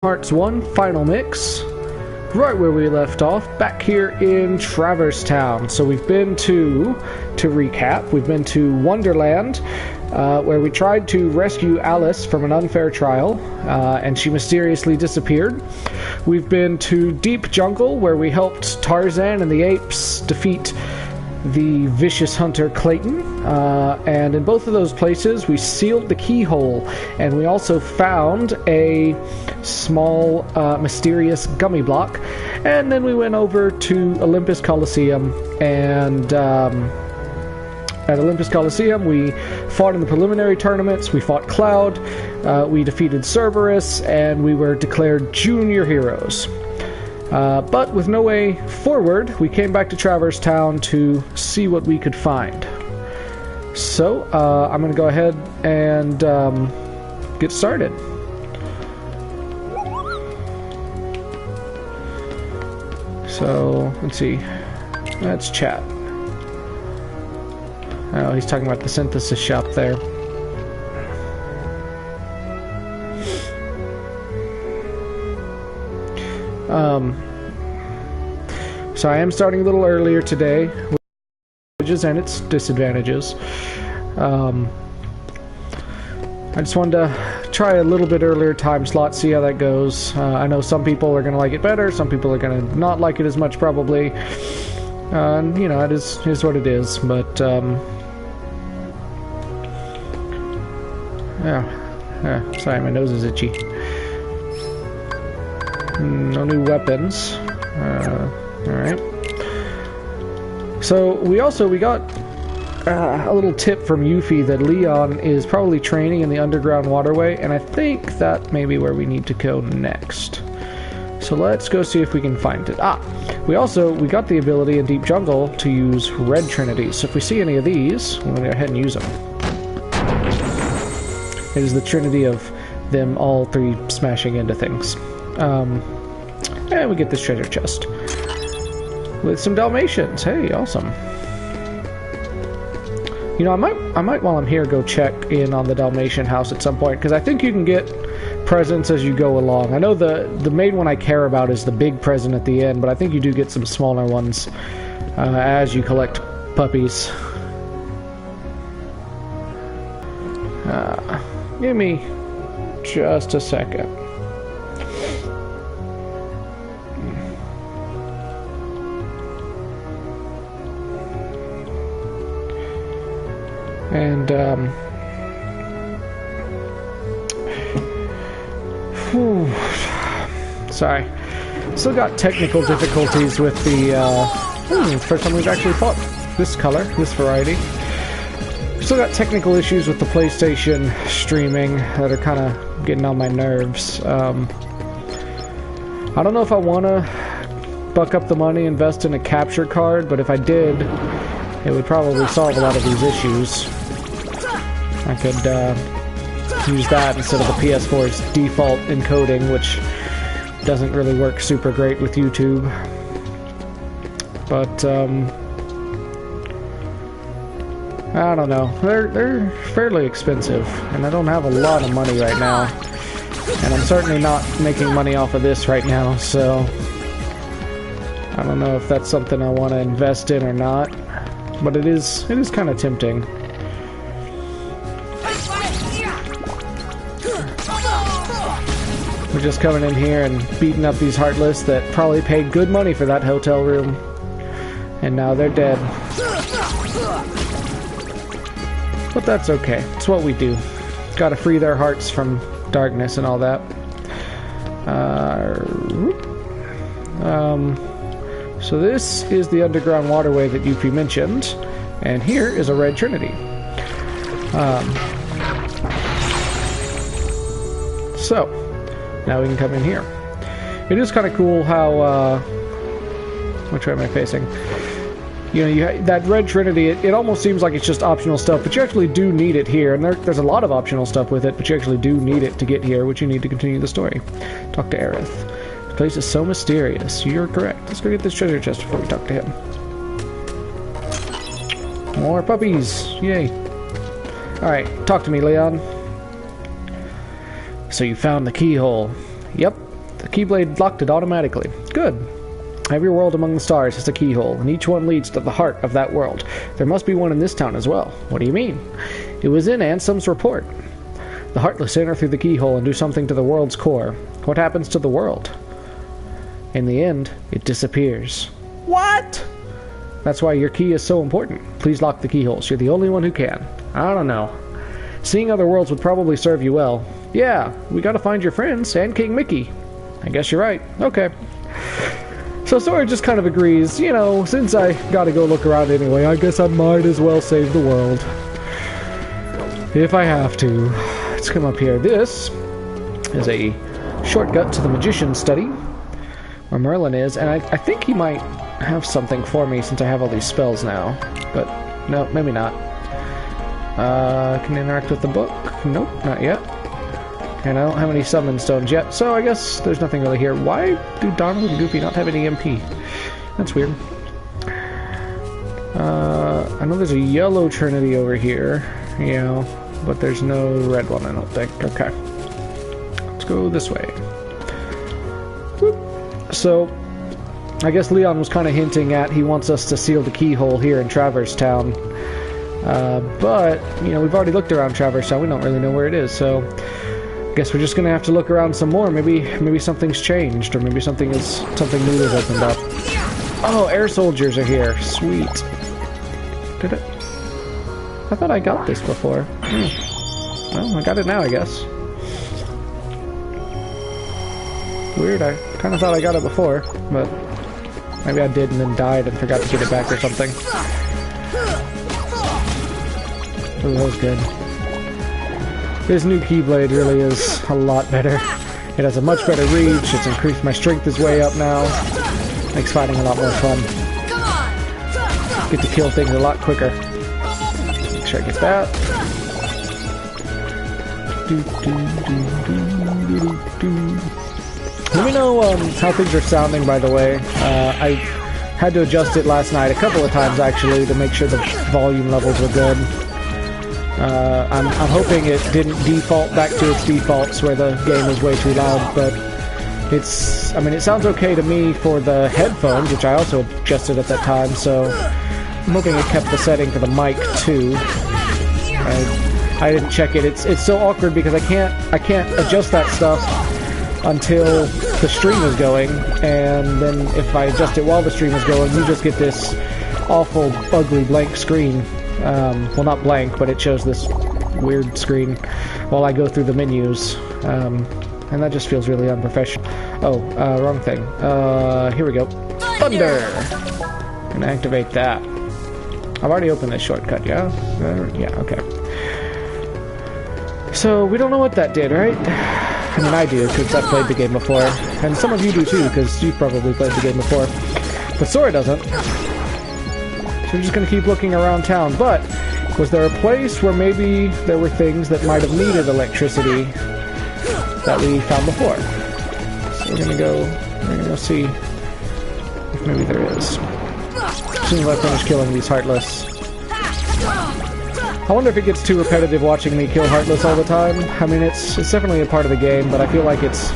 Hearts 1 final mix, right where we left off, back here in Traverse Town. So we've been to recap, we've been to Wonderland, where we tried to rescue Alice from an unfair trial, and she mysteriously disappeared. We've been to Deep Jungle, where we helped Tarzan and the apes defeat the vicious hunter Clayton, and in both of those places we sealed the keyhole, and we also found a small mysterious gummy block. And then we went over to Olympus Coliseum, and at Olympus Coliseum we fought in the preliminary tournaments. We fought Cloud, we defeated Cerberus, and we were declared junior heroes. But with no way forward, we came back to Traverse Town to see what we could find. So, I'm going to go ahead and get started. So, let's see. Let's chat. Oh, he's talking about the synthesis shop there. So I am starting a little earlier today, with advantages and its disadvantages. I just wanted to try a little bit earlier time slot, see how that goes. I know some people are going to like it better, some people are going to not like it as much probably. You know, it is what it is, but yeah, sorry, my nose is itchy. No new weapons. Alright. So, we got a little tip from Yuffie that Leon is probably training in the underground waterway, and I think that may be where we need to go next. So let's go see if we can find it. We got the ability in Deep Jungle to use red trinities. So if we see any of these, we're going to go ahead and use them. It is the trinity of them all three smashing into things. And we get this treasure chest with some Dalmatians. Hey, awesome. You know, I might while I'm here go check in on the Dalmatian house at some point, because I think you can get presents as you go along. I know the main one I care about is the big present at the end, but I think you do get some smaller ones as you collect puppies. Give me just a second. And, sorry. Still got technical difficulties with the, first time we've actually fought this color, this variety. Still got technical issues with the PlayStation streaming that are kind of getting on my nerves. I don't know if I want to buck up the money, invest in a capture card, but if I did, it would probably solve a lot of these issues. I could use that instead of the PS4's default encoding, which doesn't really work super great with YouTube. But I don't know. They're fairly expensive, and I don't have a lot of money right now. And I'm certainly not making money off of this right now, so I don't know if that's something I want to invest in or not. But it is kind of tempting. We're just coming in here and beating up these Heartless that probably paid good money for that hotel room. And now they're dead. But that's okay. It's what we do. Gotta free their hearts from darkness and all that. So this is the underground waterway that Yuffie mentioned, and here is a red trinity. So, now we can come in here. It is kind of cool how, which way am I facing? You know, that red trinity, it almost seems like it's just optional stuff, but you actually do need it here, and there's a lot of optional stuff with it, but you actually do need it to get here, which you need to continue the story. Talk to Aerith. This place is so mysterious. You're correct. Let's go get this treasure chest before we talk to him. More puppies! Yay! Alright, talk to me, Leon. So you found the keyhole. Yep, The Keyblade locked it automatically. Good. Every world among the stars has a keyhole, and each one leads to the heart of that world. There must be one in this town as well. What do you mean? It was in Ansem's report. The Heartless enter through the keyhole and do something to the world's core. What happens to the world? In the end, it disappears. What? That's why your key is so important. Please lock the keyholes. You're the only one who can. I don't know. Seeing other worlds would probably serve you well. Yeah, we gotta find your friends and King Mickey. I guess you're right. Okay. So Sora just kind of agrees, you know, since I gotta go look around anyway, I guess I might as well save the world. If I have to. Let's come up here. This is a shortcut to the Magician's Study, where Merlin is, and I think he might have something for me since I have all these spells now. But, no, maybe not. Can I interact with the book? Nope, not yet. And I don't have any summon stones yet, so I guess there's nothing really here. Why do Donald and Goofy not have any MP? That's weird. I know there's a yellow Trinity over here, yeah, but there's no red one, I don't think. Okay. Let's go this way. Whoop. So, I guess Leon was kind of hinting at he wants us to seal the keyhole here in Traverse Town. But, you know, we've already looked around Traverse Town, we don't really know where it is, so I guess we're just gonna have to look around some more. Maybe something's changed, or maybe something new has opened up. Oh, air soldiers are here. Sweet. Did it? I thought I got this before. Well, I got it now, I guess. Weird, I kind of thought I got it before, but maybe I did and then died and forgot to get it back or something. Oh, that was good. This new Keyblade really is a lot better. It has a much better reach, it's increased my strength is way up now. Makes fighting a lot more fun. Get to kill things a lot quicker. Make sure I get that. Let me know how things are sounding, by the way. I had to adjust it last night a couple of times, actually, to make sure the volume levels were good. I'm hoping it didn't default back to its defaults where the game is way too loud, but it sounds okay to me for the headphones, which I also adjusted at that time, so I'm hoping it kept the setting for the mic too. I didn't check it. It's so awkward because I can't adjust that stuff until the stream is going, and then if I adjust it while the stream is going, you just get this awful, ugly blank screen. Well, not blank, but it shows this weird screen while I go through the menus, and that just feels really unprofessional. Oh, wrong thing. Here we go. Thunder! And activate that. I've already opened this shortcut, yeah? Yeah, okay. So, we don't know what that did, right? I mean, I do, because I've played the game before. And some of you do too, because you've probably played the game before. But Sora doesn't. So we're just going to keep looking around town. But, was there a place where maybe there were things that might have needed electricity that we found before? So we're gonna go see if maybe there is. As soon as I finish killing these Heartless. I wonder if it gets too repetitive watching me kill Heartless all the time. I mean, it's definitely a part of the game, but I feel like it's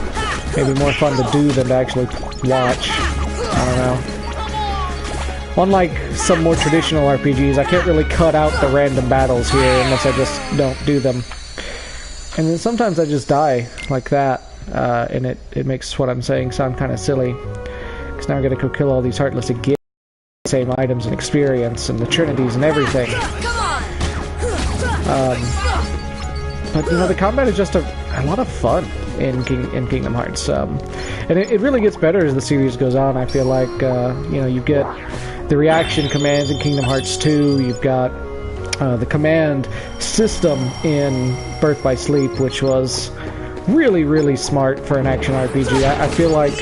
maybe more fun to do than to actually watch. I don't know. Unlike some more traditional RPGs, I can't really cut out the random battles here unless I just don't do them. And then sometimes I just die like that, and it makes what I'm saying sound kind of silly. Because now I gotta go kill all these Heartless again. Same items and experience and the Trinities and everything. But you know, the combat is just a lot of fun in Kingdom Hearts, and it really gets better as the series goes on. I feel like you know, you get the reaction commands in Kingdom Hearts 2. You've got the command system in Birth by Sleep, which was really smart for an action RPG. I feel like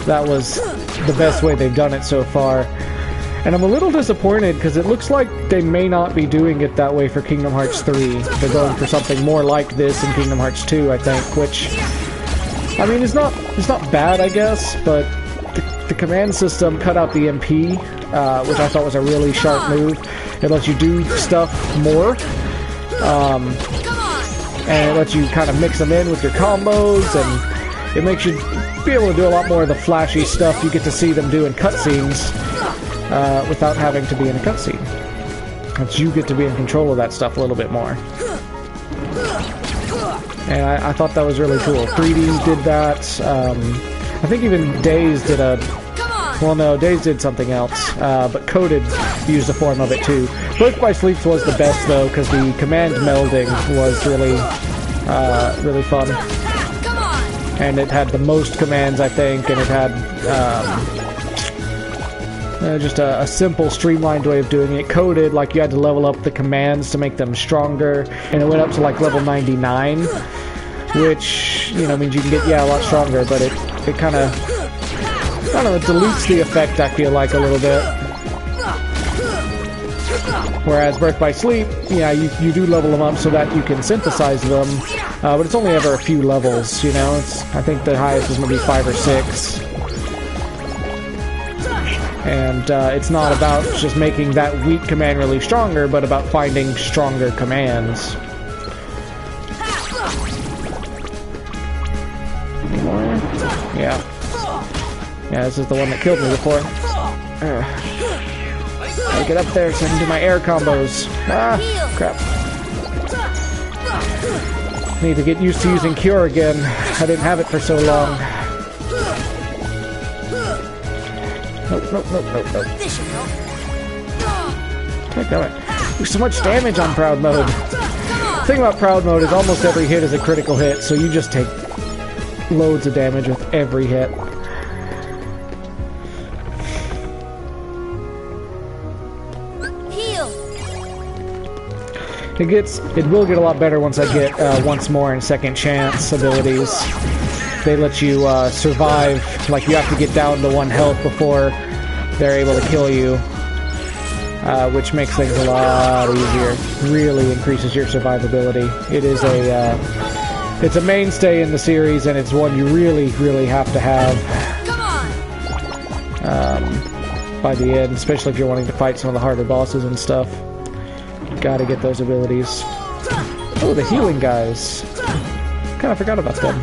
that was the best way they've done it so far. And I'm a little disappointed because it looks like they may not be doing it that way for Kingdom Hearts 3. They're going for something more like this in Kingdom Hearts 2, I think, which, I mean, it's not bad, I guess, but the command system cut out the MP, which I thought was a really sharp move. It lets you do stuff more, and it lets you kind of mix them in with your combos, and it makes you be able to do a lot more of the flashy stuff you get to see them do in cutscenes without having to be in a cutscene. But you get to be in control of that stuff a little bit more. And I thought that was really cool. 3D did that. I think even Days did a... Well, no, Days did something else. But Coded used a form of it too. Birth by Sleep was the best though, because the command melding was really, really fun. And it had the most commands, I think, and it had just a simple, streamlined way of doing it. Coded, like you had to level up the commands to make them stronger, and it went up to like level 99, which, you know, means you can get, yeah, a lot stronger, but it kind of, I don't know, it dilutes the effect, I feel like, a little bit. Whereas Birth by Sleep, yeah, you do level them up so that you can synthesize them, but it's only ever a few levels, you know? I think the highest is maybe 5 or 6. And it's not about just making that weak command really stronger, but about finding stronger commands. Any more? Yeah. Yeah, this is the one that killed me before. I'll get up there so I can do my air combos. Ah, crap. Need to get used to using Cure again. I didn't have it for so long. Nope. Damn it. There's so much damage on Proud Mode. The thing about Proud Mode is almost every hit is a critical hit, so you just take loads of damage with every hit. It will get a lot better once I get Once More and Second Chance abilities. They let you survive, like you have to get down to 1 health before they're able to kill you, which makes things a lot easier. Really increases your survivability. It is it's a mainstay in the series, and it's one you really, really have to have by the end, especially if you're wanting to fight some of the harder bosses and stuff. Gotta get those abilities. Oh, the healing guys. Kinda forgot about them.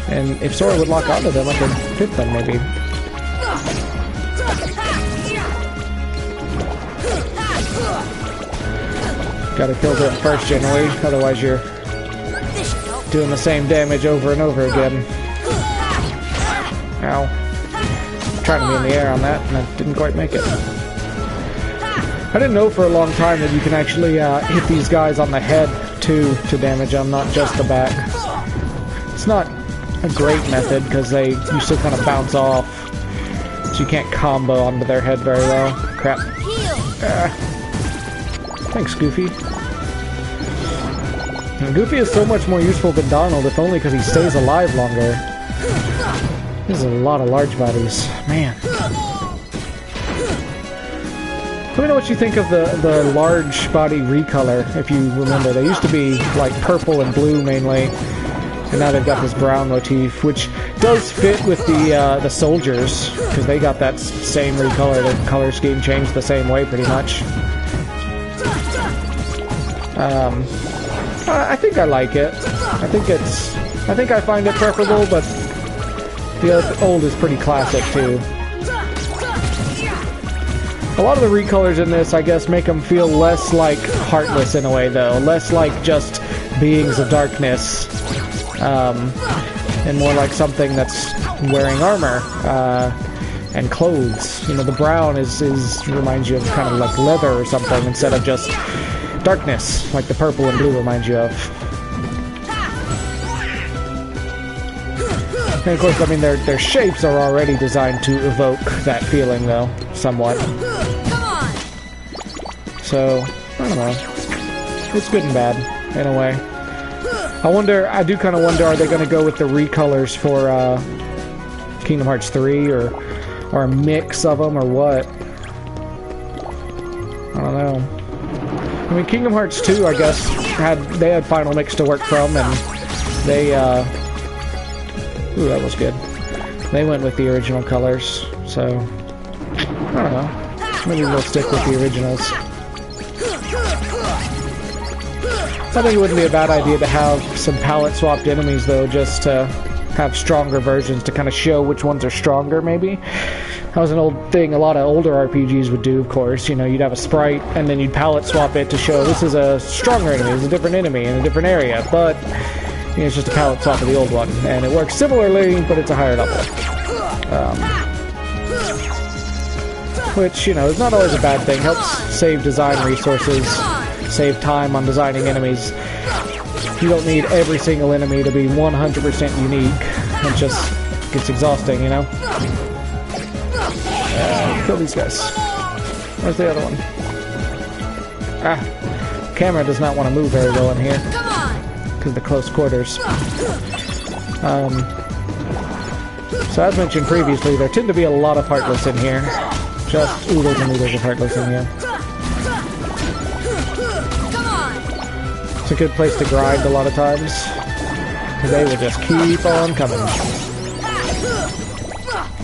And if Sora would lock onto them, I could hit them, maybe. Gotta kill them first, generally. Otherwise, you're doing the same damage over and over again. Ow. I'm trying to be in the air on that, and I didn't quite make it. I didn't know for a long time that you can actually hit these guys on the head, too, to damage them, not just the back. It's not a great method, because you still kind of bounce off, so you can't combo onto their head very well. Crap. Thanks, Goofy. And Goofy is so much more useful than Donald, if only because he stays alive longer. There's a lot of large bodies. Man. Let me know what you think of the large body recolor, if you remember. They used to be like purple and blue mainly, and now they've got this brown motif, which does fit with the soldiers, because they got that same recolor. The color scheme changed the same way pretty much. I think I like it. I think I find it preferable, but the old is pretty classic too. A lot of the recolors in this, I guess, make them feel less like Heartless in a way, though. Less like just beings of darkness, and more like something that's wearing armor and clothes. You know, the brown reminds you of kind of like leather or something instead of just darkness, like the purple and blue remind you of. And of course, I mean, their shapes are already designed to evoke that feeling, though, somewhat. So, I don't know. It's good and bad, in a way. I do kind of wonder, are they going to go with the recolors for Kingdom Hearts 3, or a mix of them, or what? I don't know. I mean, Kingdom Hearts 2, I guess, they had Final Mix to work from, and they, ooh, that was good. They went with the original colors, so, I don't know. Maybe we'll stick with the originals. I think it wouldn't be a bad idea to have some palette-swapped enemies, though, just to have stronger versions to kind of show which ones are stronger, maybe. That was an old thing a lot of older RPGs would do, of course. You know, you'd have a sprite, and then you'd palette swap it to show this is a stronger enemy, it's a different enemy in a different area, but you know, it's just a palette swap of the old one. And it works similarly, but it's a higher level. Which, you know, is not always a bad thing. Helps save design resources, save time on designing enemies. You don't need every single enemy to be 100% unique. It just gets exhausting, you know? Kill these guys. Where's the other one? Ah, camera does not want to move very well in here because of the close quarters. So as mentioned previously, there tend to be a lot of Heartless in here. Just oodles and oodles of Heartless in here. It's a good place to grind a lot of times. They will just keep on coming.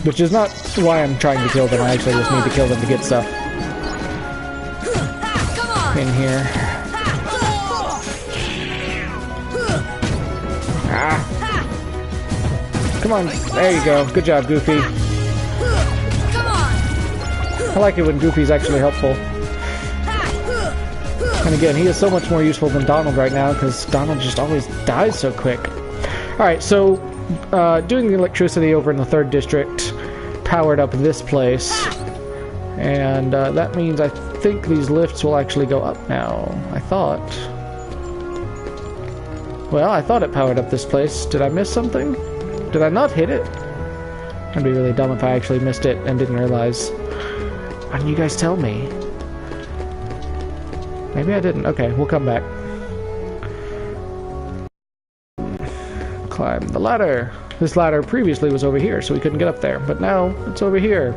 Which is not why I'm trying to kill them, I actually just need to kill them to get stuff. In here. Ah! Come on, there you go. Good job, Goofy. I like it when Goofy's actually helpful. And again, he is so much more useful than Donald right now, because Donald just always dies so quick. Alright, so doing the electricity over in the 3rd district powered up this place. And that means I think these lifts will actually go up now. I thought. Well, I thought it powered up this place. Did I miss something? Did I not hit it? I'd be really dumb if I actually missed it and didn't realize. Why didn't you guys tell me? Maybe I didn't. Okay, we'll come back. Climb the ladder. This ladder previously was over here, so we couldn't get up there. But now, it's over here.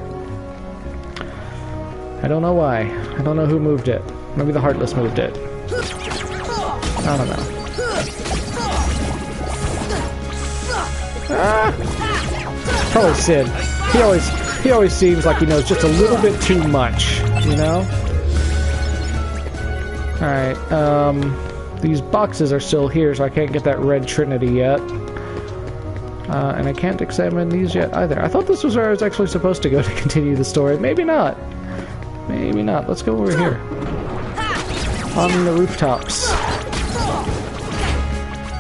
I don't know why. I don't know who moved it. Maybe the Heartless moved it. I don't know. Ah! Probably Sid. He always seems like he knows just a little bit too much, you know? Alright, these boxes are still here, so I can't get that red trinity yet. And I can't examine these yet either. I thought this was where I was actually supposed to go to continue the story. Maybe not. Maybe not. Let's go over here. On the rooftops.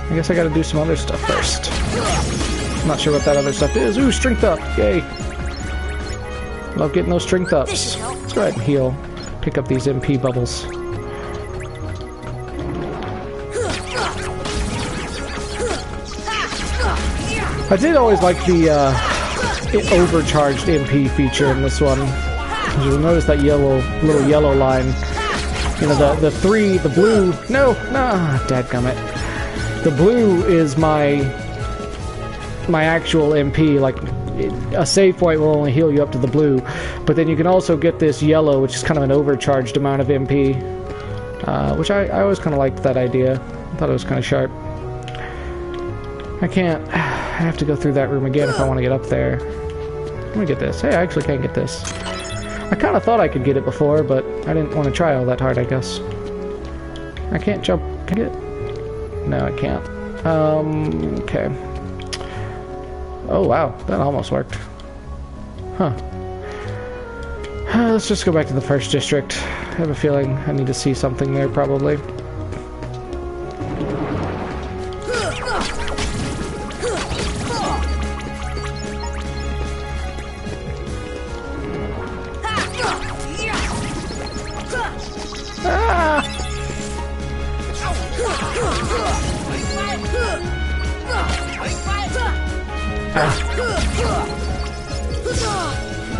I guess I gotta do some other stuff first. I'm not sure what that other stuff is. Ooh, strength up! Yay! Love getting those strength ups. Let's go ahead and heal. Pick up these MP bubbles. I did always like the overcharged MP feature in this one. You'll notice that little yellow line. You know, the blue. No, dadgummit. The blue is my actual MP. Like, a save point will only heal you up to the blue, but then you can also get this yellow, which is kind of an overcharged amount of MP, which I always kind of liked that idea. I thought it was kind of sharp. I have to go through that room again if I want to get up there. Let me get this. Hey, I actually can't get this. I kind of thought I could get it before, but I didn't want to try all that hard, I guess. I can't jump. Can I get it? No, I can't. Okay. Oh, wow. That almost worked. Huh. Let's just go back to the 1st district. I have a feeling I need to see something there, probably.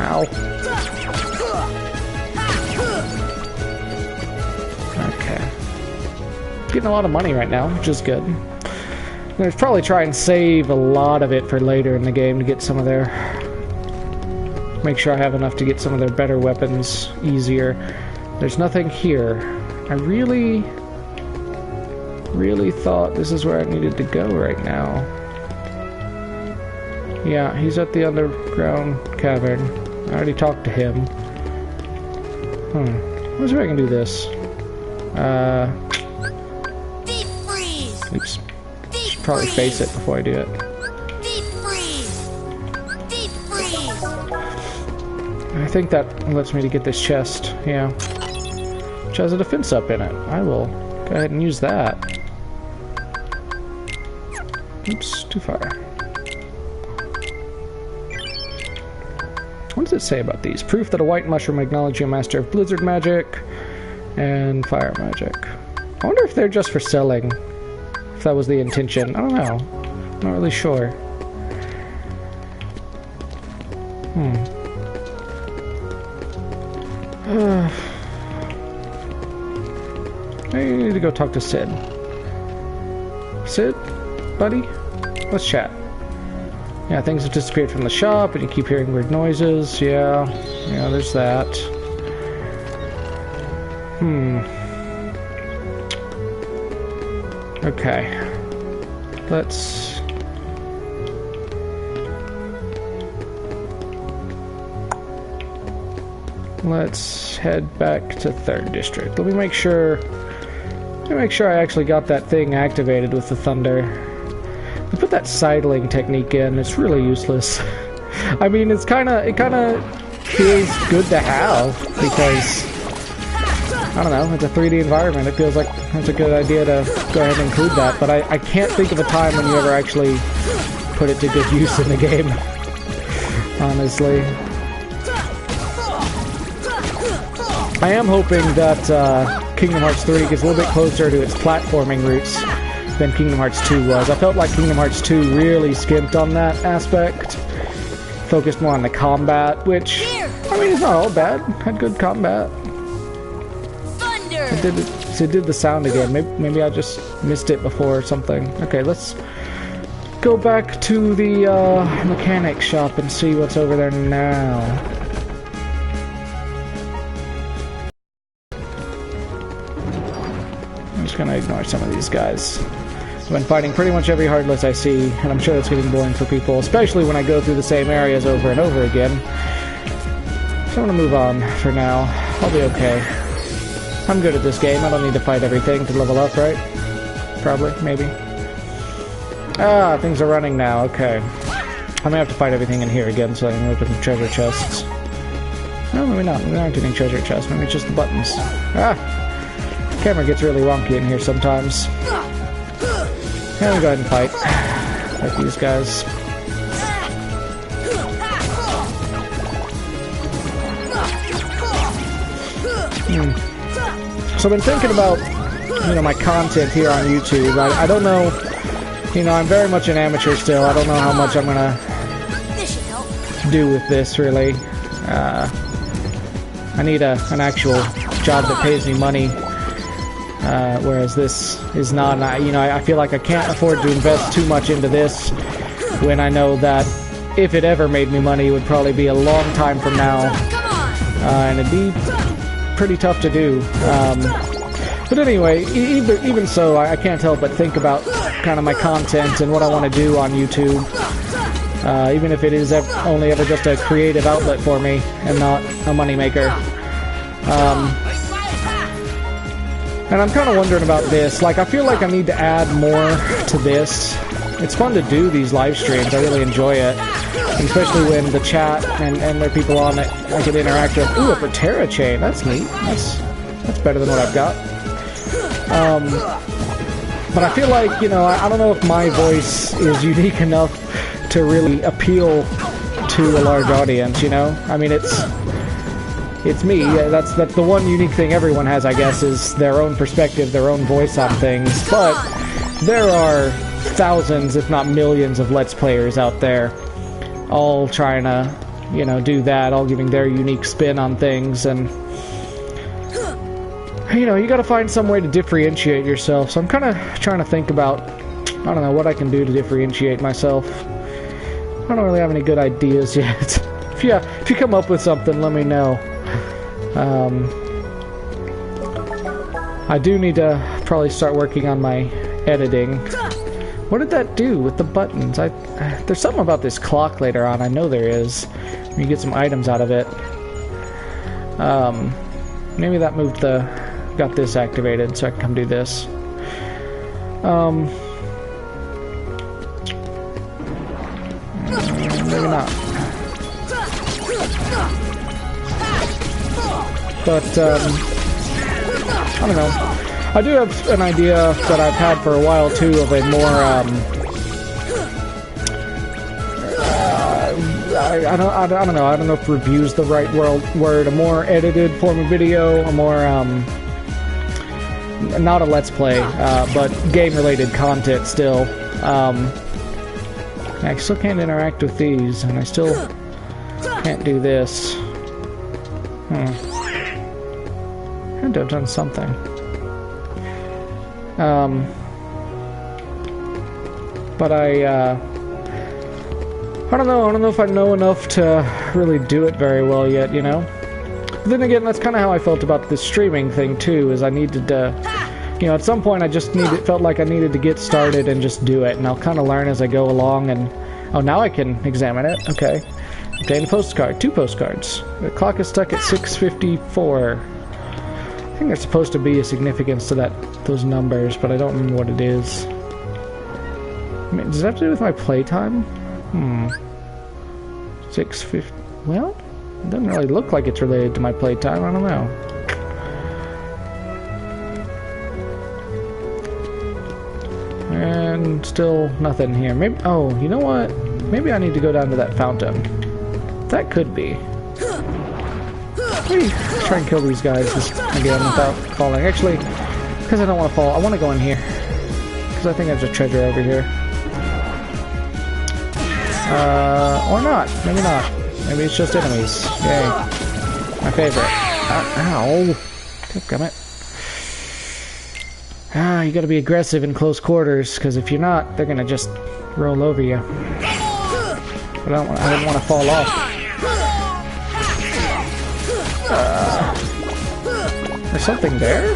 Ow. Okay. Getting a lot of money right now, which is good. I'm gonna probably try and save a lot of it for later in the game to get some of their... Make sure I have enough to get some of their better weapons easier. There's nothing here. I really thought this is where I needed to go right now. Yeah, he's at the underground cavern. I already talked to him. Let's see if I can do this. Deep freeze. Oops. Should probably face it before I do it. Deep I think that lets me to get this chest, yeah. Which has a defense up in it. I will go ahead and use that. Oops, too far. What does it say about these? Proof that a white mushroom acknowledges you a master of blizzard magic and fire magic. I wonder if they're just for selling. If that was the intention. I don't know. I'm not really sure. I need to go talk to Sid. Sid? Buddy? Let's chat. Yeah, things have disappeared from the shop and you keep hearing weird noises. Yeah, there's that. Okay. Let's head back to 3rd District. Let me make sure I actually got that thing activated with the thunder. I put that sidling technique in. It's really useless. I mean, it kind of feels good to have because I don't know. It's a 3D environment. It feels like it's a good idea to go ahead and include that. But I can't think of a time when you ever actually put it to good use in the game. Honestly. I am hoping that Kingdom Hearts 3 gets a little bit closer to its platforming roots than Kingdom Hearts 2 was. I felt like Kingdom Hearts 2 really skimped on that aspect. Focused more on the combat, which, I mean, it's not all bad. Had good combat. Thunder! It did the sound again. Maybe I just missed it before or something. Okay, let's go back to the mechanic shop and see what's over there now. I'm just gonna ignore some of these guys. I've been fighting pretty much every hardless I see, and I'm sure that's getting boring for people, especially when I go through the same areas over and over again. So I'm gonna move on for now. I'll be okay. I'm good at this game. I don't need to fight everything to level up, right? Probably, maybe. Ah, things are running now, okay. I may have to fight everything in here again so I can open the treasure chests. No, maybe not. There aren't any treasure chests. Maybe it's just the buttons. Ah! Camera gets really wonky in here sometimes. Let me go ahead and fight. Like these guys. So I've been thinking about, my content here on YouTube. I don't know, I'm very much an amateur still. I don't know how much I'm gonna do with this, really. I need an actual job that pays me money. Whereas this is not, I feel like I can't afford to invest too much into this when I know that if it ever made me money, it would probably be a long time from now, and it'd be pretty tough to do. But anyway, even so, I can't help but think about kind of my content and what I want to do on YouTube, even if it is only ever just a creative outlet for me and not a moneymaker. And I'm kind of wondering about this. Like, I feel like I need to add more to this. It's fun to do these live streams. I really enjoy it. And especially when the chat and there are people on that I can interact with. Ooh, a Protera chain. That's neat. That's better than what I've got. But I feel like, I don't know if my voice is unique enough to really appeal to a large audience, I mean, it's me. That's the one unique thing everyone has, I guess, is their own perspective, their own voice on things. But there are thousands, if not millions, of Let's Players out there, all trying to, do that, all giving their unique spin on things, and you gotta find some way to differentiate yourself. So I'm kind of trying to think about, I don't know, what I can do to differentiate myself. I don't really have any good ideas yet. If you come up with something, let me know. I do need to probably start working on my editing. What did that do with the buttons? There's something about this clock later on. I know there is. You get some items out of it. Maybe that got this activated so I can come do this. Maybe not. But, I don't know. I do have an idea that I've had for a while, too, of a more, I don't know. I don't know if review is the right word. A more edited form of video, a more, not a Let's Play, but game-related content still. I still can't interact with these, and I still can't do this. I had to have done something. But I don't know. I don't know if I know enough to really do it very well yet, you know? But then again, that's kind of how I felt about this streaming thing, too, is I needed to, you know, at some point I just felt like I needed to get started and just do it, and I'll kind of learn as I go along, and, oh, now I can examine it, okay. Obtain a postcard, 2 postcards. The clock is stuck at 6:54. I think there's supposed to be a significance to those numbers, but I don't remember what it is. I mean, does it have to do with my playtime? 6:50. Well, it doesn't really look like it's related to my playtime. I don't know. And still nothing here. Maybe. Oh, you know what? Maybe I need to go down to that fountain. That could be. Let me try and kill these guys again without falling. Actually, because I don't want to fall, I want to go in here. Because I think there's a treasure over here. Or not. Maybe not. Maybe it's just enemies. Yay. My favorite. Ow. Gummit. You gotta be aggressive in close quarters, because if you're not, they're gonna just roll over you. But I didn't want to fall off. There's something there?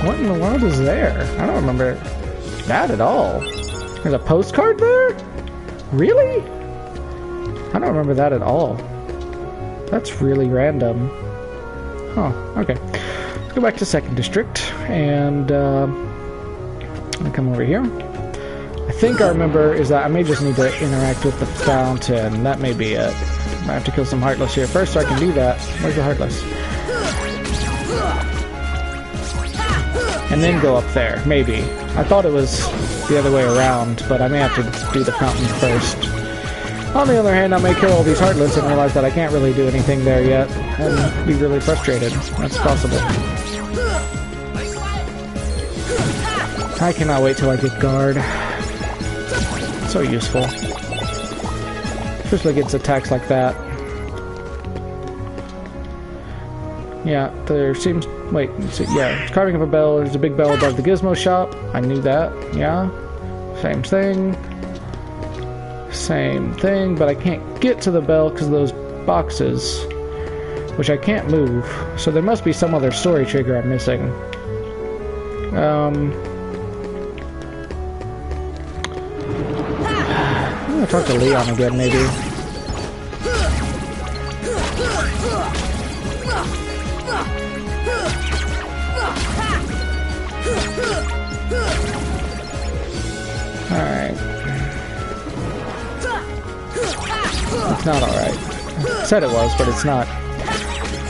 What in the world is there? I don't remember that at all. There's a postcard there? Really? I don't remember that at all. That's really random. Huh, okay. Let's go back to 2nd District, and I'll come over here. I think I remember is that I may just need to interact with the fountain. That may be it. I have to kill some Heartless here first so I can do that. Where's the Heartless? And then go up there, maybe. I thought it was the other way around, but I may have to do the fountain first. On the other hand, I may kill all these Heartless and realize that I can't really do anything there yet, and be really frustrated. That's possible. I cannot wait till I get guard. So useful. Especially against attacks like that. Yeah, there seems... Wait, yeah, carving of a bell. There's a big bell above the gizmo shop. I knew that, yeah. Same thing. Same thing, but I can't get to the bell because of those boxes. Which I can't move. So there must be some other story trigger I'm missing. I'm gonna talk to Leon again, maybe. Alright. It's not alright. I said it was, but it's not.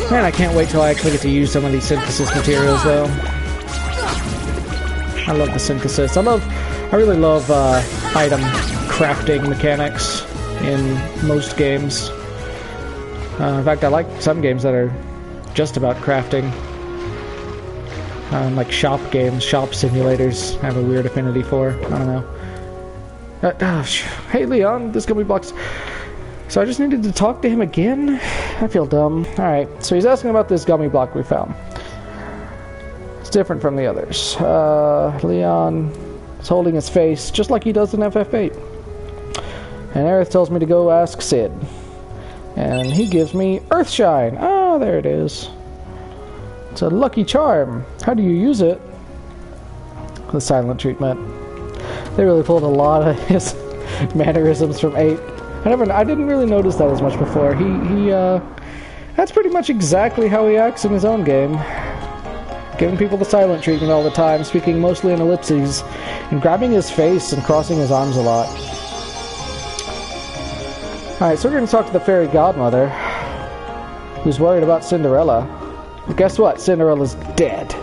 Man, I can't wait till I actually get to use some of these synthesis materials, though. I love the synthesis. I really love item crafting mechanics in most games. In fact, I like some games that are just about crafting. Like shop games, shop simulators, I have a weird affinity for. I don't know. Hey Leon, this gummy box. So I just needed to talk to him again? I feel dumb. Alright, so he's asking about this gummy block we found. It's different from the others. Leon is holding his face just like he does in FF8. And Aerith tells me to go ask Sid. And he gives me Earthshine. Ah, there it is. It's a lucky charm. How do you use it? The silent treatment. They really pulled a lot of his mannerisms from 8. I didn't really notice that as much before. That's pretty much exactly how he acts in his own game. Giving people the silent treatment all the time, speaking mostly in ellipses, and grabbing his face and crossing his arms a lot. Alright, so we're going to talk to the fairy godmother, who's worried about Cinderella. But guess what? Cinderella's dead.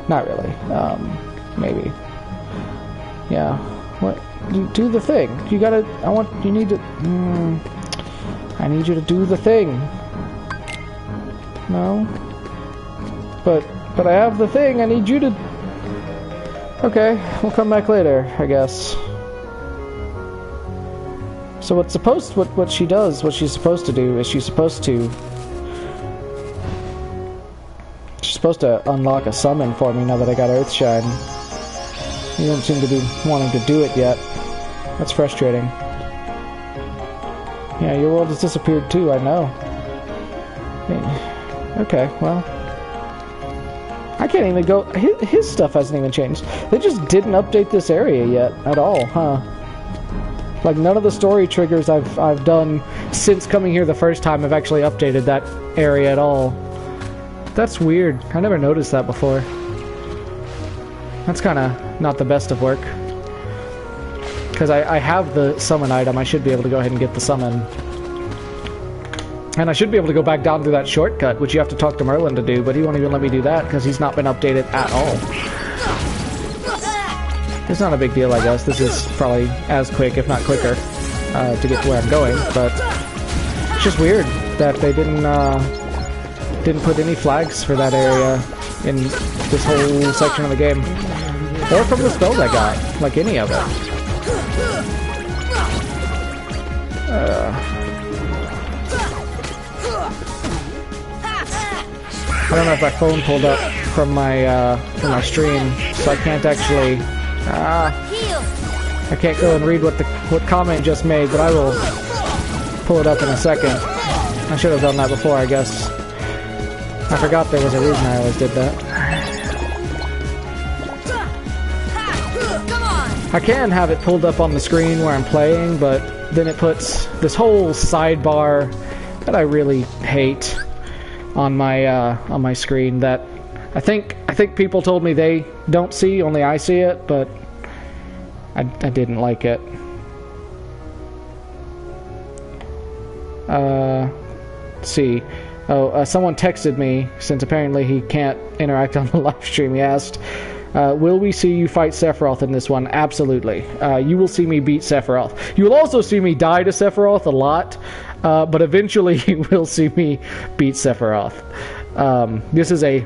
Not really. Maybe. Yeah. What? You do the thing. You gotta... you need to... I need you to do the thing. No? But I have the thing. I need you to... Okay, we'll come back later, I guess. So what she does, what she's supposed to do is she's supposed to unlock a summon for me now that I got Earthshine. You don't seem to be wanting to do it yet. That's frustrating. Yeah, your world has disappeared too, I know. Okay, well... I can't even go... His stuff hasn't even changed. They just didn't update this area yet at all, huh? Like, none of the story triggers I've done since coming here the first time have actually updated that area at all. That's weird. I never noticed that before. That's kind of not the best of work. Because I have the summon item, I should be able to go ahead and get the summon. And I should be able to go back down through that shortcut, which you have to talk to Merlin to do, but he won't even let me do that because he's not been updated at all. It's not a big deal, I guess. This is probably as quick, if not quicker, to get to where I'm going, but it's just weird that they didn't put any flags for that area in this whole section of the game. Or from the spells I got, like any of it. I don't have my phone pulled up from my stream, so I can't actually. I can't go and read what comment just made, but I will pull it up in a second. I should have done that before, I guess. I forgot there was a reason I always did that. I can have it pulled up on the screen where I'm playing, but then it puts this whole sidebar that I really hate on my screen that I think people told me they don't see, only I see it, but I didn't like it. Let's see. Oh, someone texted me, since apparently he can't interact on the live stream. He asked, will we see you fight Sephiroth in this one? Absolutely. You will see me beat Sephiroth. You will also see me die to Sephiroth a lot, but eventually you will see me beat Sephiroth. This is a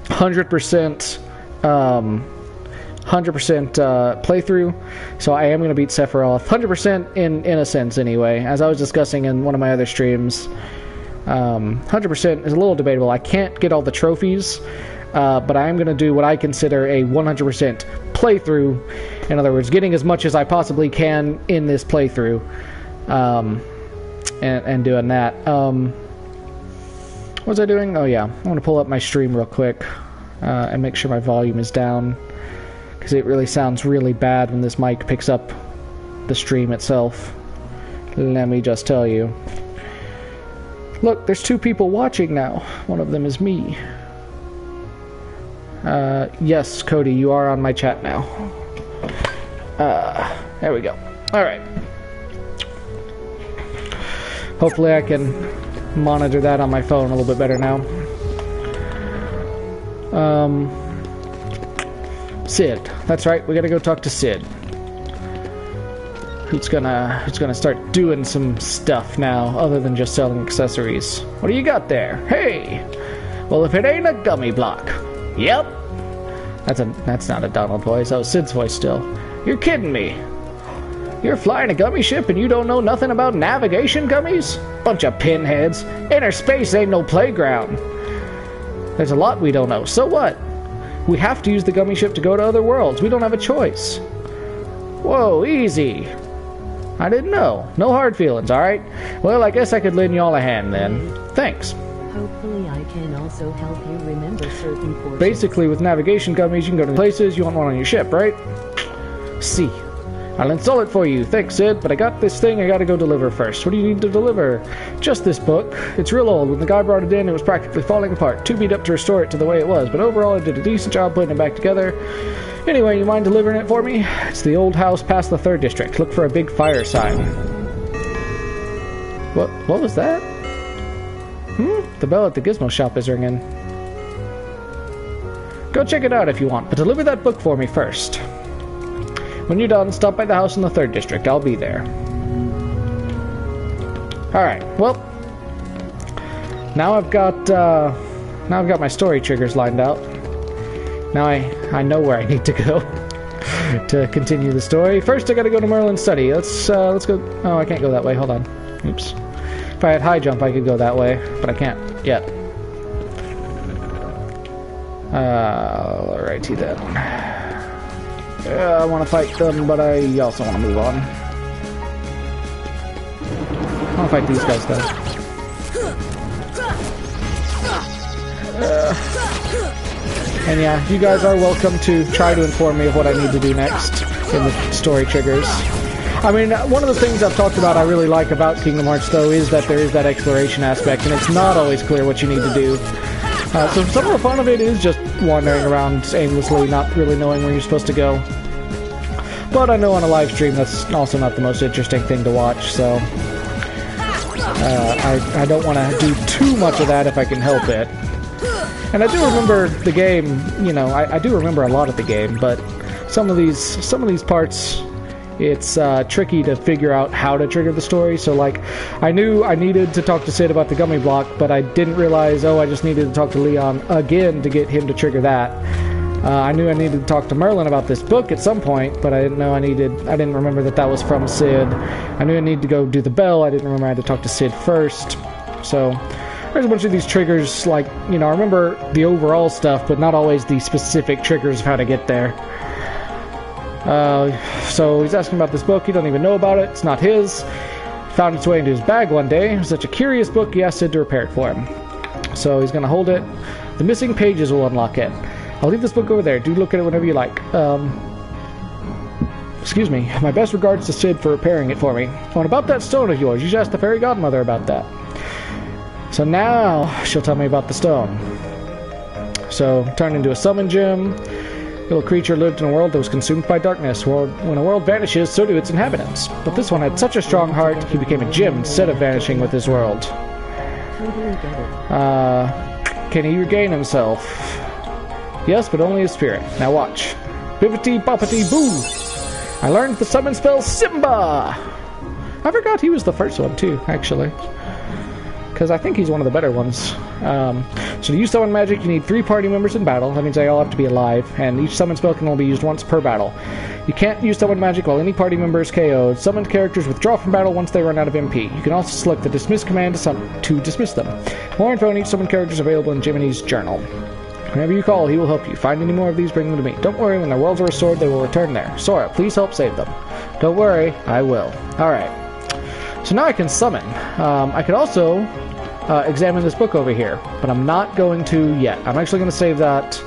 100% playthrough, so I am going to beat Sephiroth 100% in a sense anyway. As I was discussing in one of my other streams, 100% is a little debatable. I can't get all the trophies, but I am going to do what I consider a 100% playthrough. In other words, getting as much as I possibly can in this playthrough, and doing that. What was I doing? Oh yeah, I want to pull up my stream real quick and make sure my volume is down, because it really sounds really bad when this mic picks up the stream itself. Let me just tell you. Look, there's 2 people watching now. One of them is me. Yes, Cody, you are on my chat now. There we go. Alright. Hopefully I can monitor that on my phone a little bit better now. Sid. That's right, we gotta go talk to Sid. Who's gonna start doing some stuff now, other than just selling accessories. What do you got there? Hey! Well, if it ain't a gummy block. Yep. That's not a Donald voice. That was Sid's voice still. You're kidding me. You're flying a gummy ship and you don't know nothing about navigation gummies? Bunch of pinheads. Inner space ain't no playground. There's a lot we don't know. So what? We have to use the gummy ship to go to other worlds. We don't have a choice. Whoa, easy. I didn't know. No hard feelings, alright? Well, I guess I could lend y'all a hand then. Thanks. Hopefully I can also help you remember certain portions. Basically, with navigation gummies, you can go to places. You want one on your ship, right? See. I'll install it for you. Thanks, Sid, but I got this thing I gotta go deliver first. What do you need to deliver? Just this book. It's real old. When the guy brought it in, it was practically falling apart. Too beat up to restore it to the way it was, but overall I did a decent job putting it back together. Anyway, you mind delivering it for me? It's the old house past the 3rd district. Look for a big fire sign. What was that? The bell at the gizmo shop is ringing. Go check it out if you want, but deliver that book for me first. When you're done, stop by the house in the 3rd district. I'll be there. Alright, well, now I've got my story triggers lined out. Now I know where I need to go to continue the story. First, I gotta go to Merlin's study. Let's go. Oh, I can't go that way. Hold on. Oops. If I had high jump, I could go that way, but I can't yet. Alrighty then. I want to fight them, but I also want to move on. I want to fight these guys, though. And yeah, you guys are welcome to try to inform me of what I need to do next in the story triggers. I mean, one of the things I've talked about I really like about Kingdom Hearts, though, is that there is that exploration aspect, and it's not always clear what you need to do. So some of the fun of it is just wandering around aimlessly, not really knowing where you're supposed to go. But I know on a live stream that's also not the most interesting thing to watch, so I don't want to do too much of that if I can help it. And I do remember the game, you know, I do remember a lot of the game, but some of these parts, it's tricky to figure out how to trigger the story. So like, I knew I needed to talk to Sid about the gummy block, but I didn't realize, oh, I just needed to talk to Leon again to get him to trigger that. I knew I needed to talk to Merlin about this book at some point, but I didn't know I didn't remember that was from Sid. I knew I needed to go do the bell. I didn't remember I had to talk to Sid first. So there's a bunch of these triggers, like, you know, I remember the overall stuff, but not always the specific triggers of how to get there. So he's asking about this book. He doesn't even know about it. It's not his. Found its way into his bag one day. It was such a curious book, he asked Sid to repair it for him. So he's going to hold it. The missing pages will unlock it. I'll leave this book over there. Do look at it whenever you like. Excuse me. My best regards to Sid for repairing it for me. Oh, and about that stone of yours, you should ask the fairy godmother about that. So now she'll tell me about the stone. So, turned into a summon gem. Little creature lived in a world that was consumed by darkness. When a world vanishes, so do its inhabitants. But this one had such a strong heart, he became a gem instead of vanishing with his world. Can he regain himself? Yes, but only his spirit. Now watch. Bippity boppity boo! I learned the summon spell Simba! I forgot he was the first one too, actually. Because I think he's one of the better ones. So to use summon magic, you need 3 party members in battle. That means they all have to be alive, and each summon spell can only be used once per battle. You can't use summon magic while any party member is KO'd. Summoned characters withdraw from battle once they run out of MP. You can also select the dismiss command to dismiss them. More info on each summoned character is available in Jiminy's journal. Whenever you call, he will help you. Find any more of these, bring them to me. Don't worry, when their worlds are restored, they will return there. Sora, please help save them. Don't worry, I will. Alright. So now I can summon. I could also examine this book over here, but I'm not going to yet. I'm actually going to save that.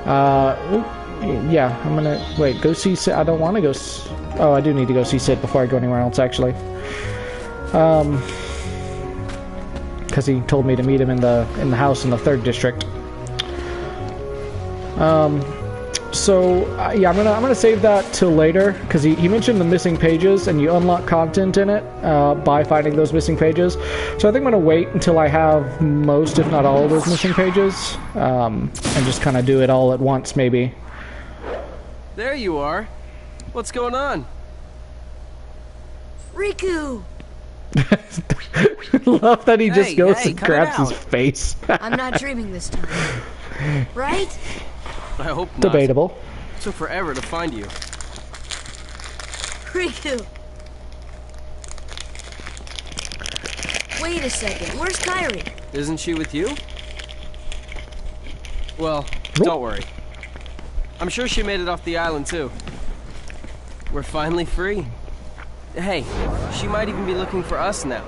Yeah, I'm going to... Wait, go see Sid. I don't want to go... Oh, I do need to go see Sid before I go anywhere else, actually. Because he told me to meet him in the house in the 3rd district. Yeah, I'm gonna save that till later, because he mentioned the missing pages, and you unlock content in it by finding those missing pages. So I think I'm gonna wait until I have most, if not all, of those missing pages, and just kind of do it all at once, maybe. There you are. What's going on? Riku! Love that he just goes and grabs his face. I'm not dreaming this time. Right? I hope not. Debatable. It took forever to find you. Riku! Wait a second, where's Kairi? Isn't she with you? Well, don't worry. I'm sure she made it off the island too. We're finally free. Hey, she might even be looking for us now.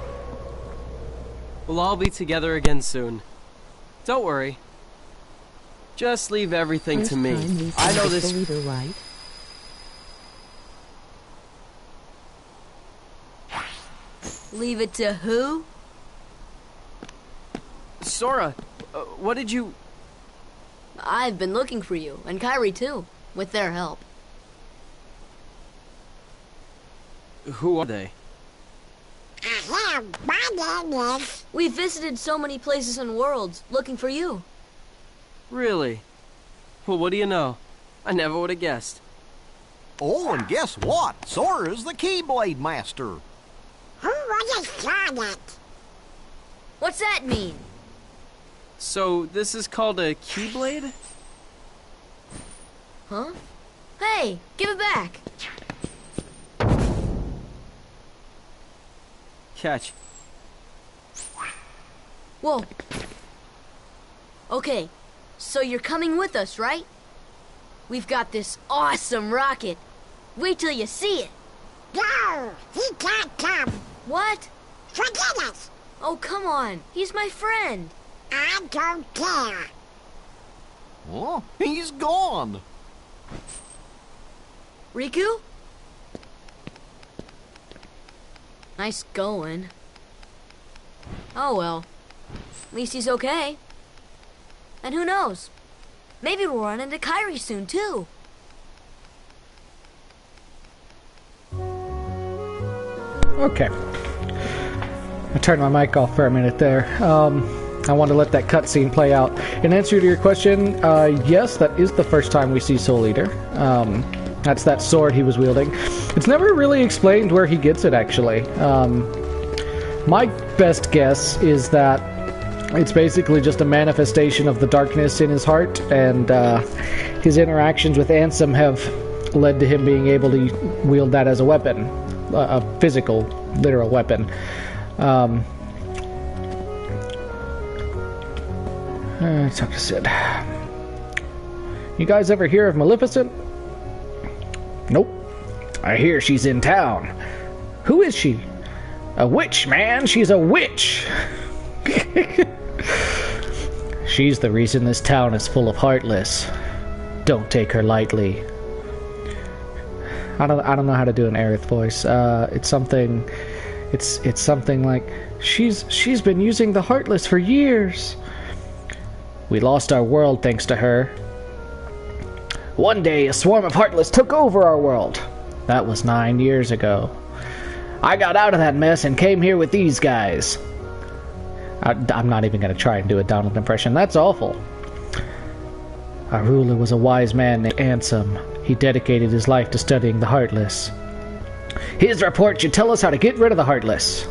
We'll all be together again soon. Don't worry. Just leave everything to me. I know this. Right? Leave it to who? Sora, what did you... I've been looking for you, and Kairi too, with their help. Who are they? We visited so many places and worlds looking for you. Really? Well, what do you know? I never would have guessed. Oh, and guess what? Sora's the Keyblade Master. Who was it? What's that mean? So, this is called a Keyblade? Huh? Hey, give it back. Catch. Whoa. Okay, so you're coming with us, right? We've got this awesome rocket. Wait till you see it. No, he can't come. What? Forget us. Oh, come on. He's my friend. I don't care. Oh, he's gone. Riku? Nice going. Oh well. At least he's okay. And who knows? Maybe we'll run into Kairi soon, too. Okay. I turned my mic off for a minute there. I want to let that cutscene play out. In answer to your question, yes, that is the first time we see Soul Eater. That's that sword he was wielding. It's never really explained where he gets it, actually. My best guess is that it's basically just a manifestation of the darkness in his heart, and his interactions with Ansem have led to him being able to wield that as a weapon. A physical, literal weapon. Talk to Sid. You guys ever hear of Maleficent? Nope. I hear she's in town. Who is she? A witch, man. She's a witch. She's the reason this town is full of Heartless. Don't take her lightly. I don't know how to do an Aerith voice. It's something like she's been using the Heartless for years. We lost our world thanks to her. One day a swarm of Heartless took over our world. That was 9 years ago. I got out of that mess and came here with these guys. I'm not even going to try and do a Donald impression. That's awful. Our ruler was a wise man named Ansem. He dedicated his life to studying the Heartless. His report should tell us how to get rid of the Heartless.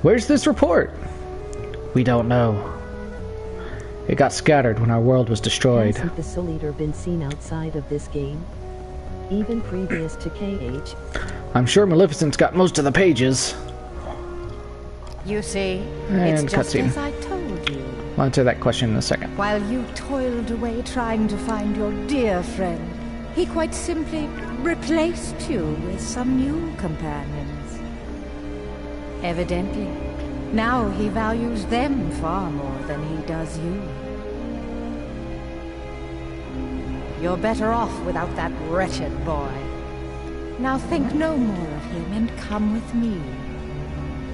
Where's this report? We don't know. It got scattered when our world was destroyed. Hasn't the Soul Eater been seen outside of this game? Even previous to KH? I'm sure Maleficent's got most of the pages. You see, And it's just cutscene. as I told you. I'll answer that question in a second. While you toiled away trying to find your dear friend, he quite simply replaced you with some new companions. Evidently, now he values them far more than he does you. You're better off without that wretched boy. Now think no more of him and come with me.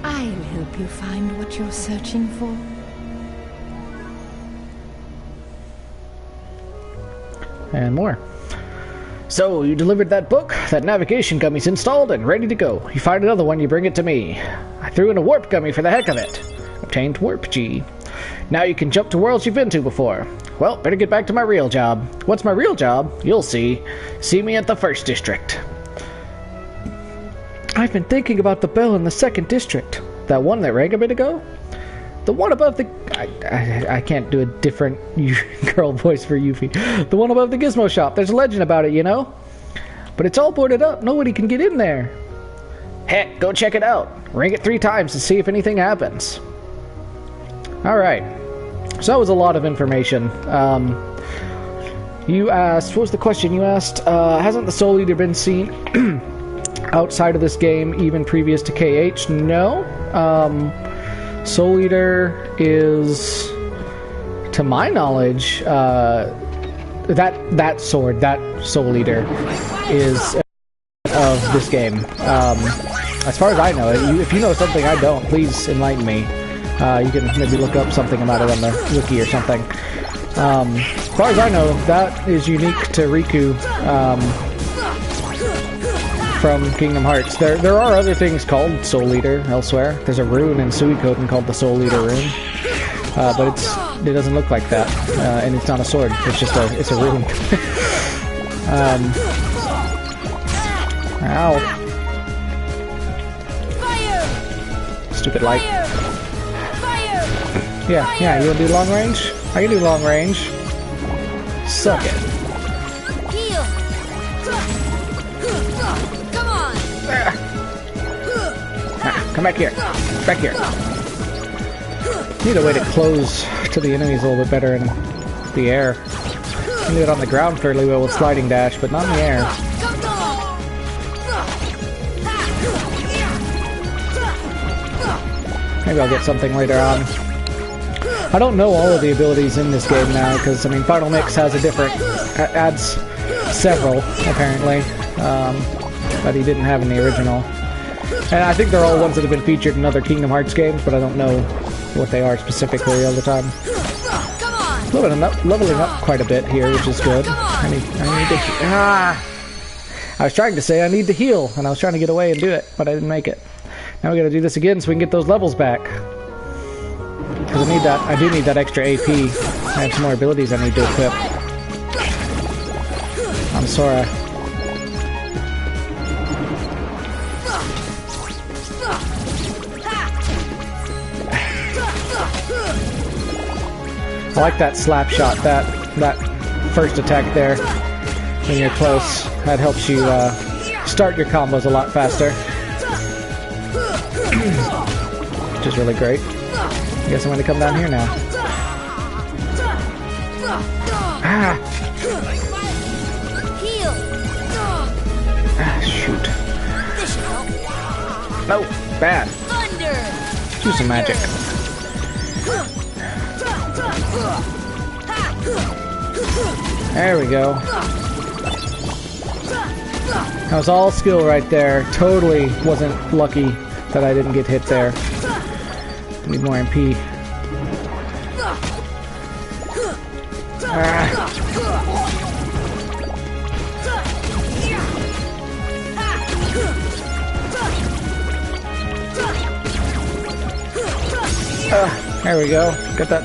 I'll help you find what you're searching for. And more. So, you delivered that book, that navigation gummy's installed and ready to go. You find another one, you bring it to me. I threw in a warp gummy for the heck of it. Obtained warp G. Now you can jump to worlds you've been to before. Well, better get back to my real job. What's my real job? You'll see. See me at the 1st district. I've been thinking about the bell in the 2nd district. That one that rang a bit ago? The one above the... I can't do a different girl voice for Yuffie. The one above the Gizmo shop. There's a legend about it, you know? But it's all boarded up. Nobody can get in there. Heck, go check it out. Ring it 3 times to see if anything happens. Alright. So that was a lot of information. You asked... What was the question you asked? Hasn't the Soul Eater been seen outside of this game, even previous to KH? No. Soul Eater is, to my knowledge, that sword, that Soul Eater, is of this game. As far as I know, if you know something I don't, please enlighten me. You can maybe look up something about it on the wiki or something. As far as I know, that is unique to Riku. from Kingdom Hearts. There are other things called Soul Eater elsewhere. There's a rune in Suikoden called the Soul Eater rune, but it doesn't look like that, and it's not a sword. It's just a rune. Ow! Stupid light. Yeah. You wanna do long range? I can do long range. Suck it. Heal. Come on. Come back here. Back here. Need a way to close to the enemies a little bit better in the air. I can do it on the ground fairly well with sliding dash, but not in the air. Maybe I'll get something later on. I don't know all of the abilities in this game now, because, I mean, Final Mix has a different... adds several, apparently, that he didn't have in the original. And I think they're all ones that have been featured in other Kingdom Hearts games, but I don't know what they are specifically all the time. Leveling up quite a bit here, which is good. I need to... I was trying to say I need to heal, and I was trying to get away and do it, but I didn't make it. Now we gotta do this again so we can get those levels back. Because I do need that extra AP. I have some more abilities I need to equip. I'm Sora. I like that slap shot, that first attack there when you're close. That helps you start your combos a lot faster. Which is really great. I guess I'm going to come down here now. Ah! Ah, shoot. No, bad. Do some magic. There we go. That was all skill right there. Totally wasn't lucky that I didn't get hit there. Need more MP. Ah. There we go. Got that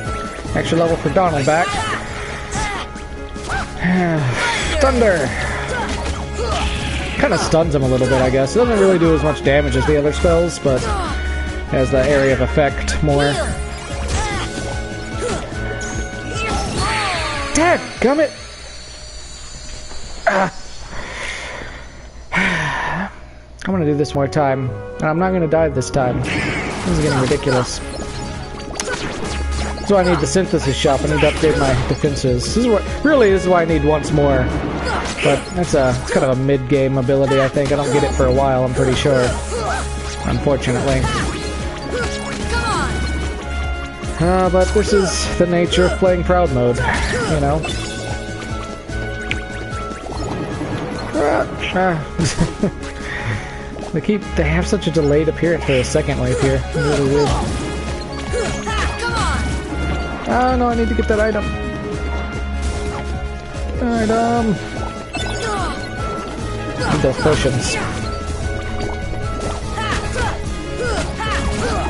extra level for Donald back. Thunder! Kind of stuns him a little bit, I guess. It doesn't really do as much damage as the other spells, but has the area of effect more. Dadgummit! I'm gonna do this more time, and I'm not gonna die this time. This is getting ridiculous. That's why I need the synthesis shop. I need to upgrade my defenses. This is what this is why I need once more. But it's kind of a mid-game ability, I think. I don't get it for a while, I'm pretty sure. Unfortunately. But this is the nature of playing Proud Mode, you know. They have such a delayed appearance for the second wave here. It's really weird. Oh no, I need to get that item. Item. Need those potions.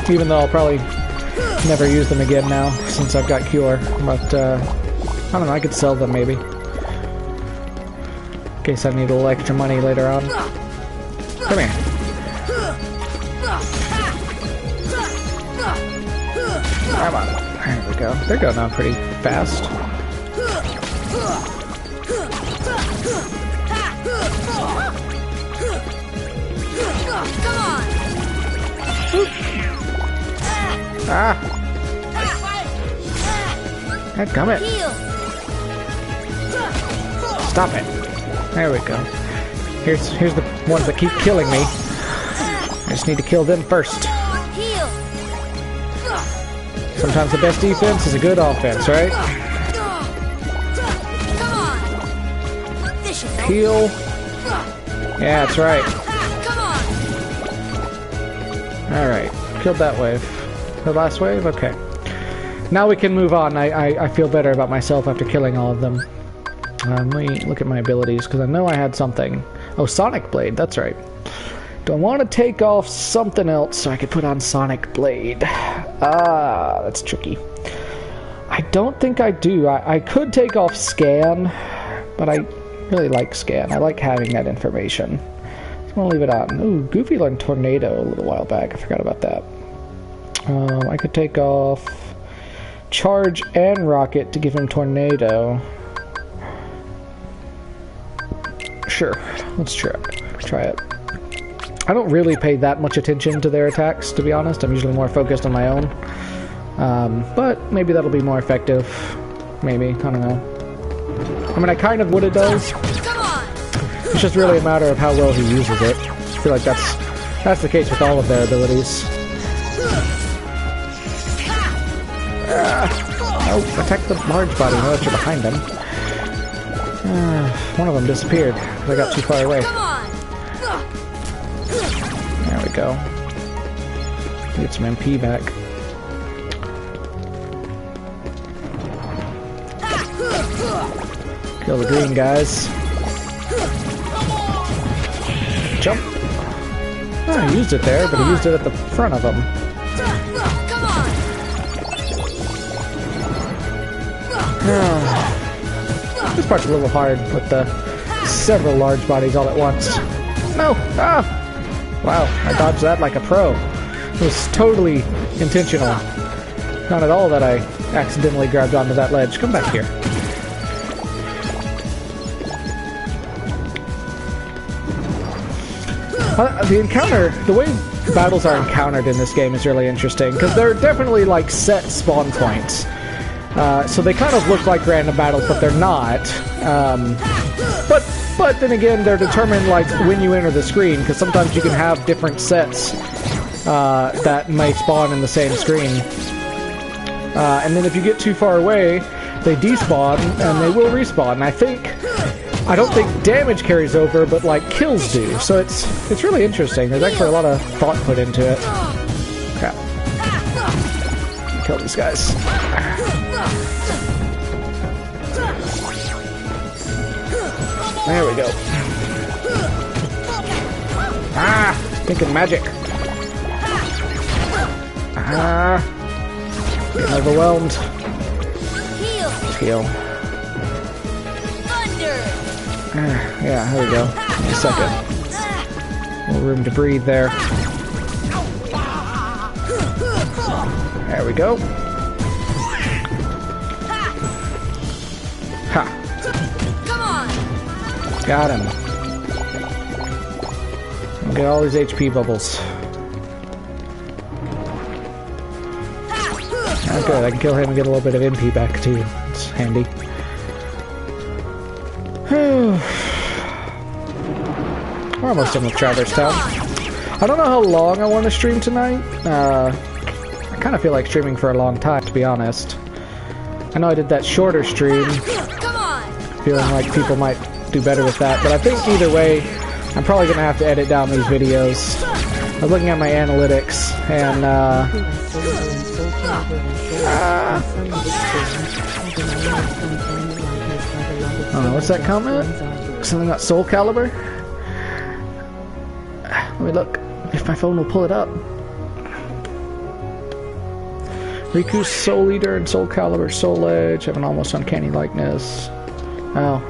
Even though I'll probably never use them again now, since I've got Cure. But, I don't know, I could sell them maybe. In case I need a little extra money later on. Come here. Come on. There we go. They're going on pretty fast. Ah! Dadgummit! Stop it! There we go. Here's the ones that keep killing me. I just need to kill them first. Sometimes the best defense is a good offense, right? Heal. Yeah, that's right. Alright, killed that wave. The last wave? Okay. Now we can move on. I feel better about myself after killing all of them. Let me look at my abilities, because I know I had something. Oh, Sonic Blade, that's right. Do I want to take off something else so I could put on Sonic Blade? Ah, that's tricky. I don't think I do. I could take off Scan, but I really like Scan. I like having that information. I'm going to leave it on. Ooh, Goofy learned Tornado a little while back. I forgot about that. I could take off Charge and Rocket to give him Tornado. Sure, let's try it. I don't really pay that much attention to their attacks, to be honest. I'm usually more focused on my own. But maybe that'll be more effective. Maybe, I don't know. I mean, I kind of what it does. It's just really a matter of how well he uses it. I feel like that's the case with all of their abilities. Oh, attack the large body now that you're behind them. One of them disappeared because I got too far away. There we go. Get some MP back. Kill the green guys. Jump. Oh, he used it there, but he used it at the front of him. This part's a little hard with the several large bodies all at once. No! Ah! Wow, I dodged that like a pro. It was totally intentional. Not at all that I accidentally grabbed onto that ledge. Come back here. The way battles are encountered in this game is really interesting, because they're definitely like set spawn points. So they kind of look like random battles, but they're not. But then again, they're determined like when you enter the screen, because sometimes you can have different sets that may spawn in the same screen. And then if you get too far away, they despawn and they will respawn. And I don't think damage carries over, but like kills do. So it's really interesting. There's actually a lot of thought put into it. Crap. Kill these guys. There we go. Ah! Thinking magic. Ah! Getting overwhelmed. Heal. Yeah, there we go. Just a second. A little room to breathe there. There we go. Ha! Got him. Get all these HP bubbles. Oh, good. I can kill him and get a little bit of MP back too. It's handy. We're almost done with Traverse Town. I don't know how long I want to stream tonight. I kind of feel like streaming for a long time, to be honest. I know I did that shorter stream, feeling like people might do better with that, but I think either way, I'm probably going to have to edit down these videos. I was looking at my analytics, and what's that comment? Something about Soul Calibur? Let me look, if my phone will pull it up. Riku's Soul Eater and Soul Calibur Soul Edge have an almost uncanny likeness. Oh.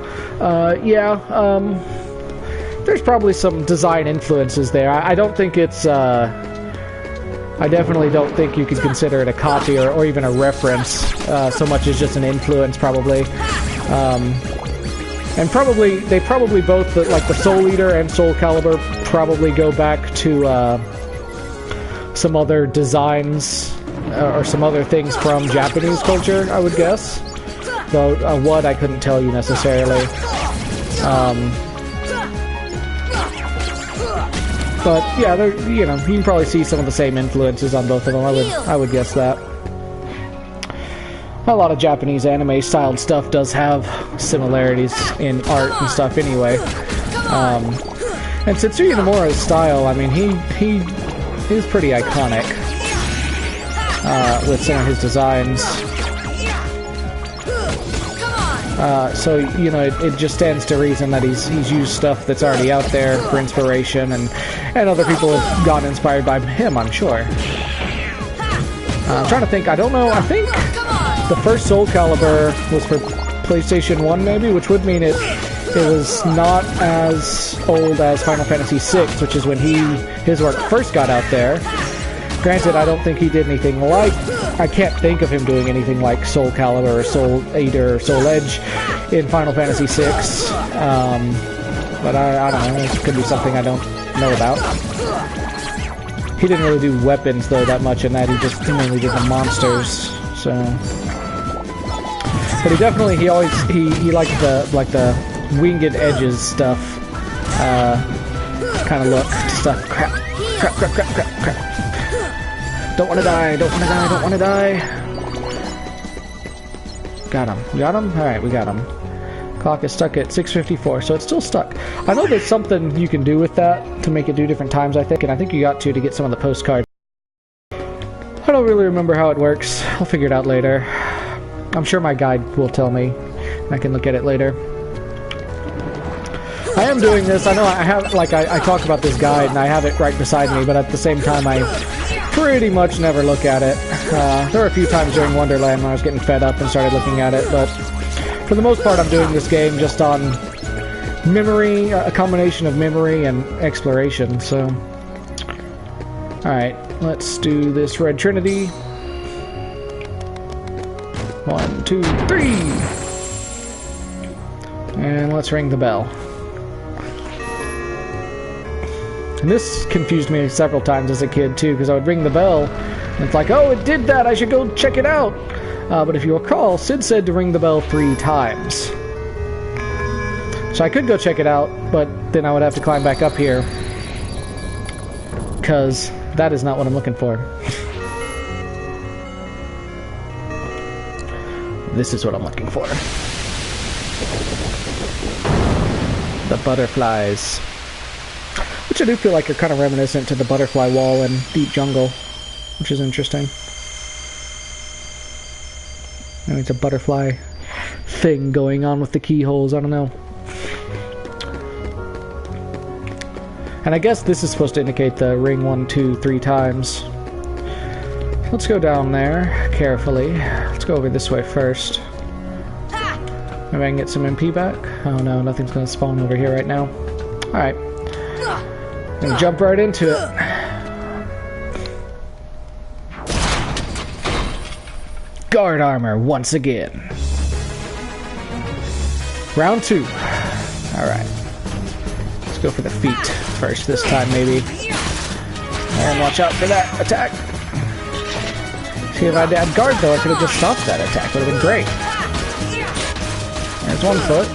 There's probably some design influences there. I don't think it's, I definitely don't think you could consider it a copy or even a reference, so much as just an influence, probably. And they probably both, like the Soul Eater and Soul Calibur, probably go back to, some other designs, or some other things from Japanese culture, I would guess. Though, what, I couldn't tell you necessarily. But, yeah, you can probably see some of the same influences on both of them, I would guess that. A lot of Japanese anime-styled stuff does have similarities in art and stuff anyway. And Tetsuya Nomura's style, I mean, he is pretty iconic with some of his designs. So, it just stands to reason that he's used stuff that's already out there for inspiration, and And other people have gotten inspired by him, I'm sure. I'm trying to think. I don't know. I think the first Soul Calibur was for PlayStation 1, maybe, which would mean it was not as old as Final Fantasy VI, which is when his work first got out there. Granted, I don't think he did anything like... I can't think of him doing anything like Soul Calibur or Soul Eater or Soul Edge in Final Fantasy VI. But I don't know. It could be something I don't know about. He didn't really do weapons, though, that much in that. He mainly did the monsters, so... But he definitely, he liked the winged edges stuff, kind of look, stuff. Crap. Don't want to die, don't want to die, don't want to die. Got him. Got him? Alright, we got him. Clock is stuck at 6:54, so it's still stuck. I know there's something you can do with that to make it do different times, I think, and I think you got to get some of the postcards. I don't really remember how it works. I'll figure it out later. I'm sure my guide will tell me. I can look at it later. I am doing this. I know I have, like, I talk about this guide and I have it right beside me, but at the same time I pretty much never look at it. There were a few times during Wonderland when I was getting fed up and started looking at it, but for the most part I'm doing this game just on memory, a combination of memory and exploration, so... Alright, let's do this Red Trinity. 1, 2, 3! And let's ring the bell. And this confused me several times as a kid too, because I would ring the bell, and it's like, oh, it did that, I should go check it out! But if you recall, Sid said to ring the bell 3 times. So I could go check it out, but then I would have to climb back up here. Because that is not what I'm looking for. This is what I'm looking for. The butterflies. Which I do feel like are kind of reminiscent to the butterfly wall in Deep Jungle, which is interesting. Maybe it's a butterfly thing going on with the keyholes, I don't know. And I guess this is supposed to indicate the ring 1, 2, 3 times. Let's go down there carefully. Let's go over this way first. Maybe I can get some MP back? Oh no, nothing's gonna spawn over here right now. Alright. Gonna jump right into it. Guard armor once again. Round 2. Alright. Let's go for the feet first this time, maybe. And watch out for that attack. See, if I had guard though, I could have just stopped that attack. Would have been great. There's 1 foot.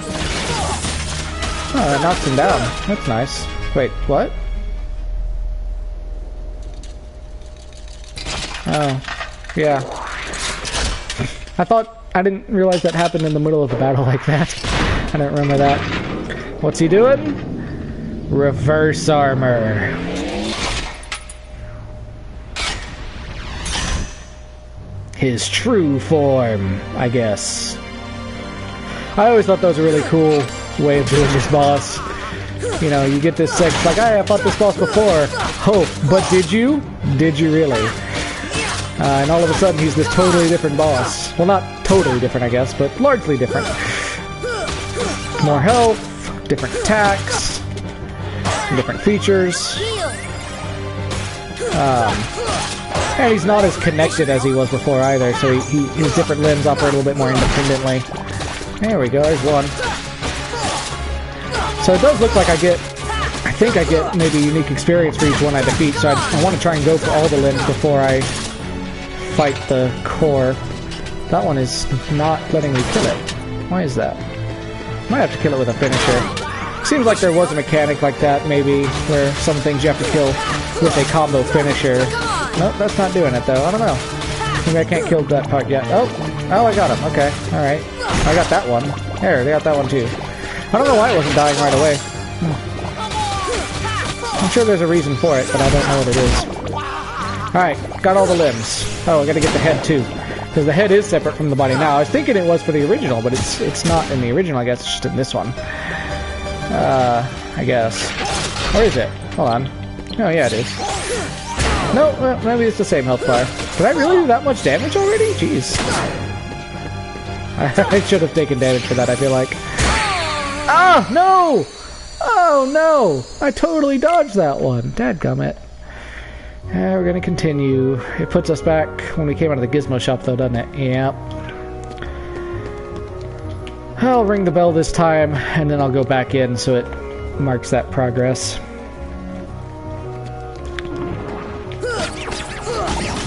Oh, that knocks him down. That's nice. Wait, what? Oh, yeah. I didn't realize that happened in the middle of the battle like that. I don't remember that. What's he doing? Reverse armor. His true form, I guess. I always thought that was a really cool way of doing this boss. You know, you get this section like, hey, I fought this boss before. Oh, but did you? Did you really? And all of a sudden he's this totally different boss. Well, not totally different, I guess, but largely different. More health, different attacks, different features. And he's not as connected as he was before either, so his different limbs operate a little bit more independently. There we go, there's 1. So it does look like I think I get maybe unique experience for each one I defeat, so I want to try and go for all the limbs before I fight the core. That one is not letting me kill it. Why is that? Might have to kill it with a finisher. Seems like there was a mechanic like that, maybe, where some things you have to kill with a combo finisher. Nope, that's not doing it, though. I don't know. Maybe I can't kill that part yet. Oh, I got him. Okay, alright. I got that one. There, they got that one, too. I don't know why it wasn't dying right away. I'm sure there's a reason for it, but I don't know what it is. Alright, got all the limbs. Oh, I gotta get the head, too. Because the head is separate from the body now. I was thinking it was for the original, but it's not in the original, I guess. It's just in this one. I guess. Where is it? Hold on. Oh yeah, it is. No, well, maybe it's the same health bar. Did I really do that much damage already? Jeez. I should have taken damage for that, I feel like. Ah, no! Oh no! I totally dodged that one. Dadgummit. We're gonna continue. It puts us back when we came out of the gizmo shop though, doesn't it? Yep. I'll ring the bell this time, and then I'll go back in so it marks that progress.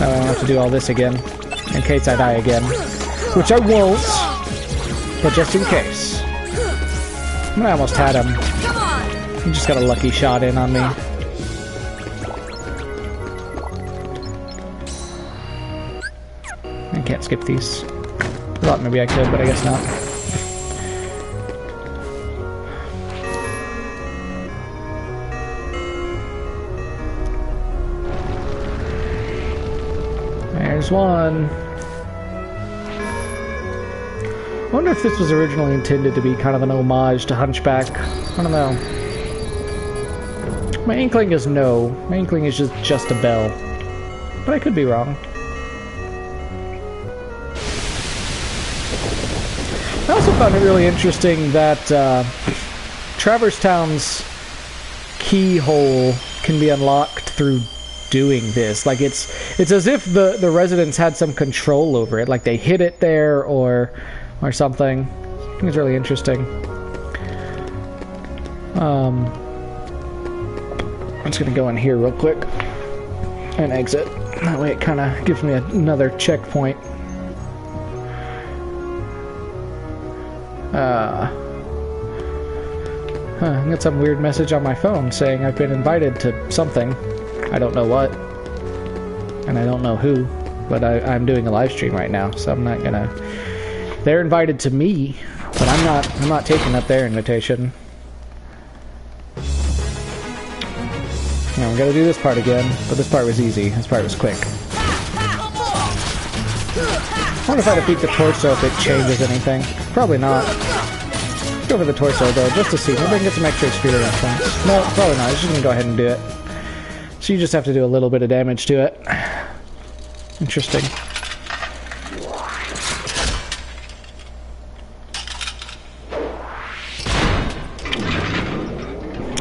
I don't have to do all this again, in case I die again. Which I won't, but just in case. I almost had him. He just got a lucky shot in on me. I can't skip these. I thought maybe I could, but I guess not. There's one. I wonder if this was originally intended to be kind of an homage to Hunchback. I don't know. My inkling is no. My inkling is just a bell. But I could be wrong. I also found it really interesting that Traverse Town's keyhole can be unlocked through doing this. Like it's as if the residents had some control over it. Like they hid it there or something. I think it's really interesting. I'm just gonna go in here real quick and exit. That way it kind of gives me another checkpoint. I got some weird message on my phone saying I've been invited to something. I don't know what, and I don't know who, but I'm doing a live stream right now, so I'm not gonna. They're invited to me, but I'm not taking up their invitation. Now we gotta do this part again, but this part was easy. This part was quick. I wonder if I defeat the torso if it changes anything. Probably not. Let's go for the torso though, just to see. Maybe I can get some extra experience points. No, probably not. I'm just gonna go ahead and do it. So you just have to do a little bit of damage to it. Interesting.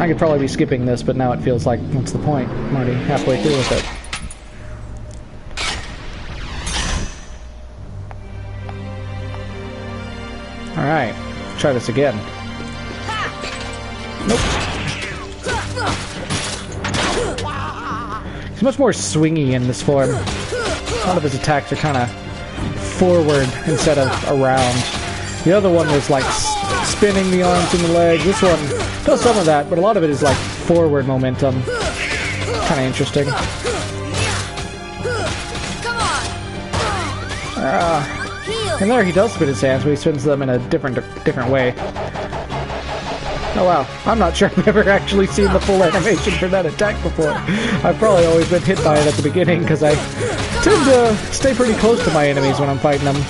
I could probably be skipping this, but now it feels like, what's the point? I'm already halfway through with it. Alright, try this again. Nope. He's much more swingy in this form. A lot of his attacks are kind of forward instead of around. The other one was like spinning the arms and the legs. This one does some of that, but a lot of it is like forward momentum. Kind of interesting. And there he does spin his hands, but he spins them in a different way. Oh wow, I'm not sure I've ever actually seen the full animation for that attack before. I've probably always been hit by it at the beginning, because I tend to stay pretty close to my enemies when I'm fighting them.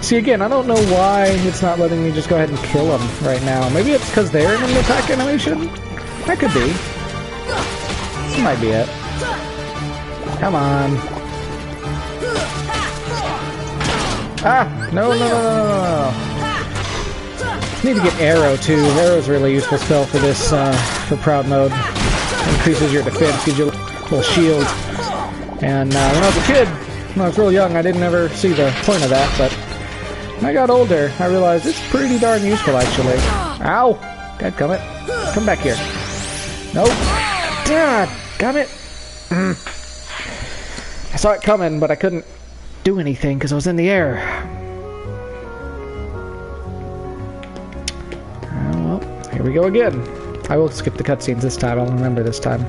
See, again, I don't know why it's not letting me just go ahead and kill them right now. Maybe it's because they're in an attack animation? That could be. That might be it. Come on. Ah! No. Need to get Arrow too. Arrow's a really useful spell for this, for Proud Mode. Increases your defense, gives you a little shield. And when I was a kid, when I was real young, I didn't ever see the point of that, but when I got older, I realized it's pretty darn useful actually. Ow! Dadgummit. Come back here. Nope. Dadgummit! I saw it coming, but I couldn't do anything because I was in the air. Well, here we go again. I will skip the cutscenes this time. I'll remember this time.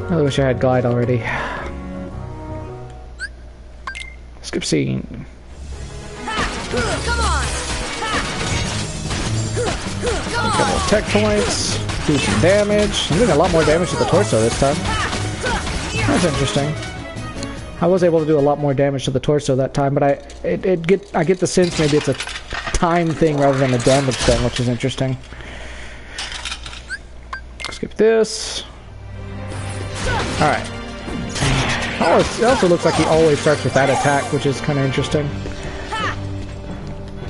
I really wish I had glide already. Skip scene. Come on! A couple of tech points. Do some damage. I'm doing a lot more damage to the torso this time. That's interesting. I was able to do a lot more damage to the torso that time, but I get the sense maybe it's a time thing rather than a damage thing, which is interesting. Skip this. Alright. Oh, it also looks like he always starts with that attack, which is kind of interesting.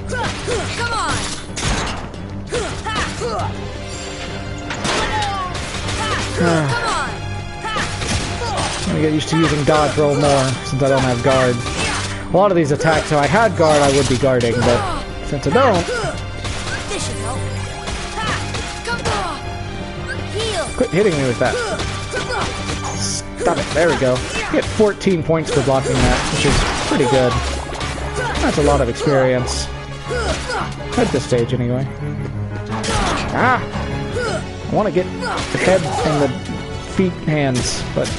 Come on! Come on! I'm gonna get used to using dodge roll more, since I don't have guard. A lot of these attacks, if I had guard, I would be guarding, but since I don't... This should help. Come on! Heal! Quit hitting me with that. Stop it. There we go. Get 14 points for blocking that, which is pretty good. That's a lot of experience. At this stage, anyway. Ah! I want to get the head and the feet hands, but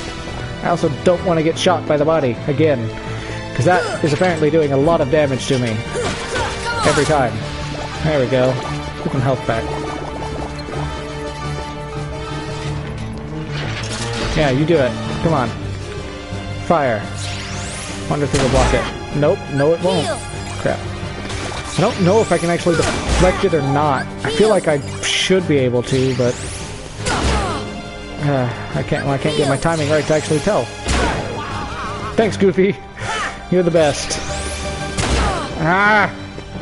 I also don't want to get shot by the body again, because that is apparently doing a lot of damage to me every time. There we go. Get some health back. Yeah, you do it. Come on. Fire. Wonder if it'll block it. Nope. No, it won't. Crap. I don't know if I can actually deflect it or not. I feel like I should be able to, but... I can't get my timing right to actually tell. Thanks, Goofy. You're the best. Ah!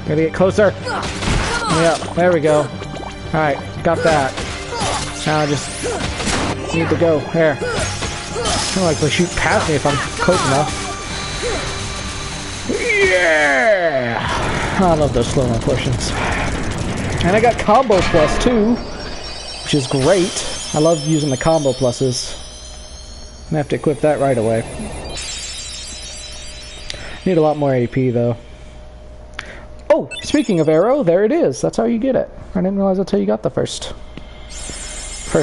Gotta get closer. Yep, there we go. Alright, got that. Now I just need to go. There. I don't like to shoot past me if I'm close enough. Yeah! I love those slow-mo portions. And I got combo plus too, which is great. I love using the combo pluses. I'm gonna have to equip that right away. Need a lot more AP though. Oh, speaking of arrow, there it is. That's how you get it. I didn't realize that's how you got the first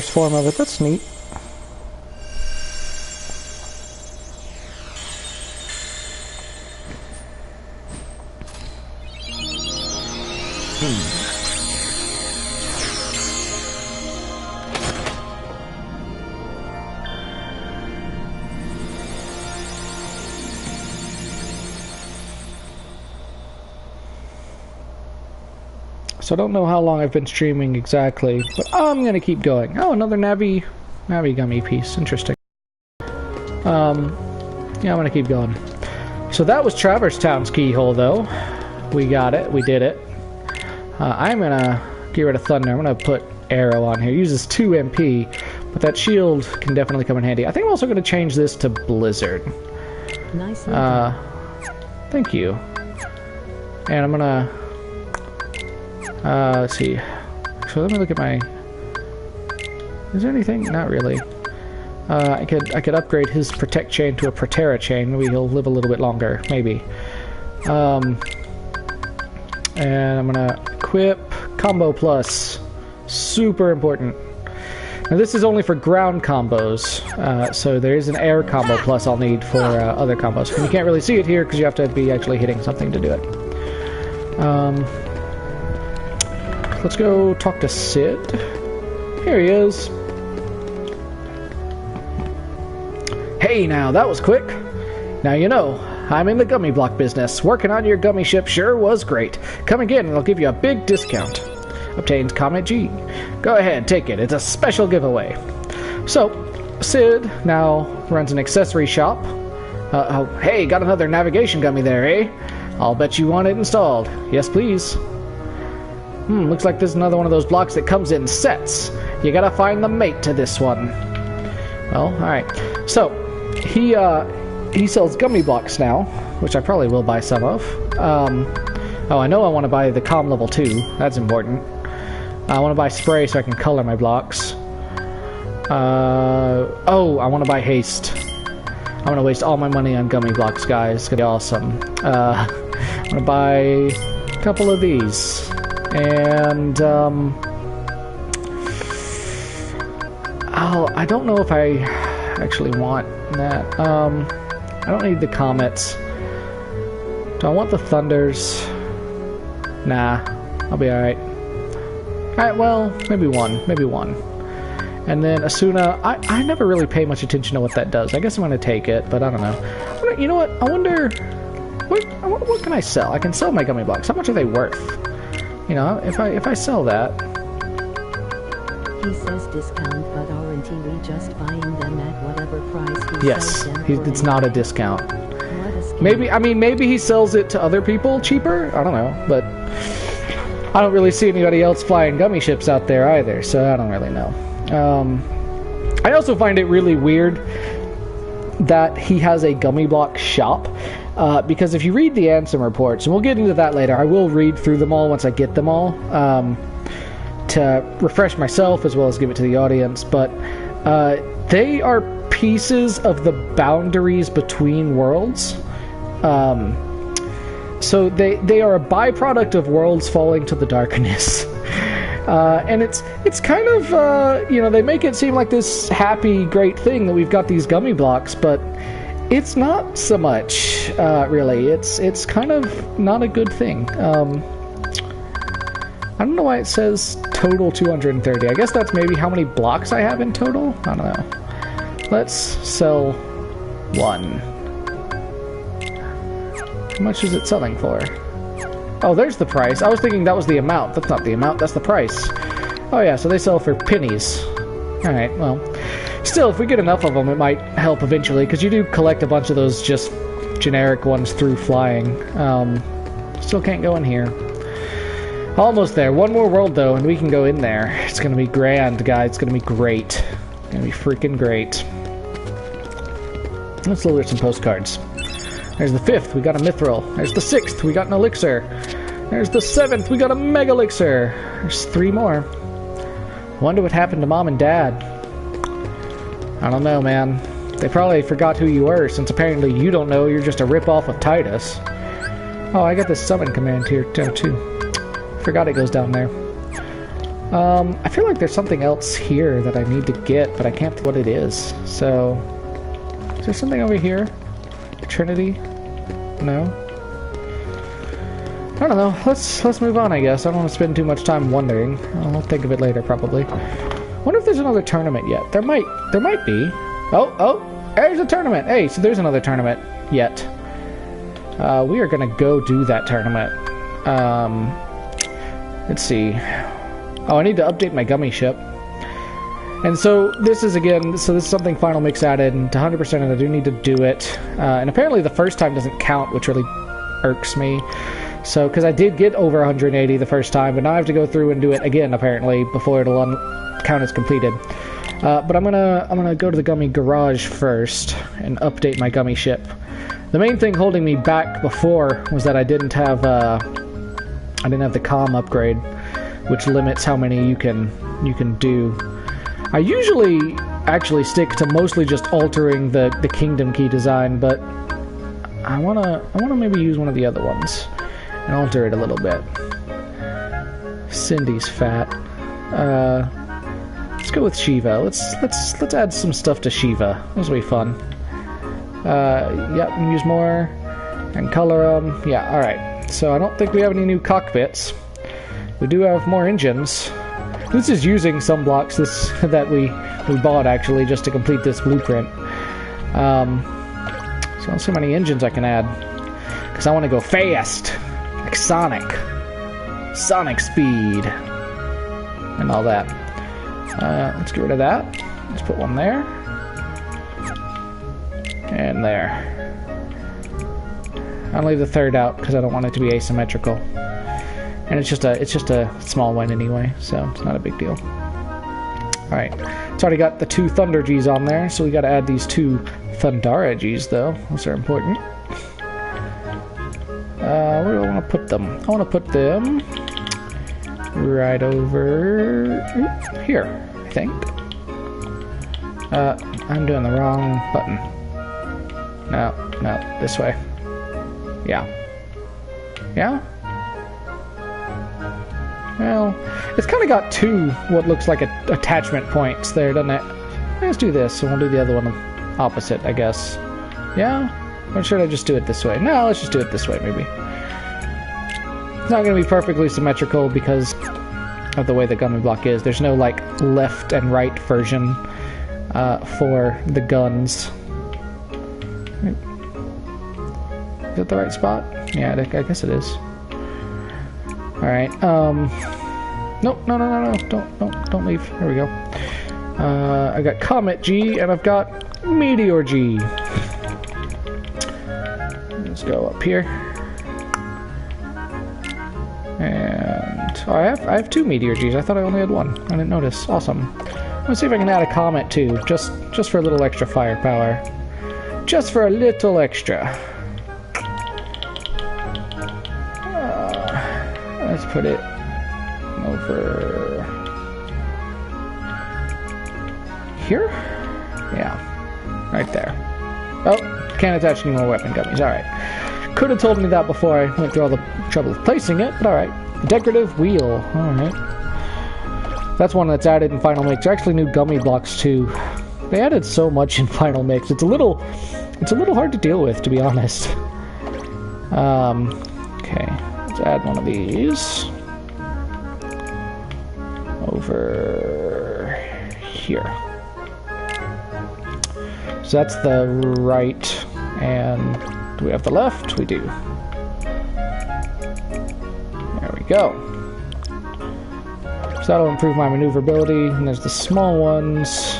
form of it. That's neat. So I don't know how long I've been streaming exactly, but I'm gonna keep going. Oh, another Navi gummy piece. Interesting. Yeah, I'm gonna keep going. So that was Traverse Town's keyhole, though. We got it. We did it. I'm gonna get rid of Thunder. I'm gonna put Arrow on here. It uses 2 MP, but that shield can definitely come in handy. I think I'm also gonna change this to Blizzard. Nicely Thank you. And I'm gonna... let's see. So let me look at my... Is there anything? Not really. I could upgrade his Protect chain to a Protera chain. Maybe he'll live a little bit longer. Maybe. And I'm gonna equip Combo Plus. Super important. Now this is only for ground combos. So there is an air combo plus I'll need for other combos. And you can't really see it here because you have to be actually hitting something to do it. Let's go talk to Sid. Here he is. Hey now, that was quick. Now you know, I'm in the gummy block business. Working on your gummy ship sure was great. Come again and I'll give you a big discount. Obtained Comet G. Go ahead, take it. It's a special giveaway. So, Sid now runs an accessory shop. Oh, hey, got another navigation gummy there, eh? I'll bet you want it installed. Yes, please. Looks like there's another one of those blocks that comes in sets. You gotta find the mate to this one. Well, alright. So, he sells gummy blocks now, which I probably will buy some of. Oh, I know I want to buy the comm level 2. That's important. I want to buy spray so I can color my blocks. Oh, I want to buy haste. I'm going to waste all my money on gummy blocks, guys. It's going to be awesome. I'm going to buy a couple of these. And, I don't know if I actually want that. I don't need the comets. Do I want the thunders? Nah, I'll be alright. Alright, well, maybe one. And then Asuna, I never really pay much attention to what that does. I guess I'm going to take it, but I don't know. You know what? I wonder... What can I sell? I can sell my gummy blocks. How much are they worth? You know, if I sell that... He says discount, but aren't we just buying them at whatever price he Yes, sells them for it's not a anyway? discount. What a scam. Maybe, I mean, maybe he sells it to other people cheaper? I don't know, but I don't really see anybody else flying gummy ships out there either, so I don't really know. I also find it really weird that he has a gummy block shop, because if you read the Ansem reports, and we'll get into that later, I will read through them all once I get them all, to refresh myself as well as give it to the audience, but they are pieces of the boundaries between worlds. So they are a byproduct of worlds falling to the darkness. And it's kind of, you know, they make it seem like this happy, great thing that we've got these gummy blocks, but it's not so much, really. It's kind of not a good thing. I don't know why it says total 230. I guess that's maybe how many blocks I have in total? I don't know. Let's sell one. How much is it selling for? Oh, there's the price. I was thinking that was the amount. That's not the amount, that's the price. Oh yeah, so they sell for pennies. Alright, well. Still, if we get enough of them, it might help eventually, because you do collect a bunch of those just generic ones through flying. Still can't go in here. Almost there. One more world, though, and we can go in there. It's gonna be grand, guys. It's gonna be great. It's gonna be freaking great. Let's look at some postcards. There's the 5th, we got a mithril. There's the 6th, we got an elixir. There's the 7th, we got a mega elixir. There's 3 more. Wonder what happened to Mom and Dad. I don't know, man. They probably forgot who you were, since apparently you don't know, you're just a rip-off of Titus. Oh, I got this summon command here, too. Forgot it goes down there. I feel like there's something else here that I need to get, but I can't think what it is. So, is there something over here? Trinity? No? I don't know. Let's move on, I guess. I don't want to spend too much time wondering. I'll think of it later, probably. Wonder if there's another tournament yet. There might be. Oh, there's a tournament. Hey, so there's another tournament yet. We are gonna go do that tournament. Let's see. Oh, I need to update my gummy ship. And so this is something Final Mix added, and to 100% I do need to do it. And apparently the first time doesn't count, which really irks me. So, because I did get over 180 the first time, but now I have to go through and do it again, apparently, before it'll count as completed. But I'm gonna go to the gummy garage first and update my gummy ship. The main thing holding me back before was that I didn't have the comm upgrade, which limits how many you can do. I usually actually stick to mostly just altering the kingdom key design, but I wanna maybe use one of the other ones and alter it a little bit. Cindy's fat. Let's go with Shiva. Let's add some stuff to Shiva. This will be fun. Yep, use more and color them. Yeah, all right. So I don't think we have any new cockpits. We do have more engines. This is using some blocks that we bought, actually, just to complete this blueprint. So let's see how many engines I can add. Because I want to go fast. Like Sonic. Sonic speed. And all that. Let's get rid of that. Let's put one there. And there. I'll leave the 3rd out, because I don't want it to be asymmetrical. And it's just a small one anyway, so it's not a big deal. Alright, it's already got the 2 Thunder G's on there, so we gotta add these 2 Thundara G's though. Those are important. Where do I want to put them? I want to put them right over here, I think. I'm doing the wrong button. No, this way. Yeah. Yeah? Well, it's kind of got 2 what looks like attachment points there, doesn't it? Let's do this, and we'll do the other one opposite, I guess. Yeah? Or should I just do it this way? No, let's just do it this way, maybe. It's not going to be perfectly symmetrical because of the way the gummy block is. There's no, like, left and right version for the guns. Is that the right spot? Yeah, I guess it is. Alright, Nope, no, no, no, no, don't leave. There we go. I got Comet G, and I've got Meteor G. Let's go up here. And oh, I have 2 Meteor Gs. I thought I only had 1. I didn't notice. Awesome. Let's see if I can add a Comet too, just for a little extra firepower. Just for a little extra. Let's put it over here? Yeah, right there. Oh, can't attach any more weapon gummies. Alright. Could have told me that before I went through all the trouble of placing it, but alright. Decorative wheel. Alright. That's one that's added in Final Mix. Actually, new gummy blocks too. They added so much in Final Mix. It's a little hard to deal with, to be honest. Okay. Let's add one of these over here. So that's the right, and do we have the left? We do. There we go. So that'll improve my maneuverability, and there's the small ones.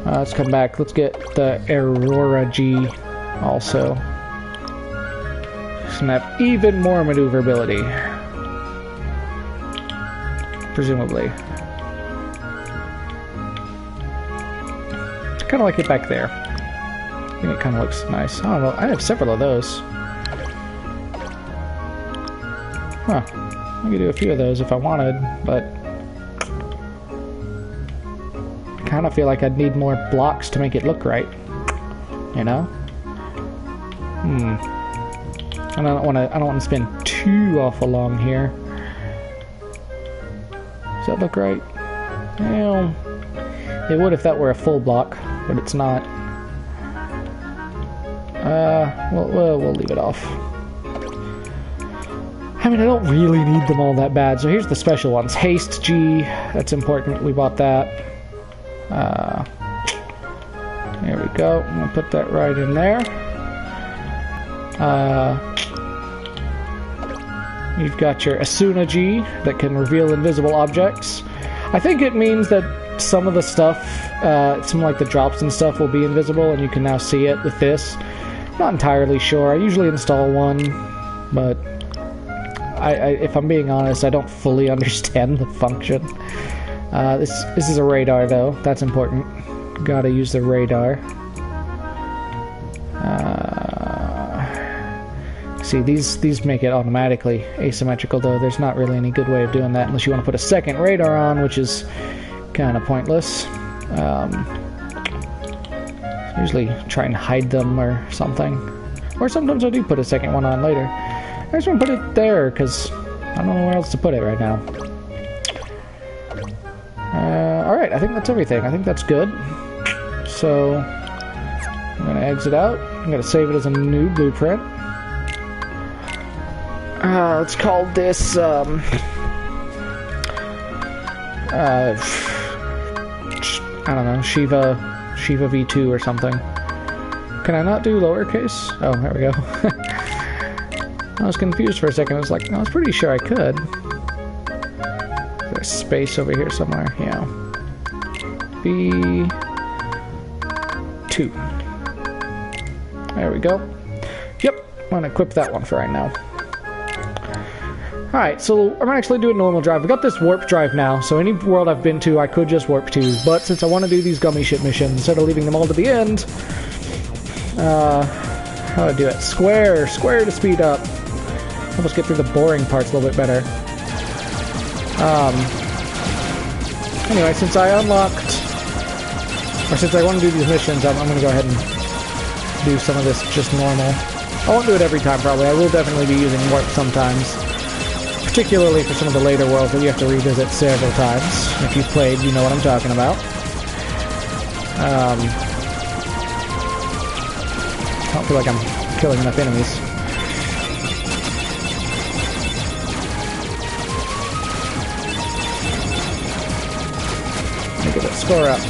Let's come back. Let's get the Aurora G also. It's gonna have even more maneuverability. Presumably. I kind of like it back there. I think it kind of looks nice. Oh, well, I have several of those. Huh. I could do a few of those if I wanted, but I kind of feel like I'd need more blocks to make it look right. You know? I don't want to spend too awful long here. Does that look right? Well, it would if that were a full block, but it's not. We'll leave it off. I mean, I don't really need them all that bad. So here's the special ones. Haste G, that's important. We bought that. There we go. I'm gonna put that right in there. You've got your Asuna G that can reveal invisible objects. I think it means that some of the stuff, some like the drops and stuff, will be invisible, and you can now see it with this. Not entirely sure. I usually install one, but if I'm being honest, I don't fully understand the function. This is a radar, though. That's important. Gotta use the radar. See, these make it automatically asymmetrical, though. There's not really any good way of doing that unless you want to put a second radar on, which is kind of pointless. Usually try and hide them or something. Or sometimes I do put a second one on later. I just want to put it there because I don't know where else to put it right now. Alright, I think that's everything. I think that's good. So, I'm going to exit out. I'm going to save it as a new blueprint. Let's call this, I don't know, Shiva V2 or something. Can I not do lowercase? Oh, there we go. I was confused for a second. I was like, I was pretty sure I could. There's space over here somewhere. Yeah. V2. There we go. Yep, I'm gonna equip that one for right now. Alright, so I'm actually doing normal drive. I've got this warp drive now, so any world I've been to, I could just warp to. But since I want to do these gummy ship missions, instead of leaving them all to the end, how do I do it? Square to speed up. Help us get through the boring parts a little bit better. Anyway, since I unlocked, or since I want to do these missions, I'm going to go ahead and do some of this just normal. I won't do it every time, probably. I will definitely be using warp sometimes. Particularly for some of the later worlds that you have to revisit several times. If you've played, you know what I'm talking about. I don't feel like I'm killing enough enemies. Let me get that score up.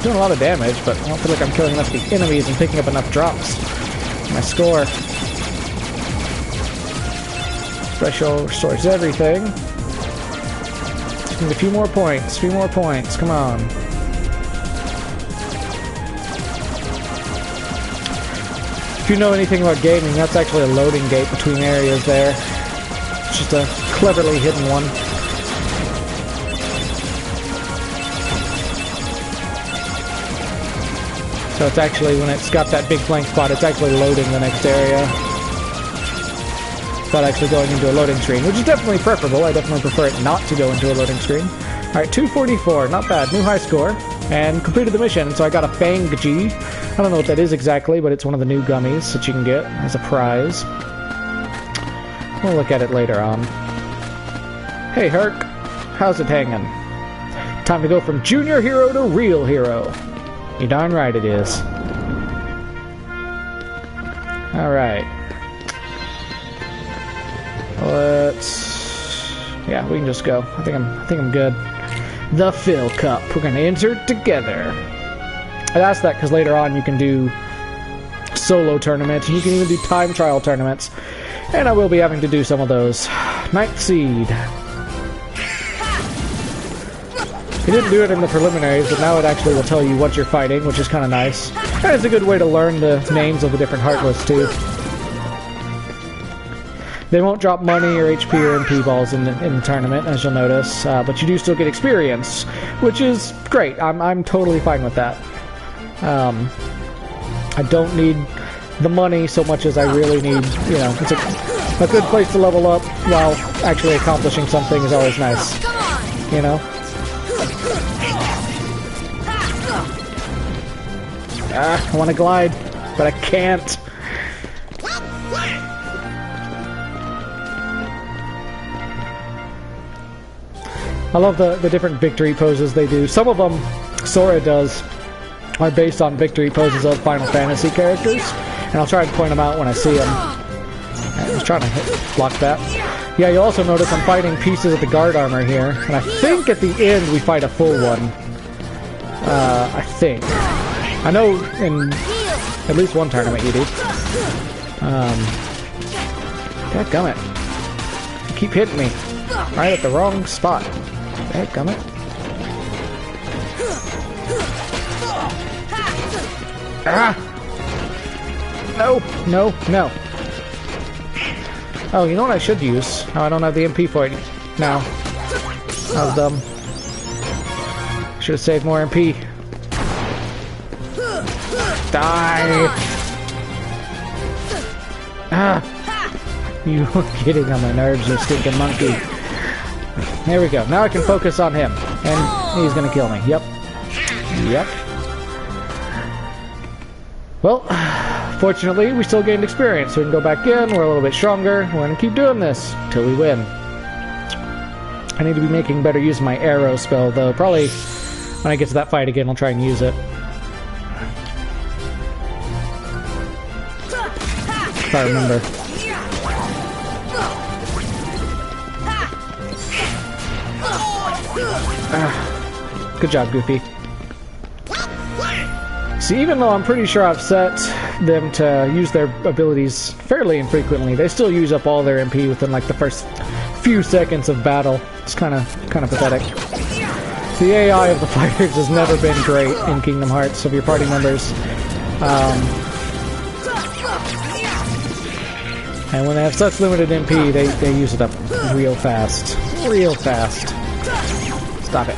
Doing a lot of damage, but I don't feel like I'm killing enough of the enemies and picking up enough drops. My score. Special restores everything. just need a few more points. Come on. If you know anything about gaming, that's actually a loading gate between areas there. It's just a cleverly hidden one. So it's actually, when it's got that big blank spot, it's actually loading the next area. Without actually going into a loading screen, which is definitely preferable. I definitely prefer it not to go into a loading screen. Alright, 244, not bad. New high score. And completed the mission, so I got a Fang G. I don't know what that is exactly, but it's one of the new gummies that you can get as a prize. We'll look at it later on. Hey, Herc. How's it hanging? Time to go from junior hero to real hero. You darn right it is. Alright. Let's... yeah, we can just go. I think I'm good. The Fill Cup. We're gonna enter it together. I asked that because later on you can do solo tournaments, and you can even do time trial tournaments. And I will be having to do some of those. Ninth Seed. He didn't do it in the preliminaries, but now it actually will tell you what you're fighting, which is kind of nice. And it's a good way to learn the names of the different Heartless, too. They won't drop money or HP or MP balls in the tournament, as you'll notice, but you do still get experience, which is great. I'm totally fine with that. I don't need the money so much as I really need, you know, it's a good place to level up while actually accomplishing something is always nice. You know? I want to glide, but I can't. I love the different victory poses they do. Some of them, Sora does, are based on victory poses of Final Fantasy characters. And I'll try to point them out when I see them. I was trying to block that. Yeah, you'll also notice I'm fighting pieces of the guard armor here. And I think at the end we fight a full one. I think. I know in at least one tournament you do. Dadgummit. You keep hitting me. Right at the wrong spot. Dadgummit. Ah! No. Oh, you know what I should use? Oh, I don't have the MP for it now. That was dumb. Should have saved more MP. Die! Ah! You are getting on my nerves, you stinking monkey. There we go. Now I can focus on him. And he's gonna kill me. Yep. Well, fortunately, we still gained experience. So we can go back in, we're a little bit stronger. We're gonna keep doing this till we win. I need to be making better use of my arrow spell, though. Probably when I get to that fight again, I'll try and use it. If I remember. Good job, Goofy. See, even though I'm pretty sure I've set them to use their abilities fairly infrequently, they still use up all their MP within like the first few seconds of battle. It's kind of pathetic. The AI of the fighters has never been great in Kingdom Hearts of your party members. And when they have such limited MP, they use it up real fast. Real fast. Stop it.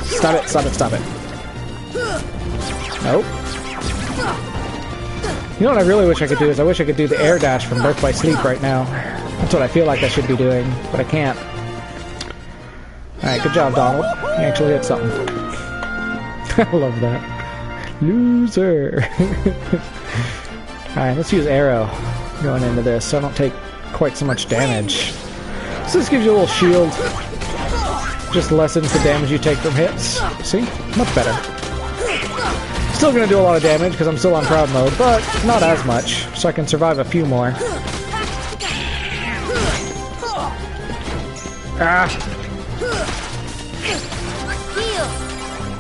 Stop it. Nope. You know what I really wish I could do is I wish I could do the air dash from Birth by Sleep right now. That's what I feel like I should be doing, but I can't. Alright, good job, Donald. You actually hit something. I love that. Loser! Alright, let's use arrow going into this so I don't take quite so much damage. So this gives you a little shield. Just lessens the damage you take from hits. See? Much better. Still gonna do a lot of damage because I'm still on proud mode, but not as much, so I can survive a few more. Ah!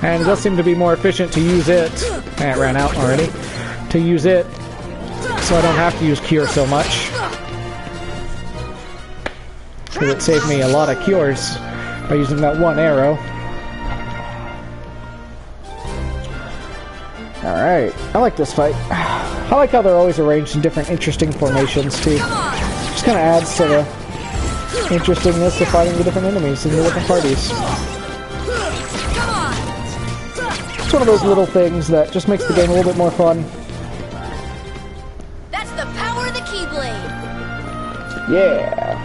And it does seem to be more efficient to use it. And it ran out already. To use it so I don't have to use Cure so much. Because it saved me a lot of cures by using that one arrow. Alright, I like this fight. I like how they're always arranged in different interesting formations too. Just kind of adds to the interestingness of fighting the different enemies in the different parties. It's one of those little things that just makes the game a little bit more fun. That's the power of the Keyblade! Yeah.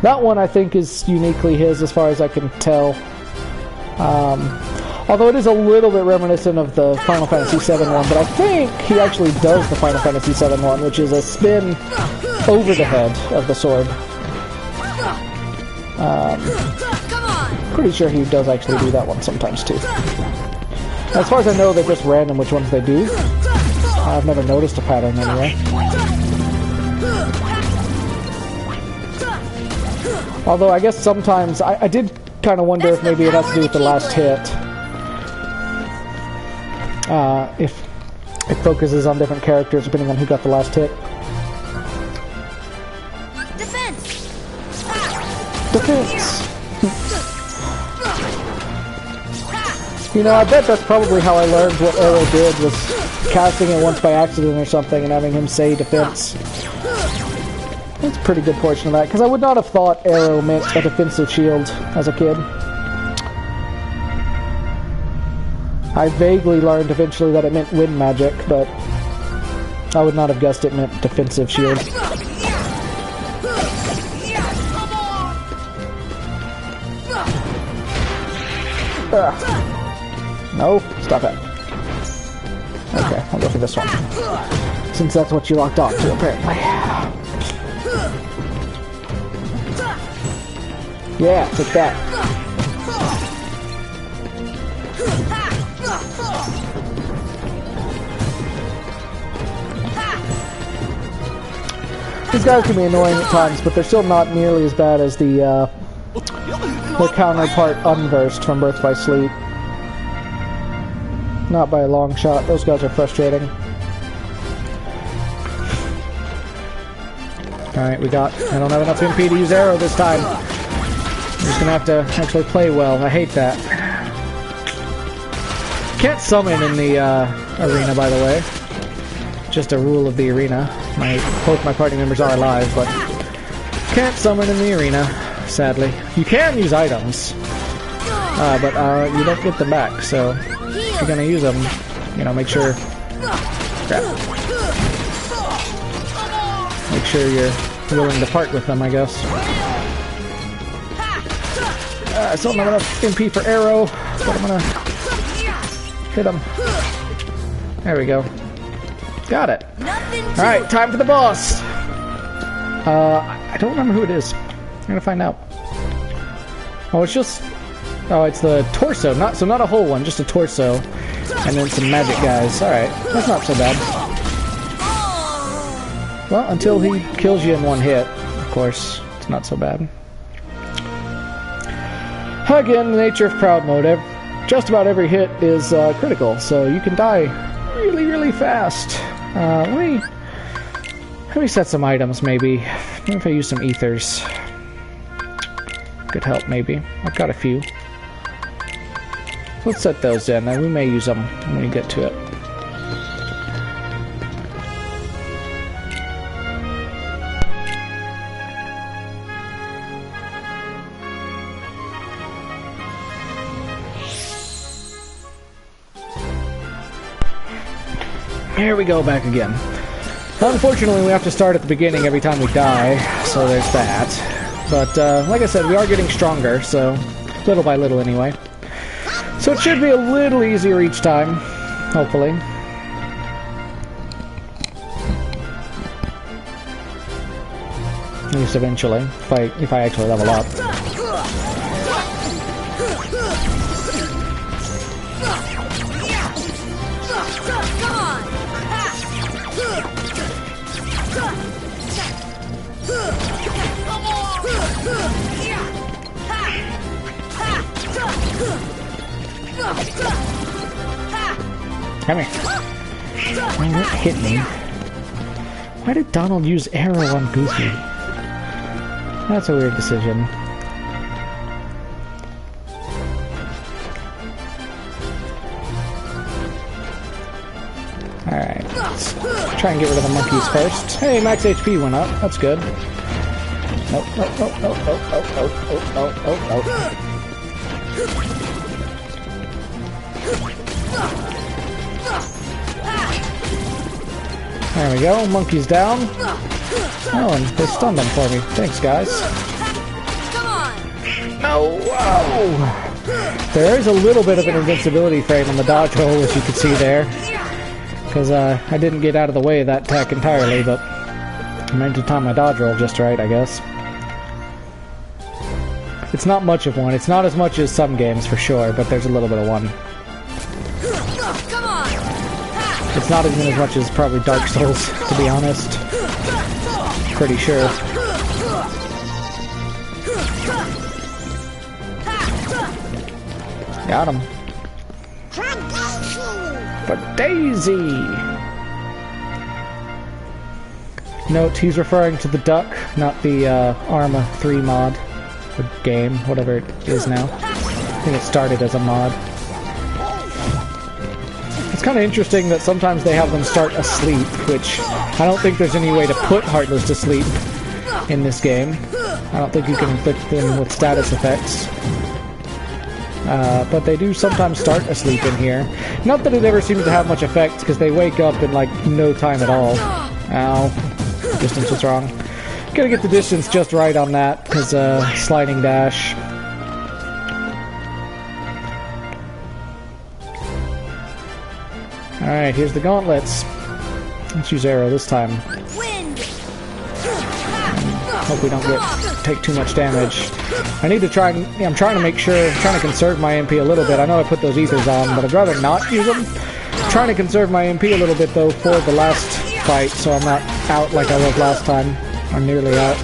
That one I think is uniquely his as far as I can tell. Although it is a little bit reminiscent of the Final Fantasy VII one, but I think he actually does the Final Fantasy VII one, which is a spin over the head of the sword. Pretty sure he does actually do that one sometimes too. As far as I know, they're just random which ones they do. I've never noticed a pattern anyway. Although I guess sometimes, I did kind of wonder if maybe it has to do with the last hit. If it focuses on different characters depending on who got the last hit. Defense! Defense! You know, I bet that's probably how I learned what Arrow did, was casting it once by accident or something and having him say defense. That's a pretty good portion of that, because I would not have thought Arrow meant a defensive shield as a kid. I vaguely learned eventually that it meant wind magic, but I would not have guessed it meant defensive shield. No, stop it. Okay, I'll go for this one. Since that's what you locked on to, apparently. Yeah, take that. These guys can be annoying at times, but they're still not nearly as bad as their counterpart Unversed from Birth by Sleep. Not by a long shot. Those guys are frustrating. Alright, I don't have enough MP to use Arrow this time. I'm just gonna have to actually play well. I hate that. Can't summon in the arena, by the way. Just a rule of the arena. Both my party members are alive, but can't summon in the arena, sadly. You can use items, but you don't get them back, so if you're gonna use them, you know, make sure... Crap. Make sure you're willing to part with them, I guess. I still don't have enough MP for Arrow, but I'm gonna hit him. There we go. Got it. Alright, time for the boss! I don't remember who it is. I'm gonna find out. Oh, it's just... Oh, it's the torso. Not a whole one, just a torso. And then some magic guys. Alright, that's not so bad. Well, until he kills you in one hit, of course, it's not so bad. Again, the nature of Proud Mode. Just about every hit is critical, so you can die really, really fast. Let me set some items, maybe. Maybe if I use some ethers. Could help, maybe. I've got a few. Let's set those in, and we may use them when we get to it. Here we go, back again. Unfortunately, we have to start at the beginning every time we die, so there's that. But, like I said, we are getting stronger, so little by little anyway. So it should be a little easier each time, hopefully. At least eventually, if I actually level up. Come here. Don't hit me. Why did Donald use Arrow on Goofy? That's a weird decision. let's try and get rid of the monkeys first. Hey, max HP went up. That's good. Nope, nope, nope, nope, nope, nope, nope, nope, nope, nope, nope. There we go, monkeys down. Oh, and they stunned them for me. Thanks, guys. Come on. No! Whoa! There is a little bit of an invincibility frame on the dodge roll, as you can see there. Because I didn't get out of the way of that attack entirely, but I managed to time my dodge roll just right, I guess. It's not much of one. It's not as much as some games, for sure, but there's a little bit of one. Come on. It's not even as much as probably Dark Souls, to be honest. Pretty sure. Got him. For Daisy! Note, he's referring to the duck, not the Arma 3 mod. Or game, whatever it is now. I think it started as a mod. It's kind of interesting that sometimes they have them start asleep, which I don't think there's any way to put Heartless to sleep in this game. I don't think you can inflict them with status effects. But they do sometimes start asleep in here. Not that it ever seems to have much effect, because they wake up in, like, no time at all. Ow. Distance was wrong. Gotta get the distance just right on that, because, sliding dash. Alright, here's the gauntlets. Let's use arrow this time. Hope we don't take too much damage. I need to try and... I'm trying to make sure... trying to conserve my MP a little bit. I know I put those ethers on, but I'd rather not use them. Trying to conserve my MP a little bit, though, for the last fight, so I'm not out like I was last time. I'm nearly out.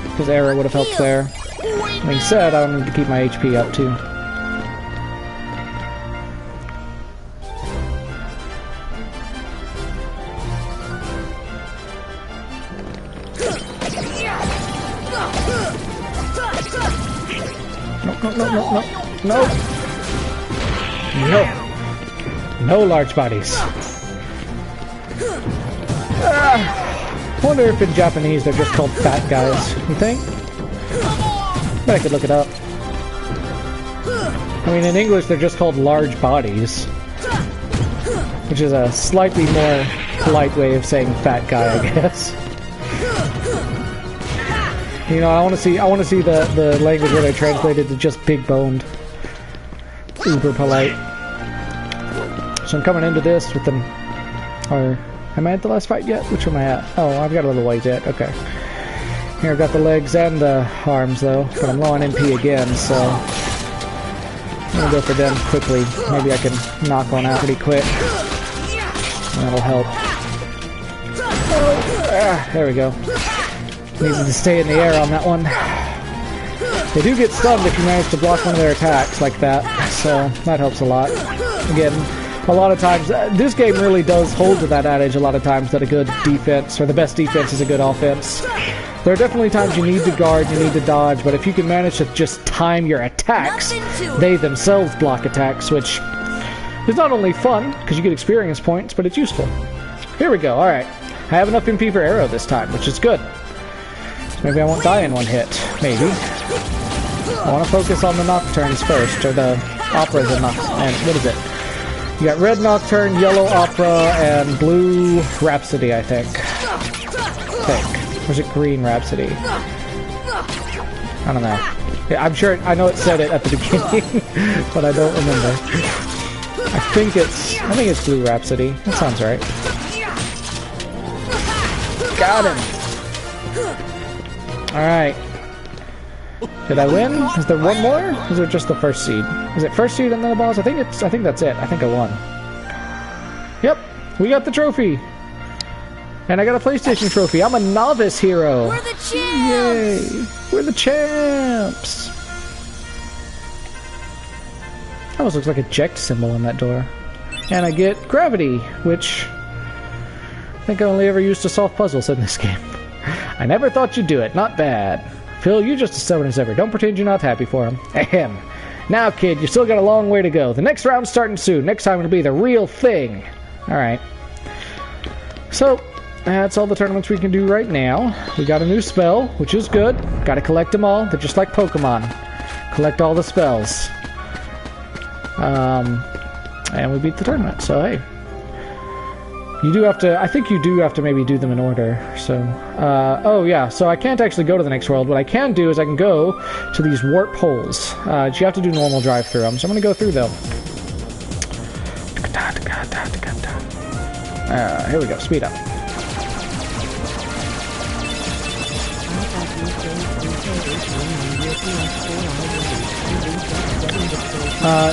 Because arrow would have helped there. Being said, I need to keep my HP up, too. No. No large bodies. Wonder if in Japanese they're just called fat guys. You think? Bet I could look it up. I mean, in English they're just called large bodies, which is a slightly more polite way of saying fat guy, I guess. You know, I want to see the language where they translated to just big boned. Uber polite. So I'm coming into this with them. Or am I at the last fight yet? Which one am I at? Oh, I've got a little ways yet. Okay. Here I've got the legs and the arms though, but I'm low on MP again, so I'm gonna go for them quickly. Maybe I can knock one out pretty quick. That'll help. There we go. Needed to stay in the air on that one. They do get stunned if you manage to block one of their attacks like that, so that helps a lot. Again, a lot of times, this game really does hold to that adage a lot of times that a good defense, or the best defense is a good offense. There are definitely times you need to guard, you need to dodge, but if you can manage to just time your attacks, they themselves block attacks, which is not only fun, because you get experience points, but it's useful. Here we go, alright. I have enough MP for arrow this time, which is good. So maybe I won't die in one hit. Maybe. I want to focus on the Nocturnes first, or the Operas and what is it? You got red Nocturne, yellow Opera, and blue Rhapsody, I think. Or is it green Rhapsody? I don't know. Yeah, I'm sure, I know it said it at the beginning, but I don't remember. I think it's blue Rhapsody. That sounds right. Got him! Alright. Did I win? Is there one more? Or is it just the first seed? Is it first seed and then the boss? I think that's it. I think I won. Yep, we got the trophy. And I got a PlayStation trophy. I'm a novice hero. We're the champs! Yay! We're the champs! That almost looks like a eject symbol on that door. And I get gravity, which I think I only ever used to solve puzzles in this game. I never thought you'd do it. Not bad. Phil, you're just as stubborn as ever. Don't pretend you're not happy for him. Ahem. Now, kid, you still got a long way to go. The next round's starting soon. Next time it'll be the real thing. Alright. So, that's all the tournaments we can do right now. We got a new spell, which is good. Gotta collect them all. They're just like Pokemon. Collect all the spells. And we beat the tournament, so hey. You do have to, I think you do have to maybe do them in order, so. Oh yeah, so I can't actually go to the next world. What I can do is I can go to these warp holes. You have to do normal drive through them, so I'm gonna go through them. Here we go, speed up.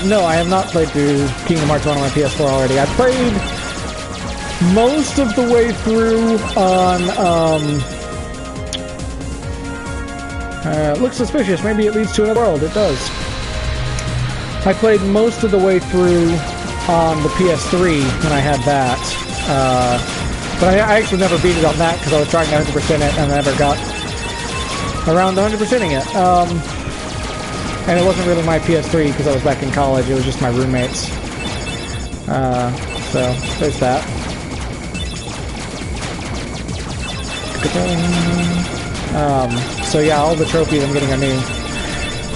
No, I have not played through Kingdom Hearts 1 on my PS4 already. I played most of the way through on, looks suspicious. Maybe it leads to another world. It does. I played most of the way through on the PS3 when I had that. But I actually never beat it on that because I was trying to 100% it and I never got around to 100%ing it. And it wasn't really my PS3 because I was back in college. It was just my roommates. So, there's that. So yeah, all the trophies I'm getting are new.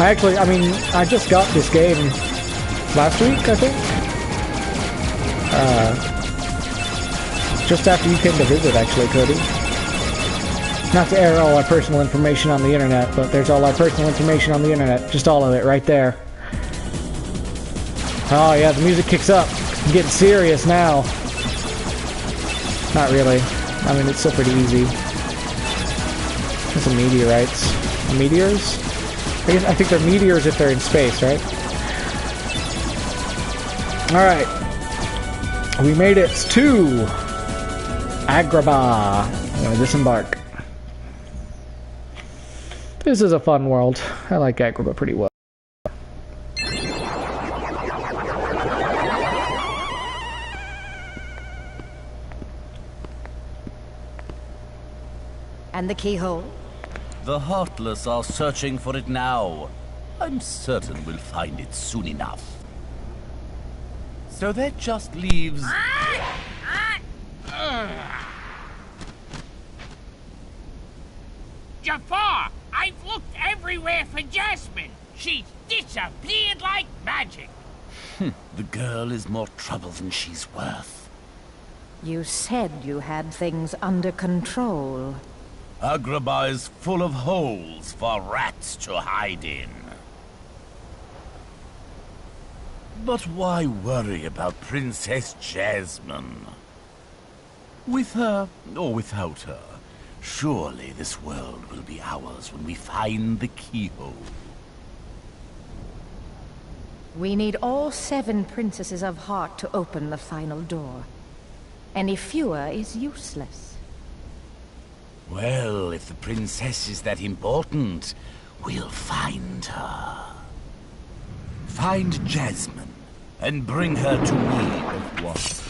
I just got this game last week, I think. Just after you came to visit, actually, Cody. Not to air all our personal information on the internet, but there's all our personal information on the internet. Just all of it, right there. Oh yeah, the music kicks up. I'm getting serious now. Not really. I mean, it's still pretty easy. There's some meteorites. Meteors? I think they're meteors if they're in space, right? Alright. We made it to Agrabah. I'm gonna disembark. This is a fun world. I like Agrabah pretty well. And the keyhole? The Heartless are searching for it now. I'm certain we'll find it soon enough. So that just leaves... Jafar! I've looked everywhere for Jasmine. She's disappeared like magic. The girl is more trouble than she's worth. You said you had things under control. Agrabah is full of holes for rats to hide in. But why worry about Princess Jasmine? With her, or without her, surely this world will be ours when we find the keyhole. We need all 7 princesses of heart to open the final door. Any fewer is useless. Well, if the princess is that important, we'll find her. Find Jasmine, and bring her to me at once.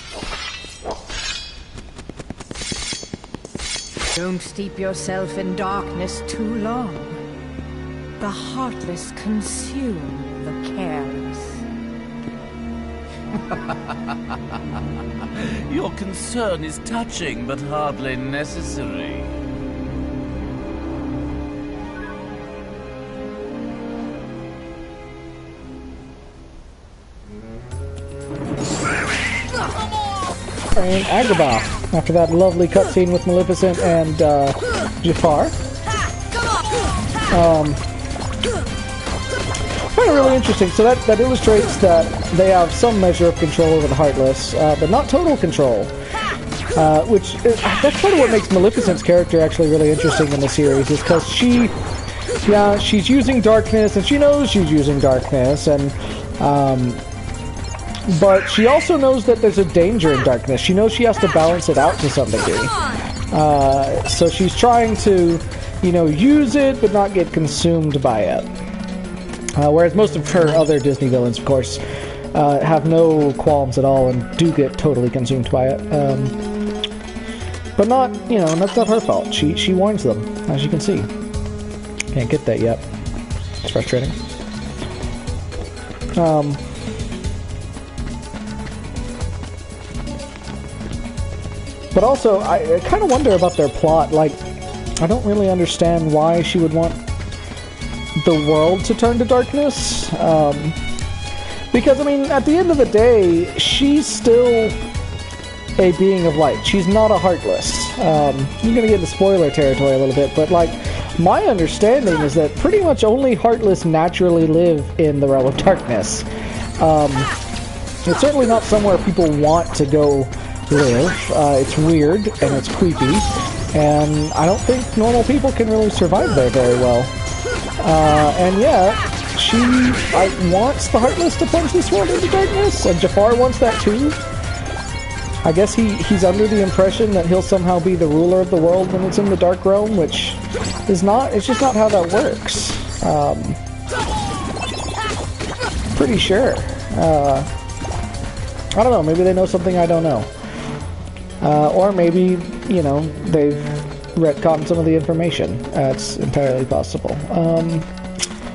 Don't steep yourself in darkness too long. The heartless consume the careless. Your concern is touching, but hardly necessary. And Agrabah, after that lovely cutscene with Maleficent and Jafar. Kind of really interesting. So that illustrates that they have some measure of control over the Heartless, but not total control. That's part of what makes Maleficent's character actually really interesting in the series, is because she's using darkness, and she knows she's using darkness, and but she also knows that there's a danger in darkness. She knows she has to balance it out to some degree. So she's trying to, use it, but not get consumed by it. Whereas most of her other Disney villains, of course, have no qualms at all and do get totally consumed by it. But not, that's not her fault. She warns them, as you can see. Can't get that yet. It's frustrating. But also, I kind of wonder about their plot. Like, I don't really understand why she would want the world to turn to darkness. Because, I mean, at the end of the day, she's still a being of light. She's not a Heartless. You're going to get into spoiler territory a little bit, but, like, my understanding is that pretty much only Heartless naturally live in the realm of darkness. It's certainly not somewhere people want to go live. It's weird, and it's creepy, and I don't think normal people can really survive there very well. And yet, she wants the Heartless to plunge this world into darkness, and Jafar wants that too. I guess he's under the impression that he'll somehow be the ruler of the world when it's in the Dark Realm, which is not, it's just not how that works. Pretty sure. I don't know, maybe they know something I don't know. Or maybe, you know, they've retconned some of the information. That's entirely possible. I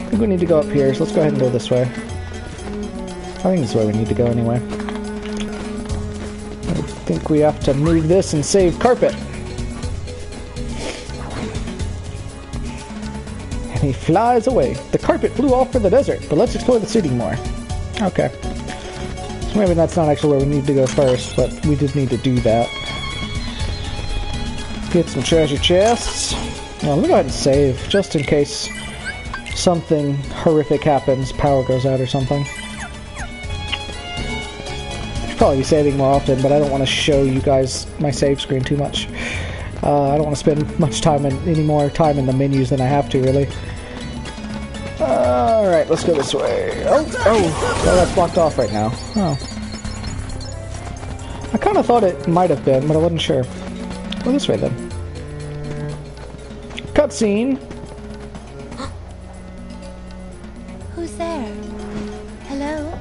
think we need to go up here, so let's go ahead and go this way. I think this is where we need to go anyway. I think we have to move this and save carpet. And he flies away. The carpet flew off for the desert, but let's explore the city more. Okay. So maybe that's not actually where we need to go first, but we did need to do that. Get some treasure chests. Well, let me go ahead and save, just in case something horrific happens, power goes out or something. Should probably be saving more often, but I don't want to show you guys my save screen too much. I don't want to spend much time any more time in the menus than I have to, really. Alright, let's go this way. Oh, well, that's blocked off right now. Oh. I kind of thought it might have been, but I wasn't sure. Well, this way then. Cutscene. Who's there? Hello?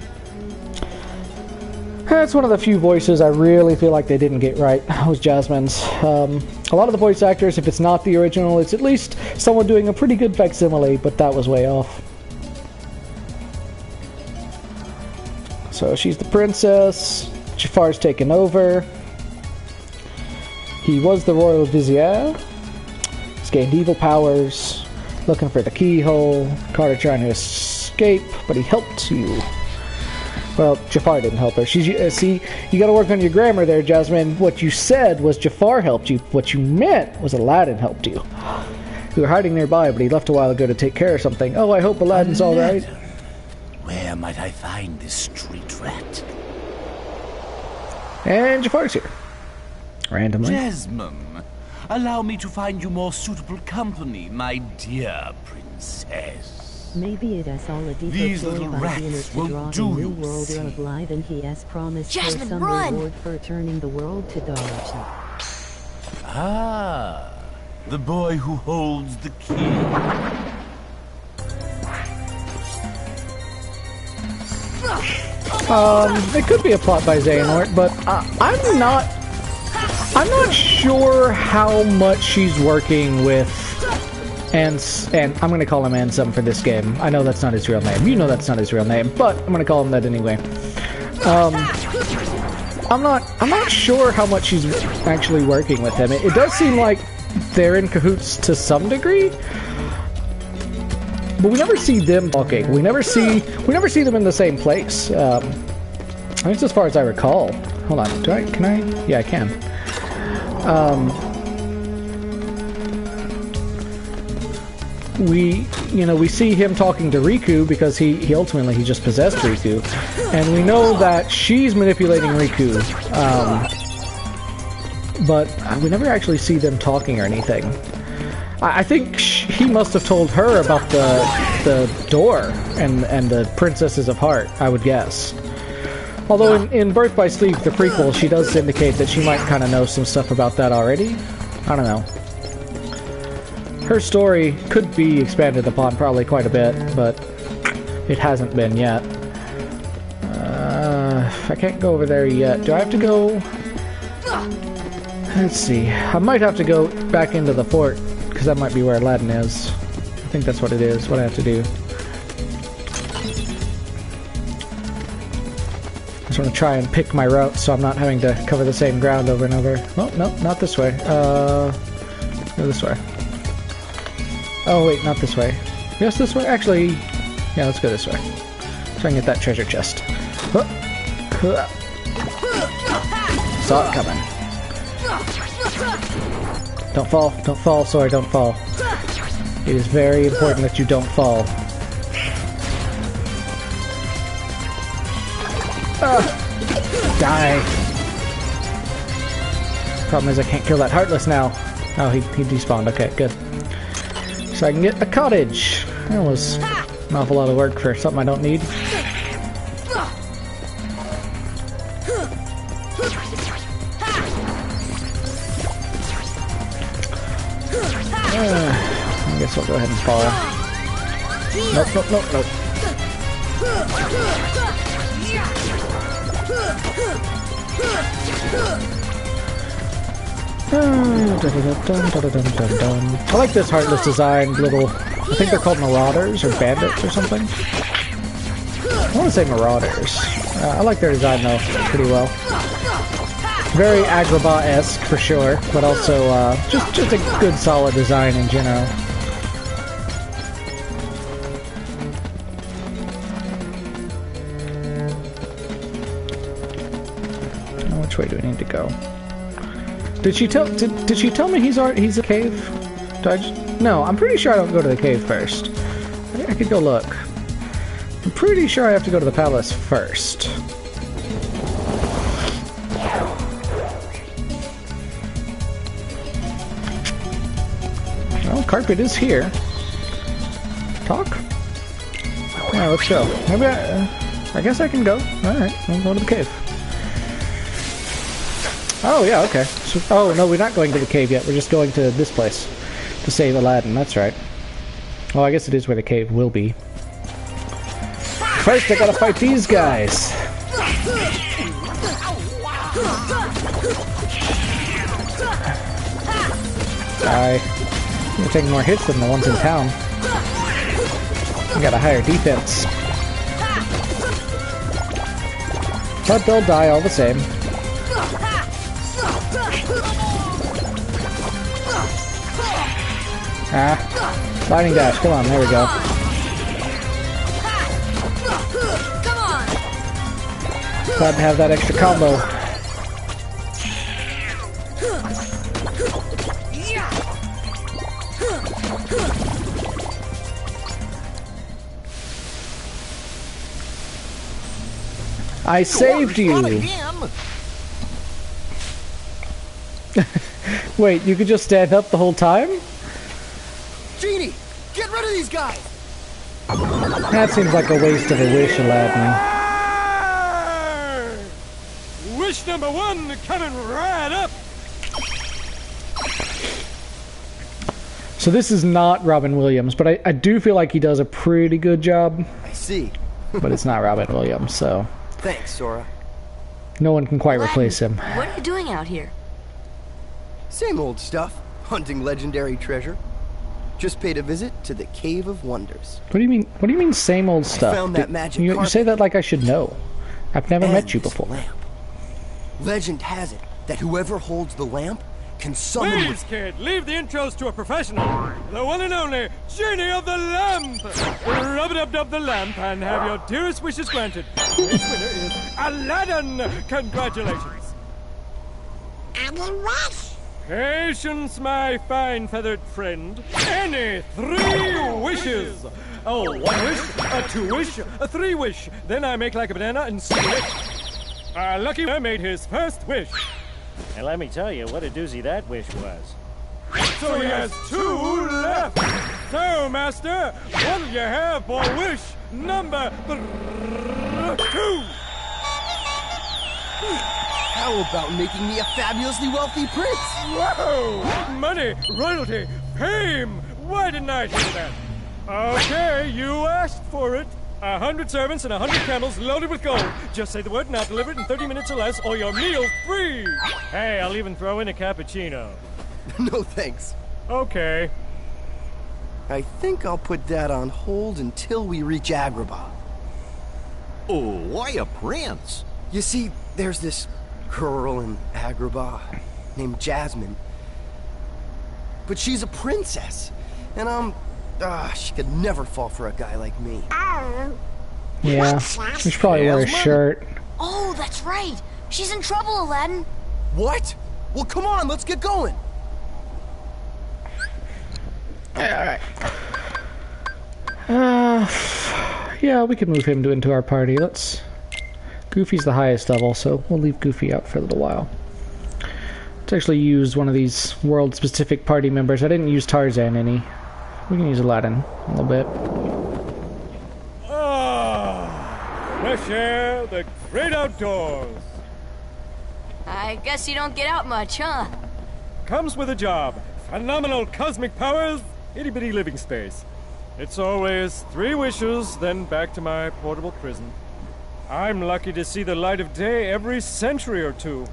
That's one of the few voices I really feel like they didn't get right. That was Jasmine's. A lot of the voice actors, if it's not the original, it's at least someone doing a pretty good facsimile, but that was way off. So she's the princess. Jafar's taken over. He was the royal vizier. He's gained evil powers. Looking for the keyhole. Carter trying to escape, but he helped you. Well, Jafar didn't help her. See, you gotta work on your grammar there, Jasmine. What you said was Jafar helped you. What you meant was Aladdin helped you. We were hiding nearby, but he left a while ago to take care of something. Oh, I hope Aladdin's alright. Where might I find this street rat? And Jafar's here. Randomly. Jasmine, allow me to find you more suitable company, my dear princess. Maybe it is all a deeper These ploy little by rats Venus to won't draw do the new you, world see. of light, and he has promised her Jasmine, some run! reward for turning the world to darkness. Ah, the boy who holds the key. It could be a plot by Xehanort, but I'm not sure how much she's working with and I'm gonna call him Ansem for this game. I know that's not his real name. You know that's not his real name, but I'm gonna call him that anyway. I'm not sure how much she's actually working with him. It does seem like they're in cahoots to some degree. But we never see them talking. We never see them in the same place. At least as far as I recall. Hold on. Can I? Yeah, I can. We see him talking to Riku because he ultimately just possessed Riku. And we know that she's manipulating Riku. But we never actually see them talking or anything. I think he must have told her about the door and the Princesses of Heart, I would guess. Although in Birth by Sleep, the prequel, she does indicate that she might kind of know some stuff about that already. I don't know. Her story could be expanded upon probably quite a bit, but it hasn't been yet. I can't go over there yet. Do I have to go? Let's see. I might have to go back into the fort, because that might be where Aladdin is. I think that's what it is, what I have to do. I'm gonna try and pick my route so I'm not having to cover the same ground over and over. Oh, no, not this way. Go this way. Oh, wait, not this way. Yes, this way? Actually, yeah, let's go this way. So I can get that treasure chest. Saw it coming. Don't fall, Sora, don't fall. It is very important that you don't fall. Die. Problem is I can't kill that Heartless now. Oh, he despawned. Okay, good. So I can get a cottage. That was an awful lot of work for something I don't need. I guess I'll go ahead and fall. Nope, nope, nope, nope. I like this Heartless designed little, I think they're called Marauders or Bandits or something. I want to say Marauders. I like their design though, pretty well. Very Agrabah-esque for sure, but also just a good solid design in general. Now, which way do we need to go? Did she tell me he's a cave? No, I'm pretty sure I don't go to the cave first. I could go look. I'm pretty sure I have to go to the palace first. Well, carpet is here. Talk? Yeah, let's go. Maybe I guess I can go. Alright, we'll go to the cave. Oh, yeah, okay. So, oh, no, we're not going to the cave yet. We're just going to this place to save Aladdin. That's right. Oh, I guess it is where the cave will be. First, I gotta fight these guys. Die. You're taking more hits than the ones in town. You got a higher defense. But they'll die all the same. Ah. Lightning dash, come on, there we go. Glad to have that extra combo. I saved you! Wait, you could just stand up the whole time? Genie, get rid of these guys! That seems like a waste of a wish, Aladdin. Wish number one coming right up! So this is not Robin Williams, but I do feel like he does a pretty good job. I see. But it's not Robin Williams, so... Thanks, Sora. No one can quite Aladdin, replace him. What are you doing out here? Same old stuff. Hunting legendary treasure. Just paid a visit to the Cave of Wonders. What do you mean? What do you mean, same old stuff? I found that magic you say that like I should know. I've never met you before. Lamp. Legend has it that whoever holds the lamp can summon. Please, kid, leave the intros to a professional. The one and only Genie of the Lamp. Rub-a-dub-dub the lamp and have your dearest wishes granted. This winner is Aladdin. Congratulations. Aladdin what? Patience, my fine feathered friend. Any 3 wishes. Oh, 1 wish, a 2 wish, a 3 wish. Then I make like a banana and split. Our lucky winner made his first wish. And let me tell you what a doozy that wish was. So he has 2 left. So, Master, what do you have for wish number 2? How about making me a fabulously wealthy prince? Whoa! Money, royalty, fame! Why didn't I do that? Okay, you asked for it. 100 servants and 100 camels loaded with gold. Just say the word and I'll deliver it in 30 minutes or less, or your meal's free. Hey, I'll even throw in a cappuccino. No thanks. Okay. I think I'll put that on hold until we reach Agrabah. Oh, why a prince? You see, there's this girl in Agrabah named Jasmine. But she's a princess. And she could never fall for a guy like me. Yeah, we should probably wear a shirt. Oh, that's right. She's in trouble, Aladdin. What? Well, come on, let's get going. Alright. Yeah, we can move him into our party. Goofy's the highest level, so we'll leave Goofy out for a little while. Let's actually use one of these world-specific party members. I didn't use Tarzan any. We can use Aladdin a little bit. Fresh air, the great outdoors. I guess you don't get out much, huh? Comes with a job. Phenomenal cosmic powers, itty-bitty living space. It's always 3 wishes, then back to my portable prison. I'm lucky to see the light of day every century or 2.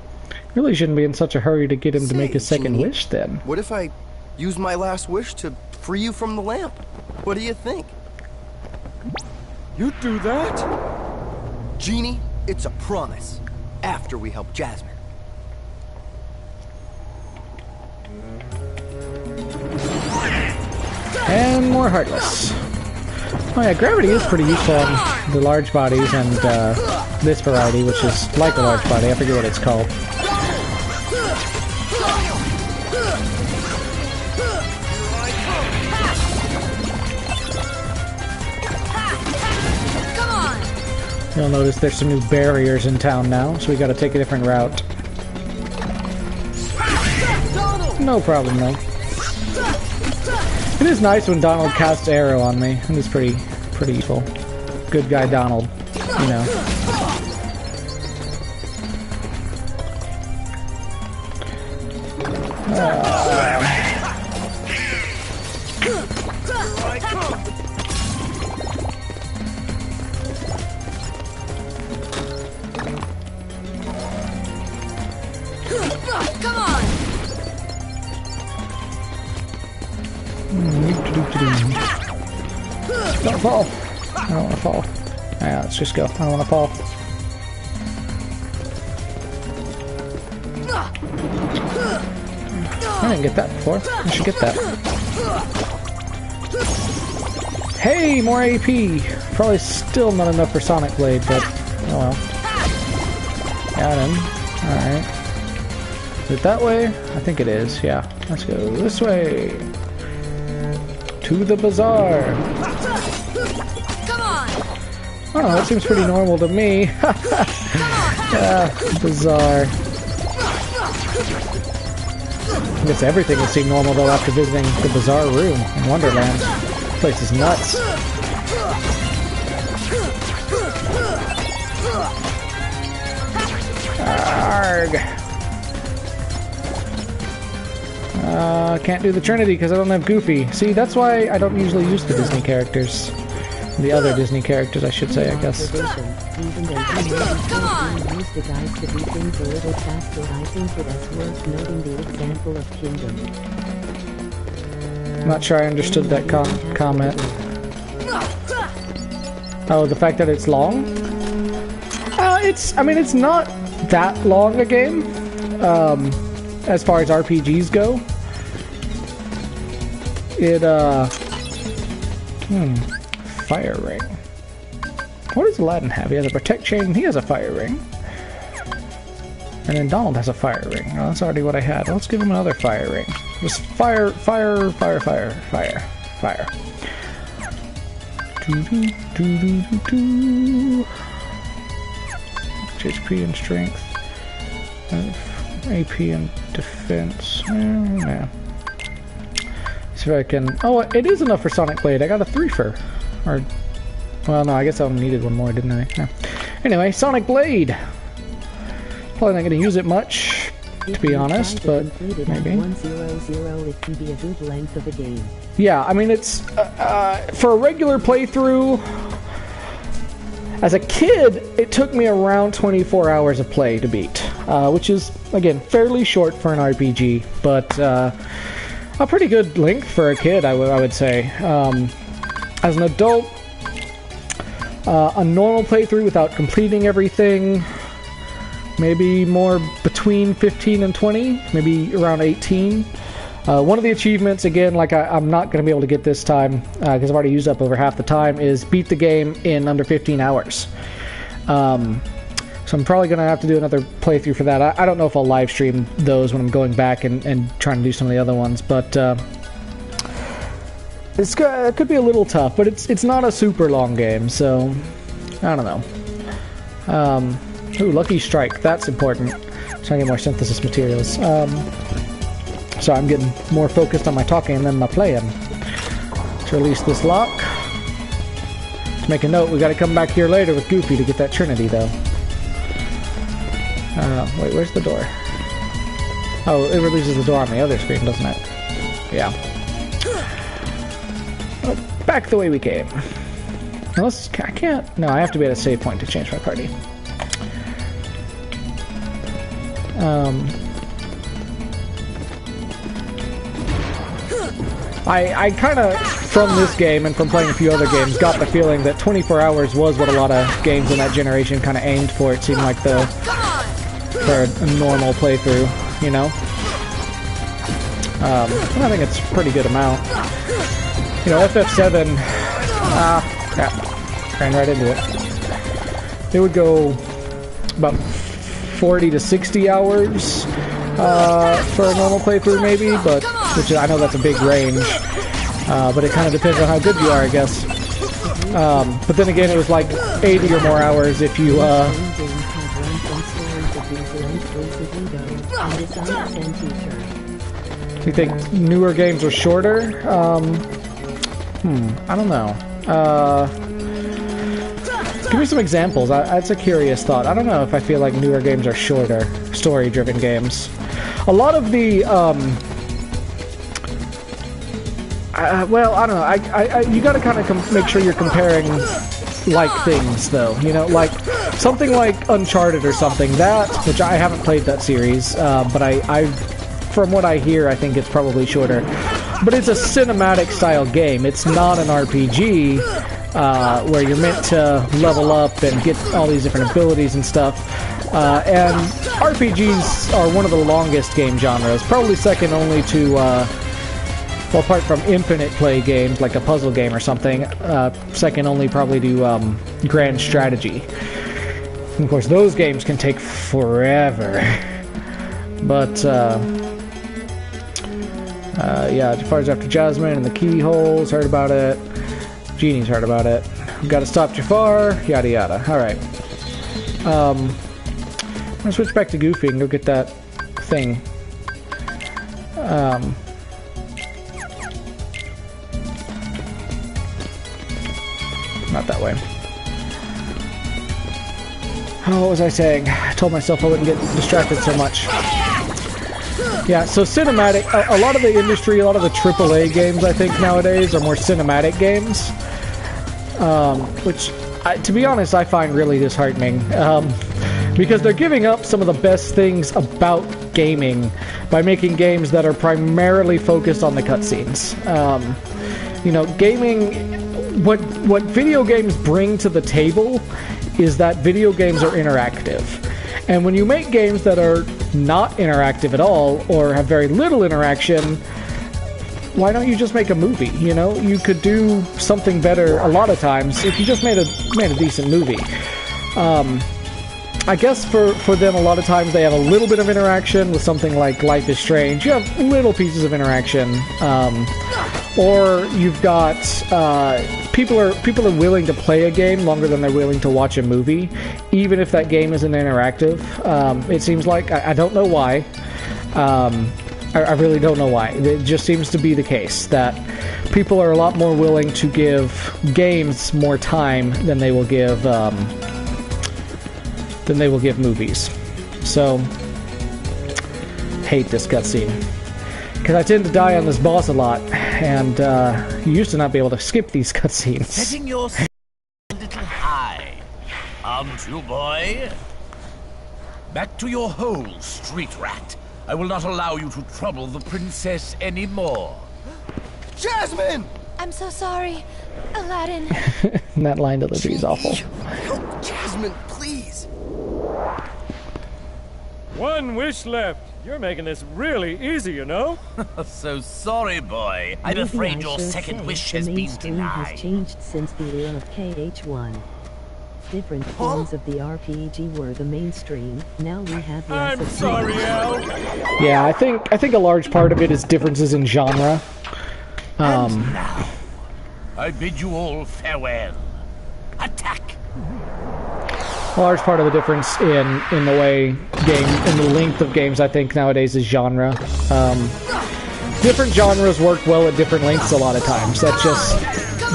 Really shouldn't be in such a hurry to get him to make a second Genie, wish, then. What if I use my last wish to free you from the lamp? What do you think? You'd do that? Genie, it's a promise. After we help Jasmine. And more Heartless. Oh yeah, gravity is pretty useful on the large bodies and this variety, which is like a large body. I forget what it's called. You'll notice there's some new barriers in town now, so we gotta take a different route. No problem, though. It is nice when Donald casts arrow on me. It is pretty useful. Good guy Donald, you know. Come on! Don't fall. I don't want to fall. Yeah, let's just go. I don't want to fall. I didn't get that before. I should get that. Hey, more AP! Probably still not enough for Sonic Blade, but oh well. Got him. Alright. Is it that way? I think it is, yeah. Let's go this way. To the bazaar. Come on! Oh, that seems pretty normal to me. Bazaar. I guess everything would seem normal though after visiting the Bazaar Room in Wonderland. This place is nuts. Arrgh. Can't do the Trinity because I don't have Goofy. See, that's why I don't usually use the Disney characters. The other Disney characters, I should say, I guess. Even though he used the guys to do things a little faster, I think it is worth noting the example of Kingdom. I'm not sure I understood that comment. Oh, the fact that it's long? I mean, it's not that long a game, as far as RPGs go. Fire ring. What does Aladdin have? He has a protect chain, he has a fire ring. And then Donald has a fire ring. Oh, that's already what I had. Let's give him another fire ring. Just fire. HP and strength. AP and defense. Yeah. See if I can... Oh, it is enough for Sonic Blade. I got a 3-fer. Or... Well, no, I guess I needed one more, didn't I? Yeah. Anyway, Sonic Blade! Probably not going to use it much, to be honest, but maybe. 100, it can be a good length of a game. Yeah, I mean, it's... for a regular playthrough... As a kid, it took me around 24 hours of play to beat, which is, again, fairly short for an RPG, but a pretty good length for a kid, I would say. As an adult, a normal playthrough without completing everything, maybe more between 15 and 20, maybe around 18. One of the achievements, again, like I'm not going to be able to get this time because I've already used up over half the time, is beat the game in under 15 hours. So I'm probably going to have to do another playthrough for that. I don't know if I'll live stream those when I'm going back and trying to do some of the other ones, but it could be a little tough, but it's not a super long game, so I don't know. Ooh, Lucky Strike, that's important. Trying to get more synthesis materials. So I'm getting more focused on my talking than my playing. Let's release this lock. Let's make a note, we got to come back here later with Goofy to get that Trinity, though. Wait, where's the door? Oh, it releases the door on the other screen, doesn't it? Yeah. Oh, back the way we came. Unless, I can't... No, I have to be at a save point to change my party. I kind of, from this game and from playing a few other games, got the feeling that 24 hours was what a lot of games in that generation kind of aimed for. It seemed like for a normal playthrough, you know? I think it's a pretty good amount. You know, FF7, crap, ran right into it. It would go about 40 to 60 hours for a normal playthrough, maybe, but which I know that's a big range. But it kind of depends on how good you are, I guess. But then again, it was like 80 or more hours if you. Do you think newer games are shorter? I don't know. Give me some examples. That's a curious thought. I don't know if I feel like newer games are shorter, story-driven games. A lot of the, well, I don't know. You gotta kind of make sure you're comparing like things, though. You know, like something like Uncharted or something. That, which I haven't played that series, but I from what I hear, I think it's probably shorter. But it's a cinematic style game. It's not an RPG where you're meant to level up and get all these different abilities and stuff. And RPGs are one of the longest game genres, probably second only to, well, apart from infinite play games like a puzzle game or something, second only probably to grand strategy. And of course, those games can take forever. But yeah, Jafar's after Jasmine and the keyholes, heard about it. Genie's heard about it. We've got to stop Jafar, yada yada. Alright. I'm gonna switch back to Goofy and go get that thing. Not that way. Oh, what was I saying? I told myself I wouldn't get distracted so much. Yeah, so cinematic, a lot of the industry, a lot of the AAA games, I think, nowadays are more cinematic games. Which, to be honest, I find really disheartening. Because they're giving up some of the best things about gaming by making games that are primarily focused on the cutscenes. You know, gaming, what video games bring to the table is that video games are interactive. And when you make games that are not interactive at all, or have very little interaction, why don't you just make a movie, you know? You could do something better a lot of times if you just made a decent movie. I guess for them, a lot of times they have a little bit of interaction with something like Life is Strange. You have little pieces of interaction. Or you've got people are willing to play a game longer than they're willing to watch a movie, even if that game isn't interactive. It seems like I don't know why. I really don't know why. It just seems to be the case that people are a lot more willing to give games more time than they will give movies. So, hate this cutscene. Because I tend to die on this boss a lot, and you used to not be able to skip these cutscenes. Setting yourself a little high, aren't you, boy? Back to your hole, street rat. I will not allow you to trouble the princess anymore. Jasmine! I'm so sorry, Aladdin. That line delivery is awful. Jasmine, please. One wish left. You're making this really easy, you know? So sorry, boy. I'm Maybe afraid I your should second say wish the has been mainstream has denied. changed since the era of KH1. Different forms of the RPG were the mainstream. Now we have lots I'm of sorry, Al. Yeah, I think a large part of it is differences in genre. And now, I bid you all farewell. Attack! A large part of the difference in the way in the length of games, I think, nowadays is genre. Different genres work well at different lengths a lot of times. That's just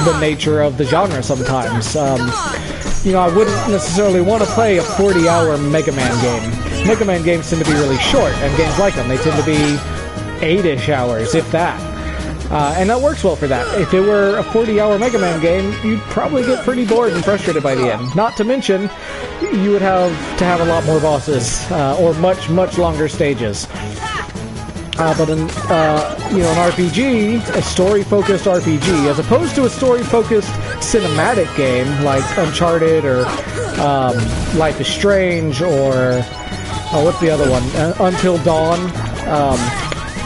the nature of the genre sometimes. You know, I wouldn't necessarily want to play a 40-hour Mega Man game. Mega Man games tend to be really short, and games like them, they tend to be 8-ish hours, if that. And that works well for that. If it were a 40-hour Mega Man game, you'd probably get pretty bored and frustrated by the end. Not to mention, you would have to have a lot more bosses, or much, much longer stages. But in, you know, an RPG, a story-focused RPG, as opposed to a story-focused cinematic game like Uncharted or Life is Strange or what's the other one? Until Dawn.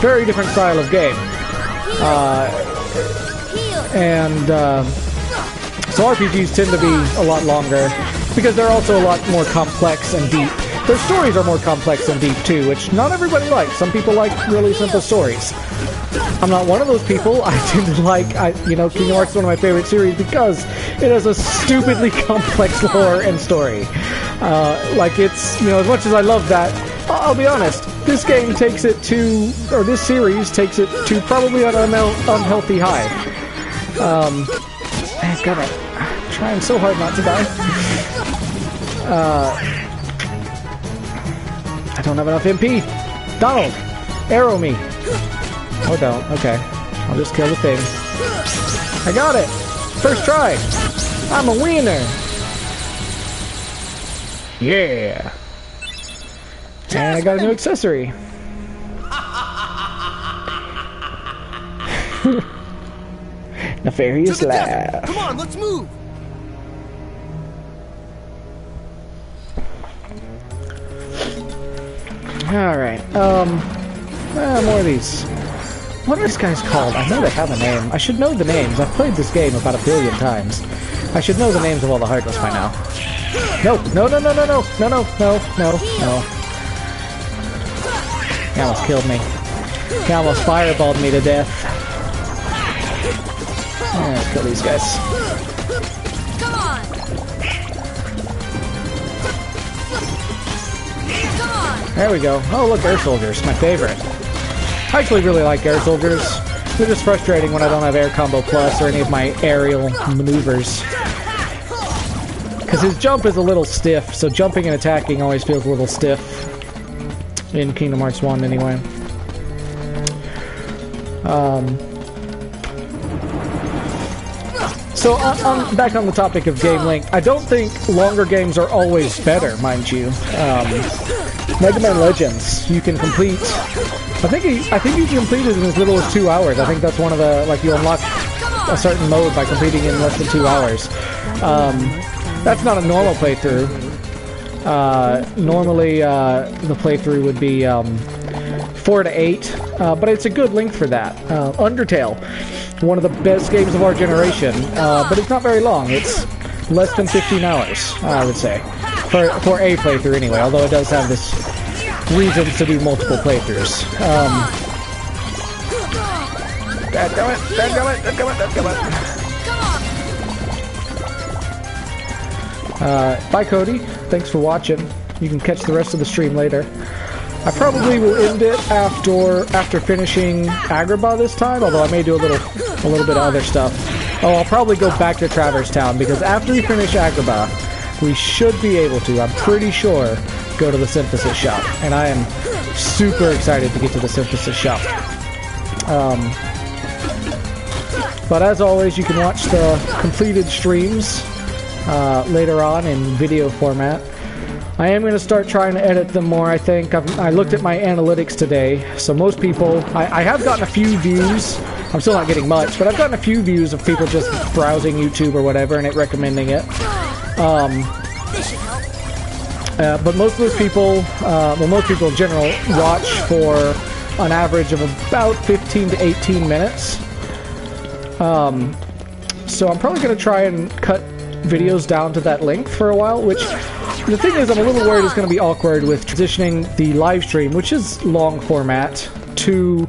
Very different style of game. So RPGs tend to be a lot longer because they're also a lot more complex and deep. Their stories are more complex and deep too, which not everybody likes. Some people like really simple stories. I'm not one of those people. I tend to like, you know, Kingdom Hearts is one of my favorite series because it has a stupidly complex lore and story. Like it's, you know, as much as I love that, I'll be honest, this game takes it to, or this series takes it to probably an unhealthy high. God, I'm trying so hard not to die. I don't have enough MP. Donald, arrow me. Oh, don't. Okay. I'll just kill the thing. I got it. First try. I'm a winner. Yeah. And I got a new accessory. Nefarious laugh. Come on, let's move. Alright, more of these. What are these guys called? I know they have a name. I should know the names. I've played this game about 1 billion times. I should know the names of all the Heartless by now. No, no, no, no, no, no, no, no, no, no, no. He almost killed me. He almost fireballed me to death. Let's kill these guys. There we go. Oh, look, air soldiers. My favorite. I actually really like air soldiers. They're just frustrating when I don't have Air Combo Plus or any of my aerial maneuvers. Because his jump is a little stiff, so jumping and attacking always feels a little stiff. In Kingdom Hearts 1, anyway. So, back on the topic of game length, I don't think longer games are always better, mind you. Mega Man Legends, you can complete... I think you can complete it in as little as 2 hours. I think that's one of the... Like, you unlock a certain mode by completing in less than 2 hours. That's not a normal playthrough. Normally, the playthrough would be 4 to 8, but it's a good length for that. Undertale, one of the best games of our generation, but it's not very long. It's less than 15 hours, I would say, for a playthrough anyway, although it does have this reasons to do multiple playthroughs. Bye, Cody. Thanks for watching. You can catch the rest of the stream later. I probably will end it after finishing Agrabah this time, although I may do a little bit of other stuff. Oh, I'll probably go back to Traverse Town, because after we finish Agrabah, we should be able to, I'm pretty sure, go to the Synthesis Shop. And I am super excited to get to the Synthesis Shop. But as always, you can watch the completed streams later on in video format. I am going to start trying to edit them more, I think. I looked at my analytics today, so most people... I have gotten a few views. I'm still not getting much, but I've gotten a few views of people just browsing YouTube or whatever and it recommending it. But most of those people, well, most people in general, watch for an average of about 15 to 18 minutes. So I'm probably going to try and cut videos down to that length for a while, which the thing is I'm a little worried it's going to be awkward with transitioning the live stream, which is long format, to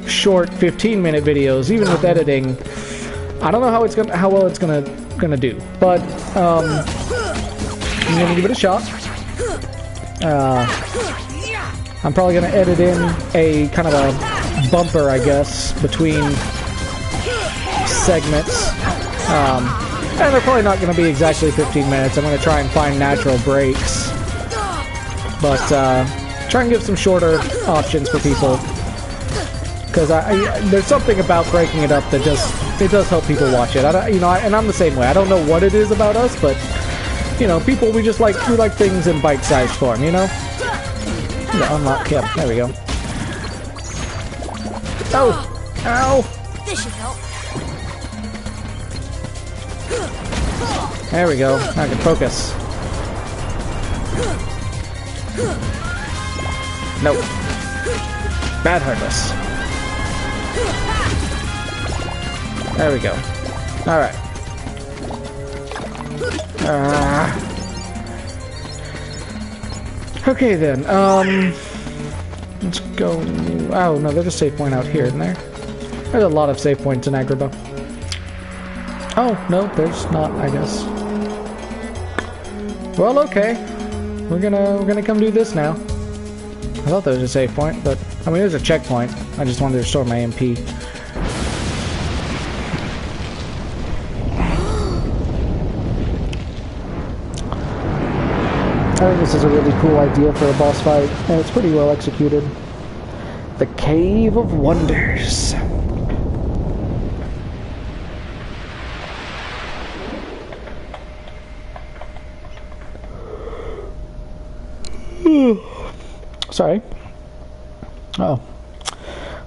short 15-minute videos. Even with editing, I don't know how well it's gonna do, but I'm gonna give it a shot. I'm probably gonna edit in a kind of a bumper, I guess, between segments. And they're probably not going to be exactly 15 minutes. I'm going to try and find natural breaks. But try and give some shorter options for people. Because there's something about breaking it up that does help people watch it. And I'm the same way. I don't know what it is about us, but people, we like things in bite-sized form, unlock him. There we go. Oh! Ow! This should help. There we go. Now I can focus. Nope. Bad Heartless. There we go. Alright. Okay then, let's go... Oh, no, there's a save point out here, isn't there? There's a lot of save points in Agrabah. Oh, no, there's not, I guess. Well, okay. We're gonna come do this now. I thought there was a save point, but... I mean, there's a checkpoint. I just wanted to restore my MP. I think this is a really cool idea for a boss fight, and it's pretty well executed. The Cave of Wonders. Sorry. Oh.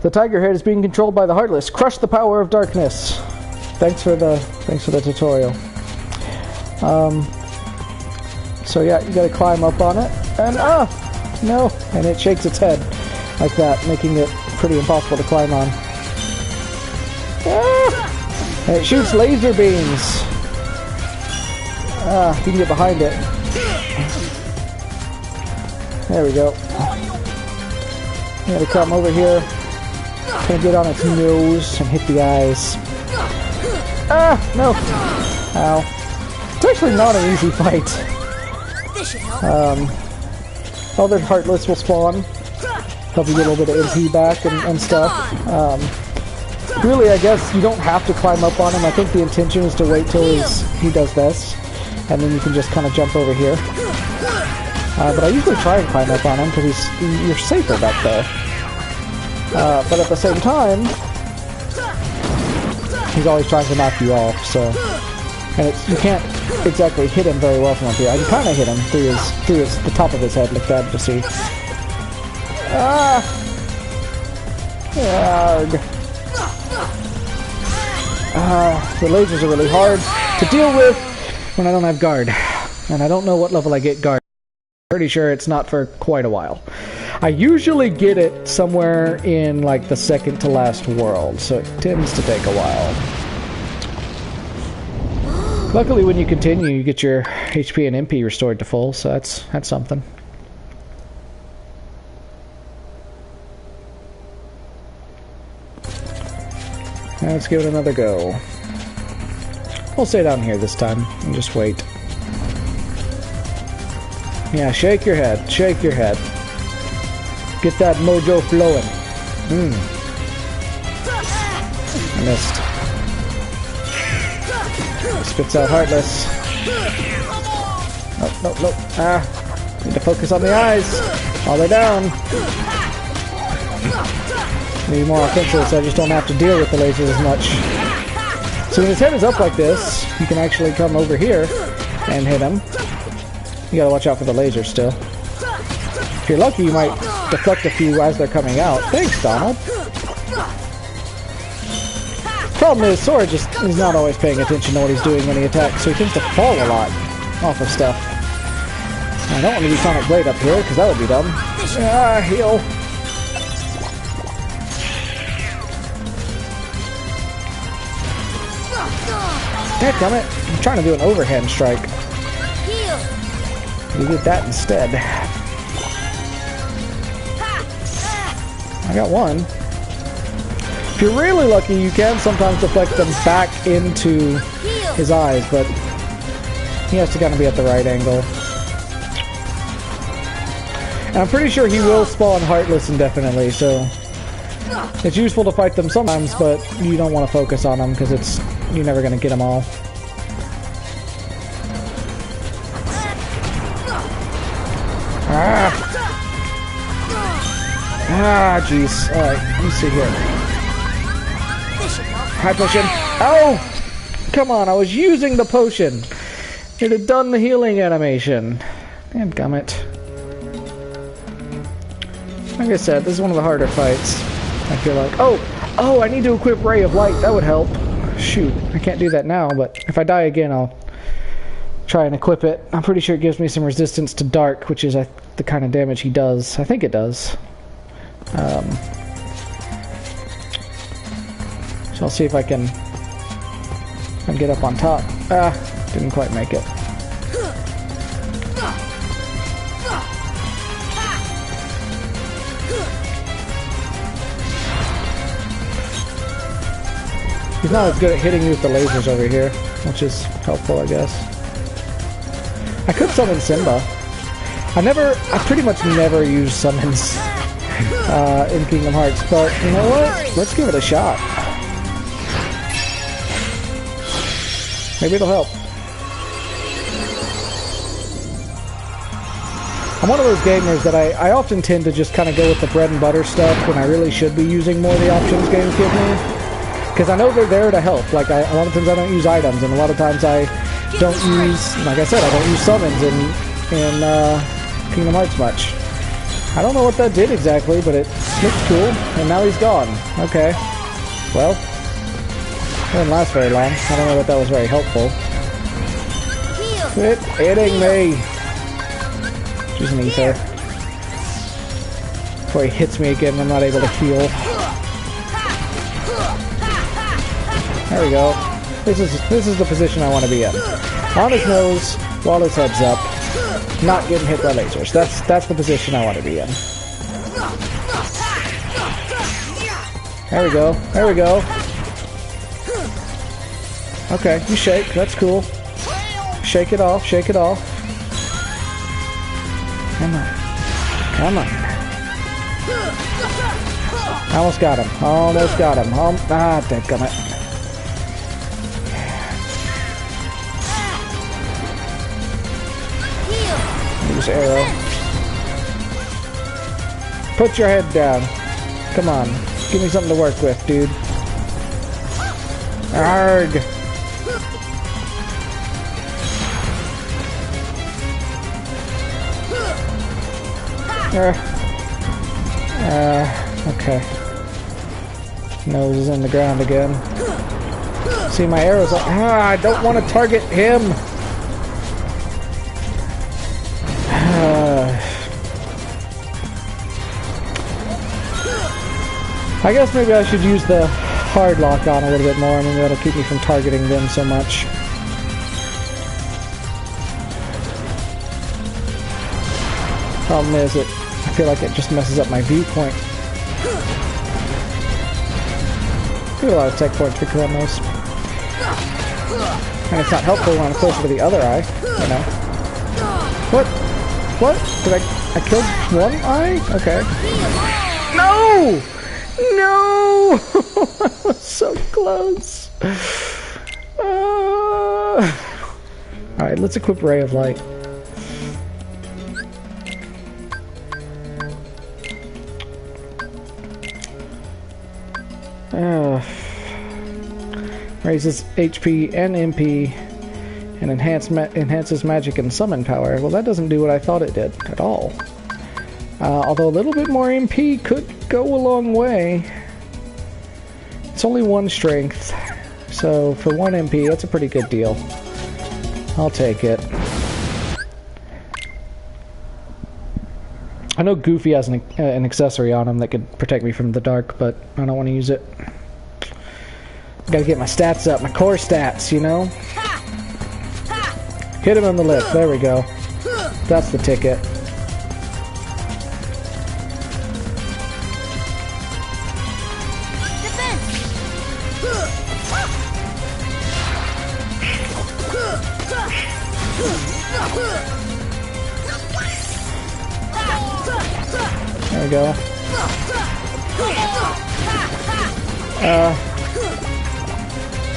The tiger head is being controlled by the Heartless. Crush the power of darkness. Thanks for the tutorial. So yeah, you gotta climb up on it, and no, and it shakes its head like that, making it pretty impossible to climb on. And it shoots laser beams. You can get behind it. There we go. You gotta come over here, and get on its nose and hit the eyes. No! Ow. It's actually not an easy fight. Other Heartless will spawn, help you get a little bit of MP back and stuff. Really, I guess you don't have to climb up on him. I think the intention is to wait till he does this, and then you can just kind of jump over here. But I usually try and climb up on him because you're safer back there. But at the same time, he's always trying to knock you off. So, and you can't exactly hit him very well from up here. I can kind of hit him through the top of his head like that to see. The lasers are really hard to deal with when I don't have guard, and I don't know what level I get guard. Pretty sure it's not for quite a while. I usually get it somewhere in like the second to last world, so it tends to take a while. Luckily, when you continue, you get your HP and MP restored to full, so that's something. Now let's give it another go. We'll stay down here this time and just wait. Yeah, shake your head. Shake your head. Get that mojo flowing. I missed. Spits out Heartless. Nope. Need to focus on the eyes while they're down. Need more offensive so I just don't have to deal with the lasers as much. So when his head is up like this, you can actually come over here and hit him. You gotta watch out for the lasers still. If you're lucky, you might deflect a few as they're coming out. Thanks, Donald. Problem is, Sora just is not always paying attention to what he's doing when he attacks, so he tends to fall a lot off of stuff. I don't want to do Sonic Blade up here, because that would be dumb. Ah, heal. Dadgummit. I'm trying to do an overhand strike. You did that instead. I got one. If you're really lucky, you can sometimes deflect them back into his eyes, but he has to kind of be at the right angle. And I'm pretty sure he will spawn Heartless indefinitely, so it's useful to fight them sometimes, but you don't want to focus on them because you're never going to get them all. Ah, jeez. Alright, let me see here. High potion. Oh! Come on, I was using the potion. It had done the healing animation. Dadgummit. Like I said, this is one of the harder fights. I feel like. Oh, I need to equip Ray of Light. That would help. Shoot, I can't do that now, but if I die again, I'll try and equip it. I'm pretty sure it gives me some resistance to dark, which is the kind of damage he does. I think it does. So I'll see if I can get up on top. Ah, didn't quite make it. He's not as good at hitting you with the lasers over here, which is helpful, I guess. I could summon Simba. I pretty much never use summons in Kingdom Hearts, but you know what? Let's give it a shot. Maybe it'll help. I'm one of those gamers that I often tend to just kind of go with the bread and butter stuff when I really should be using more of the options games give me. Because I know they're there to help. Like, a lot of times I don't use items, and a lot of times I don't use, like I said, I don't use summons in Kingdom Hearts much. I don't know what that did exactly, but it looked cool, and now he's gone. Okay. Well, it didn't last very long. I don't know that that was very helpful. Quit hitting me! She's an ether. Before he hits me again, I'm not able to heal. There we go. This is the position I want to be in. On his nose, while his head's up, not getting hit by lasers. That's the position I want to be in. There we go. There we go. Okay, you shake. That's cool. Shake it off. Shake it off. Come on. Come on. Almost got him. Almost got him. Dadgummit. Use arrow. Put your head down. Come on. Give me something to work with, dude. Arrgh. Okay. Nose is in the ground again. See, my arrows are... I don't want to target him! I guess maybe I should use the hard lock on a little bit more. I mean, that'll keep me from targeting them so much. Problem is, I feel like it just messes up my viewpoint. Get a lot of tech points for killing those. And it's not helpful when I'm closer to the other eye, you know. What? What? Did I killed one eye? Okay. No! No! I was so close. Alright, let's equip Ray of Light. Raises HP and MP and enhances magic and summon power. Well, that doesn't do what I thought it did at all. Although a little bit more MP could go a long way. It's only 1 strength, so for 1 MP, that's a pretty good deal. I'll take it. I know Goofy has an accessory on him that could protect me from the dark, but I don't want to use it. Gotta get my stats up, my core stats, you know? Hit him on the lip, there we go. That's the ticket. There we go.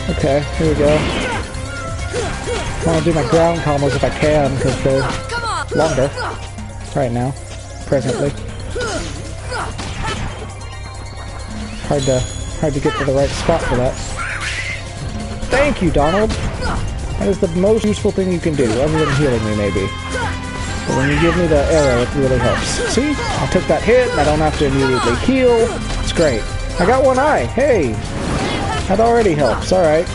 Okay, here we go. I want to do my ground combos if I can, because they're longer right now, presently. Hard to get to the right spot for that. Thank you, Donald. That is the most useful thing you can do, other than healing me, maybe. But when you give me the arrow, it really helps. See? I took that hit, and I don't have to immediately heal. It's great. I got one eye. Hey! That already helps. Alright.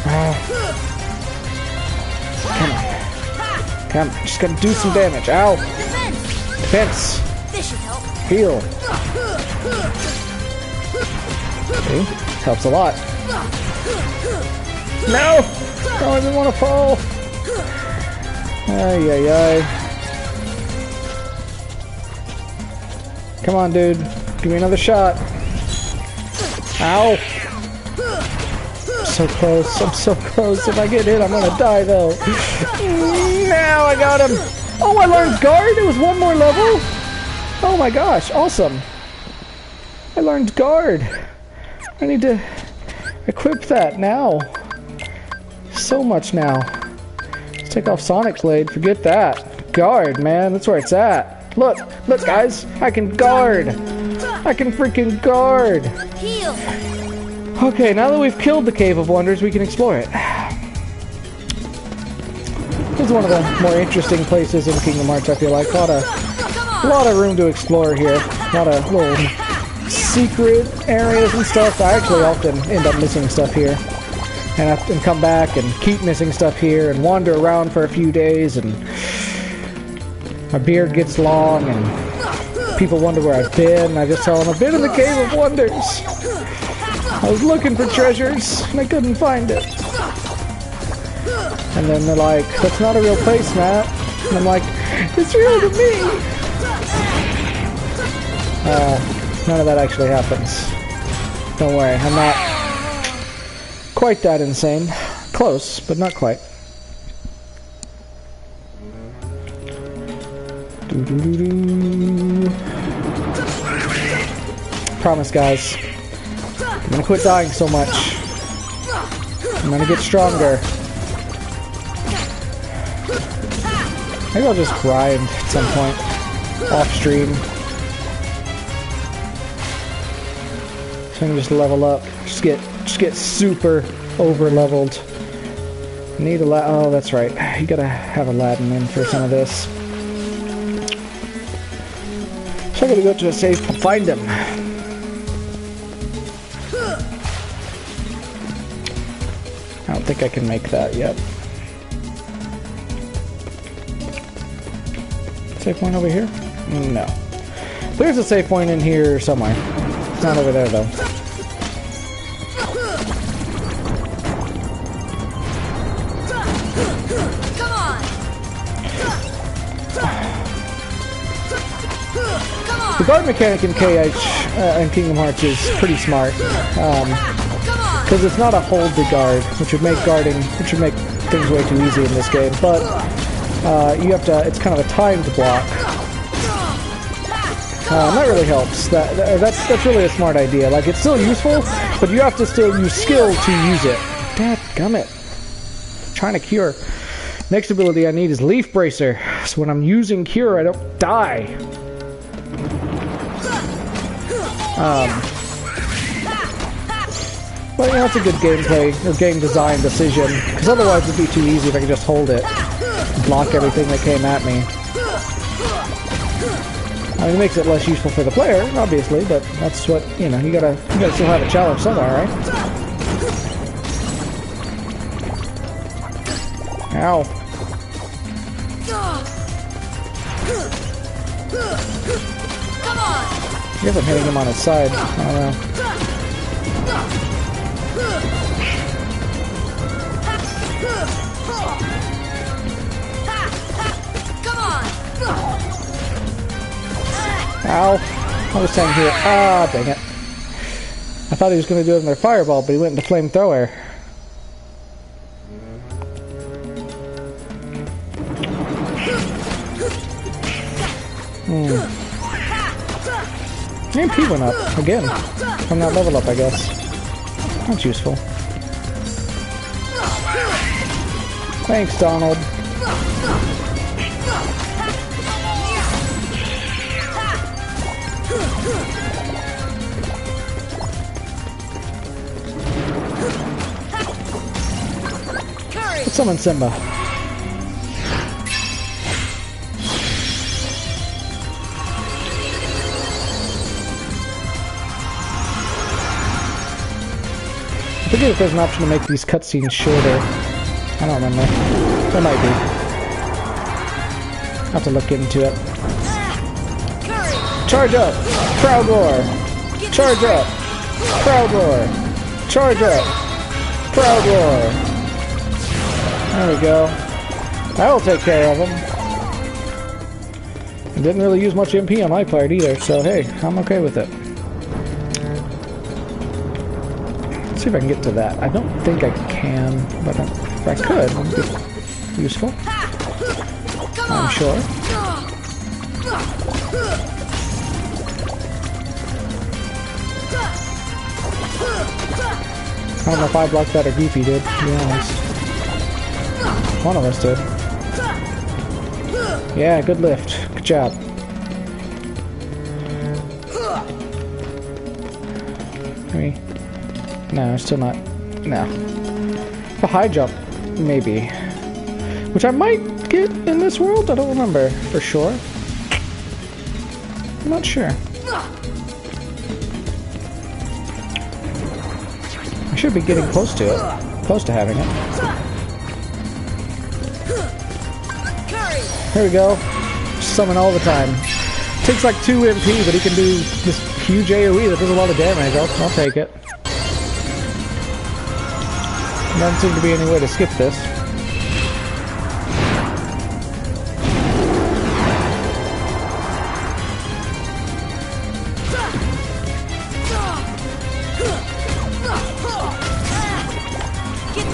Come on. Come on. Just gotta do some damage. Ow! Defense! Heal! See? Helps a lot. No! Oh, I didn't want to fall! Ay, ay, ay. Come on, dude. Give me another shot. Ow! I'm so close. I'm so close. If I get hit, I'm gonna die, though. Now I got him! Oh, I learned guard? It was one more level? Oh my gosh, awesome. I learned guard. I need to equip that now. So much now. Let's take off Sonic's Blade. Forget that. Guard, man. That's where it's at. Look. Look, guys. I can guard. I can freaking guard. Heal. Okay, now that we've killed the Cave of Wonders, we can explore it. This is one of the more interesting places in Kingdom Hearts, I feel like. A lot of room to explore here. A lot of little secret areas and stuff. I actually often end up missing stuff here. And I have to come back and keep missing stuff here and wander around for a few days, and my beard gets long and people wonder where I've been. I just tell them I've been in the Cave of Wonders. I was looking for treasures and I couldn't find it. And then they're like, that's not a real place, Matt. And I'm like, it's real to me. None of that actually happens. Don't worry, I'm not quite that insane. Close, but not quite. Promise, guys. I'm gonna quit dying so much. I'm gonna get stronger. Maybe I'll just grind at some point. Off stream. So I can just level up. Just get super over leveled. Need a oh, that's right. You gotta have Aladdin in for some of this. So I gotta go to a safe to find him. I don't think I can make that yet. Safe point over here? No. There's a safe point in here somewhere. It's not over there though. The guard mechanic in KH and Kingdom Hearts is pretty smart, because it's not a hold to guard, which would make things way too easy in this game. But you have to. It's kind of a timed block. That really helps. That's really a smart idea. Like, it's still useful, but you have to still use skill to use it. Dadgummit. Trying to cure. Next ability I need is Leaf Bracer. So when I'm using Cure, I don't die. Well, you know, it's a good gameplay or game design decision, because otherwise it'd be too easy if I could just hold it and block everything that came at me. I mean, it makes it less useful for the player, obviously, but that's what, you know, you gotta still have a challenge somewhere, right? Ow. I guess I'm hitting him on his side. I don't know. Ow. I was saying here. Ah, dang it. I thought he was going to do it in their fireball, but he went into flamethrower. MP went up, again. From that level up, I guess. That's useful. Thanks, Donald. Let's summon Simba. I forget if there's an option to make these cutscenes shorter. I don't remember. There might be. I'll have to look into it. Charge up! Crowd roar! Charge up! Crowd roar! Charge up! Crowd roar! There we go. That'll take care of them. I didn't really use much MP on my part either, so hey, I'm okay with it. Let's see if I can get to that. I don't think I can, but if I could, it would be useful. I'm sure. I don't know if I blocked that or Goofy did, to be honest. One of us did. Yeah, good lift. Good job. Maybe. No, still not. No. A high jump, maybe. Which I might get in this world? I don't remember for sure. I'm not sure. I should be getting close to it. Close to having it. Here we go. Summon all the time. Takes like 2 MP, but he can do this huge AoE that does a lot of damage. I'll take it. Doesn't seem to be any way to skip this.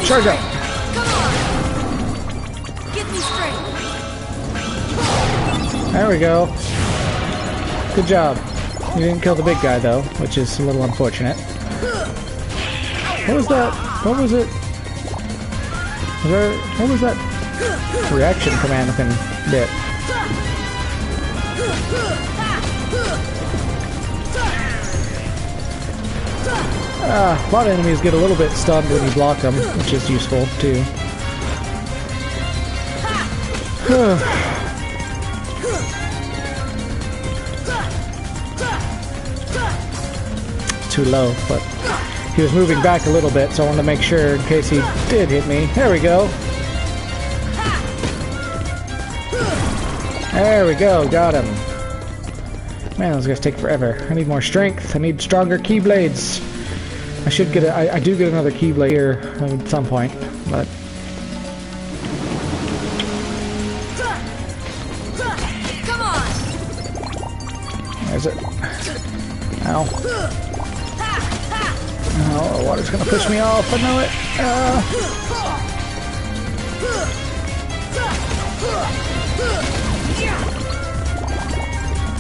Charge up! Come on! Get me straight! There we go. Good job. You didn't kill the big guy though, which is a little unfortunate. What was that? What was it? What was that reaction command looking bit? A lot of enemies get a little bit stunned when you block them, which is useful too. Too low, but he was moving back a little bit, so I wanted to make sure in case he did hit me. There we go. There we go, got him. Man, those guys take forever. I need more strength. I need stronger keyblades. I should get I do get another keyblade here at some point, but... Come on! There's it. Ow. Oh, the water's gonna push me off, I know it.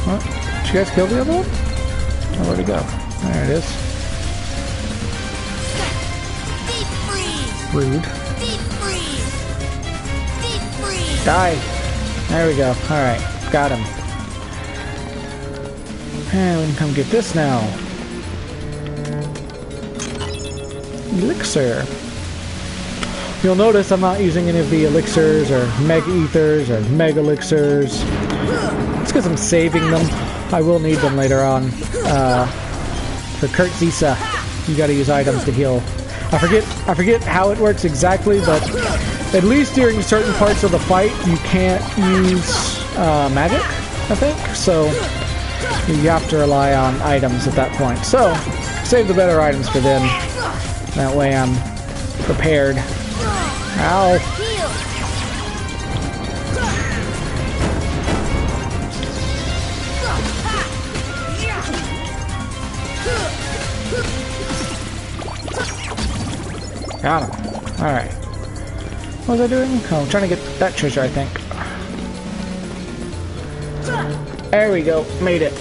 What? Did you guys kill the other one? Oh, where'd it go? There it is. Deep freeze! Rude. Deep freeze! Deep freeze! Die! There we go. Alright, got him. And we can come get this now. Elixir. You'll notice I'm not using any of the elixirs or mega ethers or mega elixirs. It's because I'm saving them. I will need them later on. For Kurt Zisa, you gotta use items to heal. I forget how it works exactly, but at least during certain parts of the fight you can't use magic, I think. So you have to rely on items at that point. So, save the better items for then. That way I'm prepared. Ow! Got him. Alright. What was I doing? Oh, I'm trying to get that treasure, I think. There we go. Made it.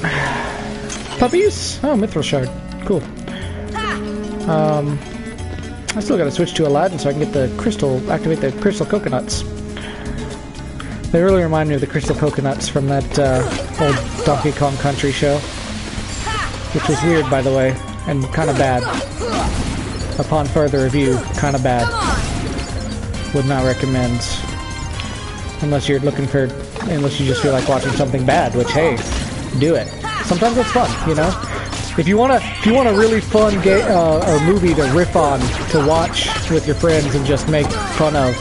Puppies? Oh, Mithril Shard. Cool. I still gotta switch to Aladdin so I can get the crystal, activate the crystal coconuts. They really remind me of the crystal coconuts from that old Donkey Kong Country show. Which was weird, by the way, and kind of bad. Upon further review, kind of bad. Would not recommend. Unless you're looking for, unless you just feel like watching something bad, which, hey, do it. Sometimes it's fun, you know? If you want a really fun or movie to riff on, to watch with your friends and just make fun of,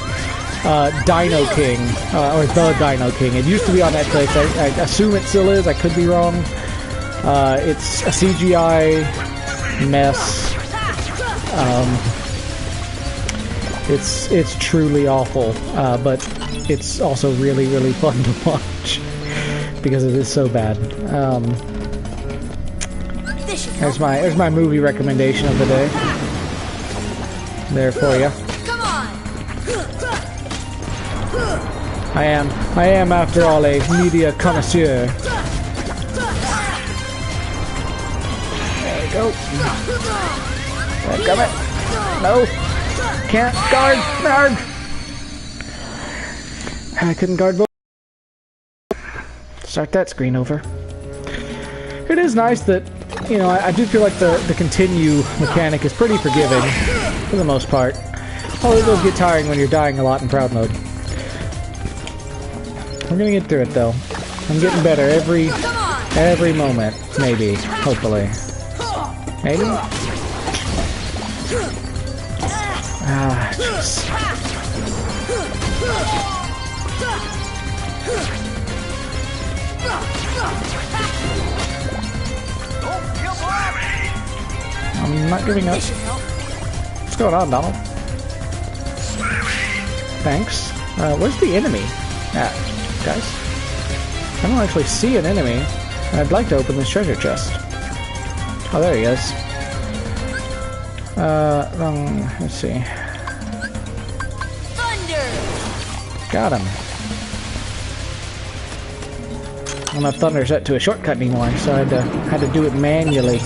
Dino King, or The Dino King. It used to be on Netflix. I assume it still is. I could be wrong. It's a CGI mess. It's truly awful, but it's also really, really fun to watch because it is so bad. There's my movie recommendation of the day. There for you. I am after all a media connoisseur. There we go. Come it. No. Can't guard. Guard. I couldn't guard both. Start that screen over. It is nice that, you know, I do feel like the continue mechanic is pretty forgiving for the most part. Although it does get tiring when you're dying a lot in Proud Mode. We're gonna get through it though. I'm getting better every moment, maybe, hopefully. Maybe? Ah, jeez. I'm not giving up. What's going on, Donald? Thanks. Where's the enemy at, guys? I don't actually see an enemy, and I'd like to open this treasure chest. Oh, there he is. Let's see. Thunder! Got him. I don't have Thunder set to a shortcut anymore, so I had to do it manually.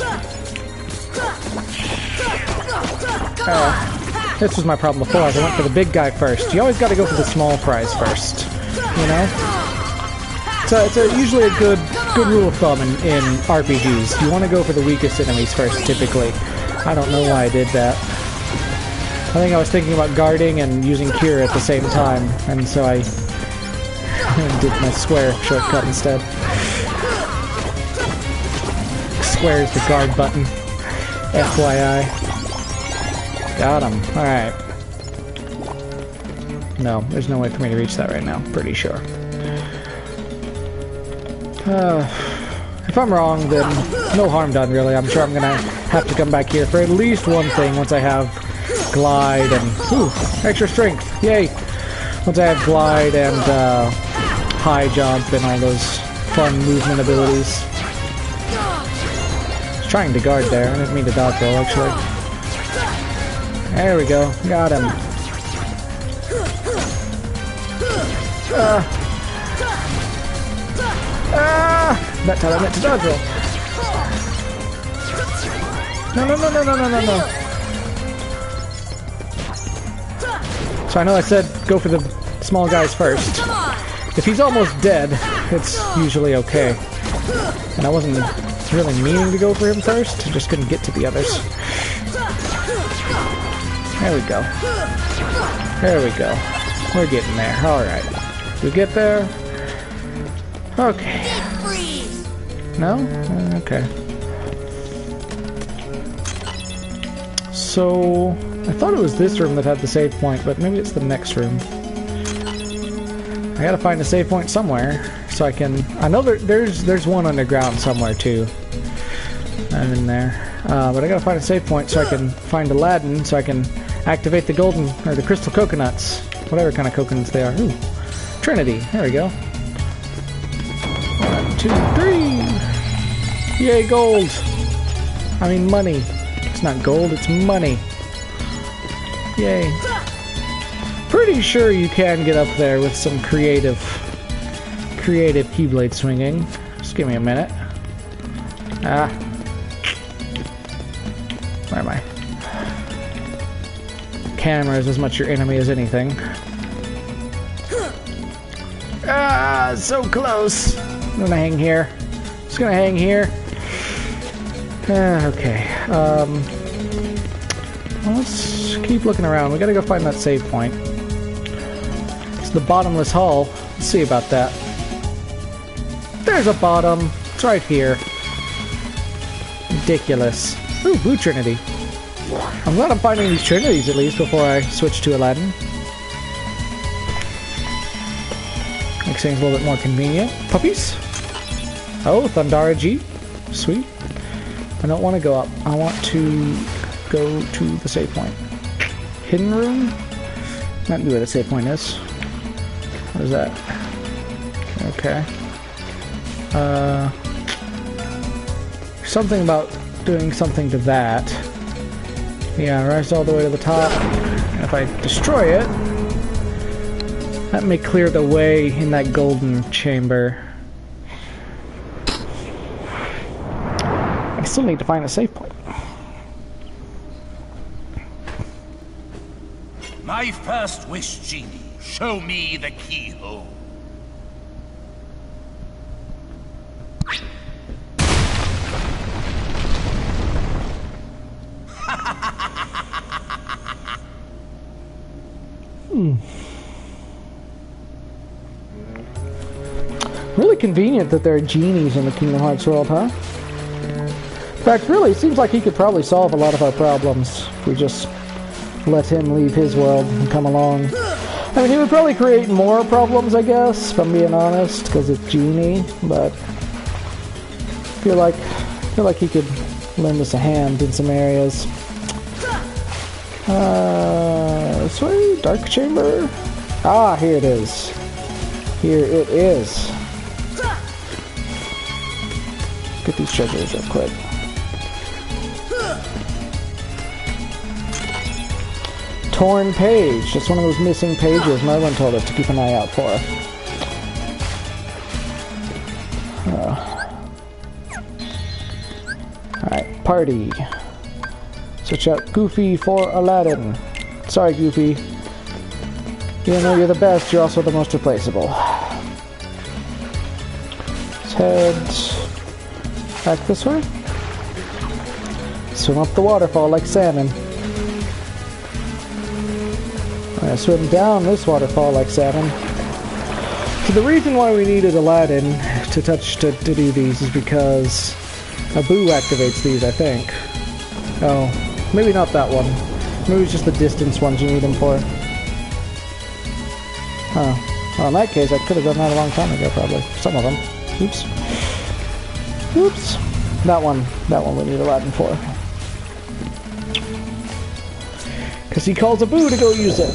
This was my problem before. I went for the big guy first. You always got to go for the small prize first, you know. So it's usually a good rule of thumb in RPGs. You want to go for the weakest enemies first, typically. I don't know why I did that. I think I was thinking about guarding and using cure at the same time, and so I did my square shortcut instead. Square is the guard button. FYI. Got him. Alright. No, there's no way for me to reach that right now. Pretty sure. If I'm wrong, then no harm done, really. I'm sure I'm gonna have to come back here for at least one thing once I have glide and... Ooh, extra strength. Yay! Once I have glide and high jump and all those fun movement abilities. I was trying to guard there. I didn't mean to dodge roll, actually. There we go. Got him. That time I meant to dodge roll. No. So I know I said go for the small guys first. If he's almost dead, it's usually okay. And I wasn't really meaning to go for him first. I just couldn't get to the others. There we go. There we go. We're getting there. Alright. We get there. Okay. No? Okay. So, I thought it was this room that had the save point, but maybe it's the next room. I gotta find a save point somewhere. so I can... I know there's one underground somewhere too. I'm in there. But I gotta find a save point so I can find Aladdin, so I can activate the golden, or the crystal coconuts. Whatever kind of coconuts they are. Ooh. Trinity. There we go. 1, 2, 3! Yay, gold! I mean money. It's not gold, it's money. Yay. Pretty sure you can get up there with some creative Keyblade swinging. Just give me a minute. Ah. Where am I? Camera is as much your enemy as anything. Ah, so close. I'm gonna hang here. Just gonna hang here. Okay. Let's keep looking around. We gotta go find that save point. It's the bottomless hall. Let's see about that. There's a bottom. It's right here. Ridiculous. Ooh, Blue Trinity. I'm glad I'm finding these Trinities at least before I switch to Aladdin. Makes things a little bit more convenient. Puppies. Oh, Thundara G. Sweet. I don't want to go up. I want to go to the save point. Hidden room? Might be where the save point is. What is that? Okay. Something about doing something to that. Yeah, rise all the way to the top. And if I destroy it, that may clear the way in that golden chamber. I still need to find a save point. My first wish, Genie. Show me the keyhole. Really convenient that there are genies in the Kingdom Hearts world, huh? In fact, really, it seems like he could probably solve a lot of our problems if we just let him leave his world and come along. I mean, he would probably create more problems, I guess, if I'm being honest, because it's Genie, but I feel like he could lend us a hand in some areas. This way? Dark Chamber? Ah, here it is. Here it is. Get these treasures real quick. Torn page. That's one of those missing pages Merlin told us to keep an eye out for. Alright, party. Switch out Goofy for Aladdin. Sorry, Goofy. Even though you're the best, you're also the most replaceable. Let's head back this way. Swim up the waterfall like salmon. I'm gonna swim down this waterfall like salmon. So the reason why we needed Aladdin to do these is because Abu activates these, I think. Oh, maybe not that one. Maybe it's just the distance ones you need them for. Huh. Well, in that case, I could have done that a long time ago, probably. Some of them. Oops. Oops. That one we need Aladdin for. Because he calls Abu to go use it.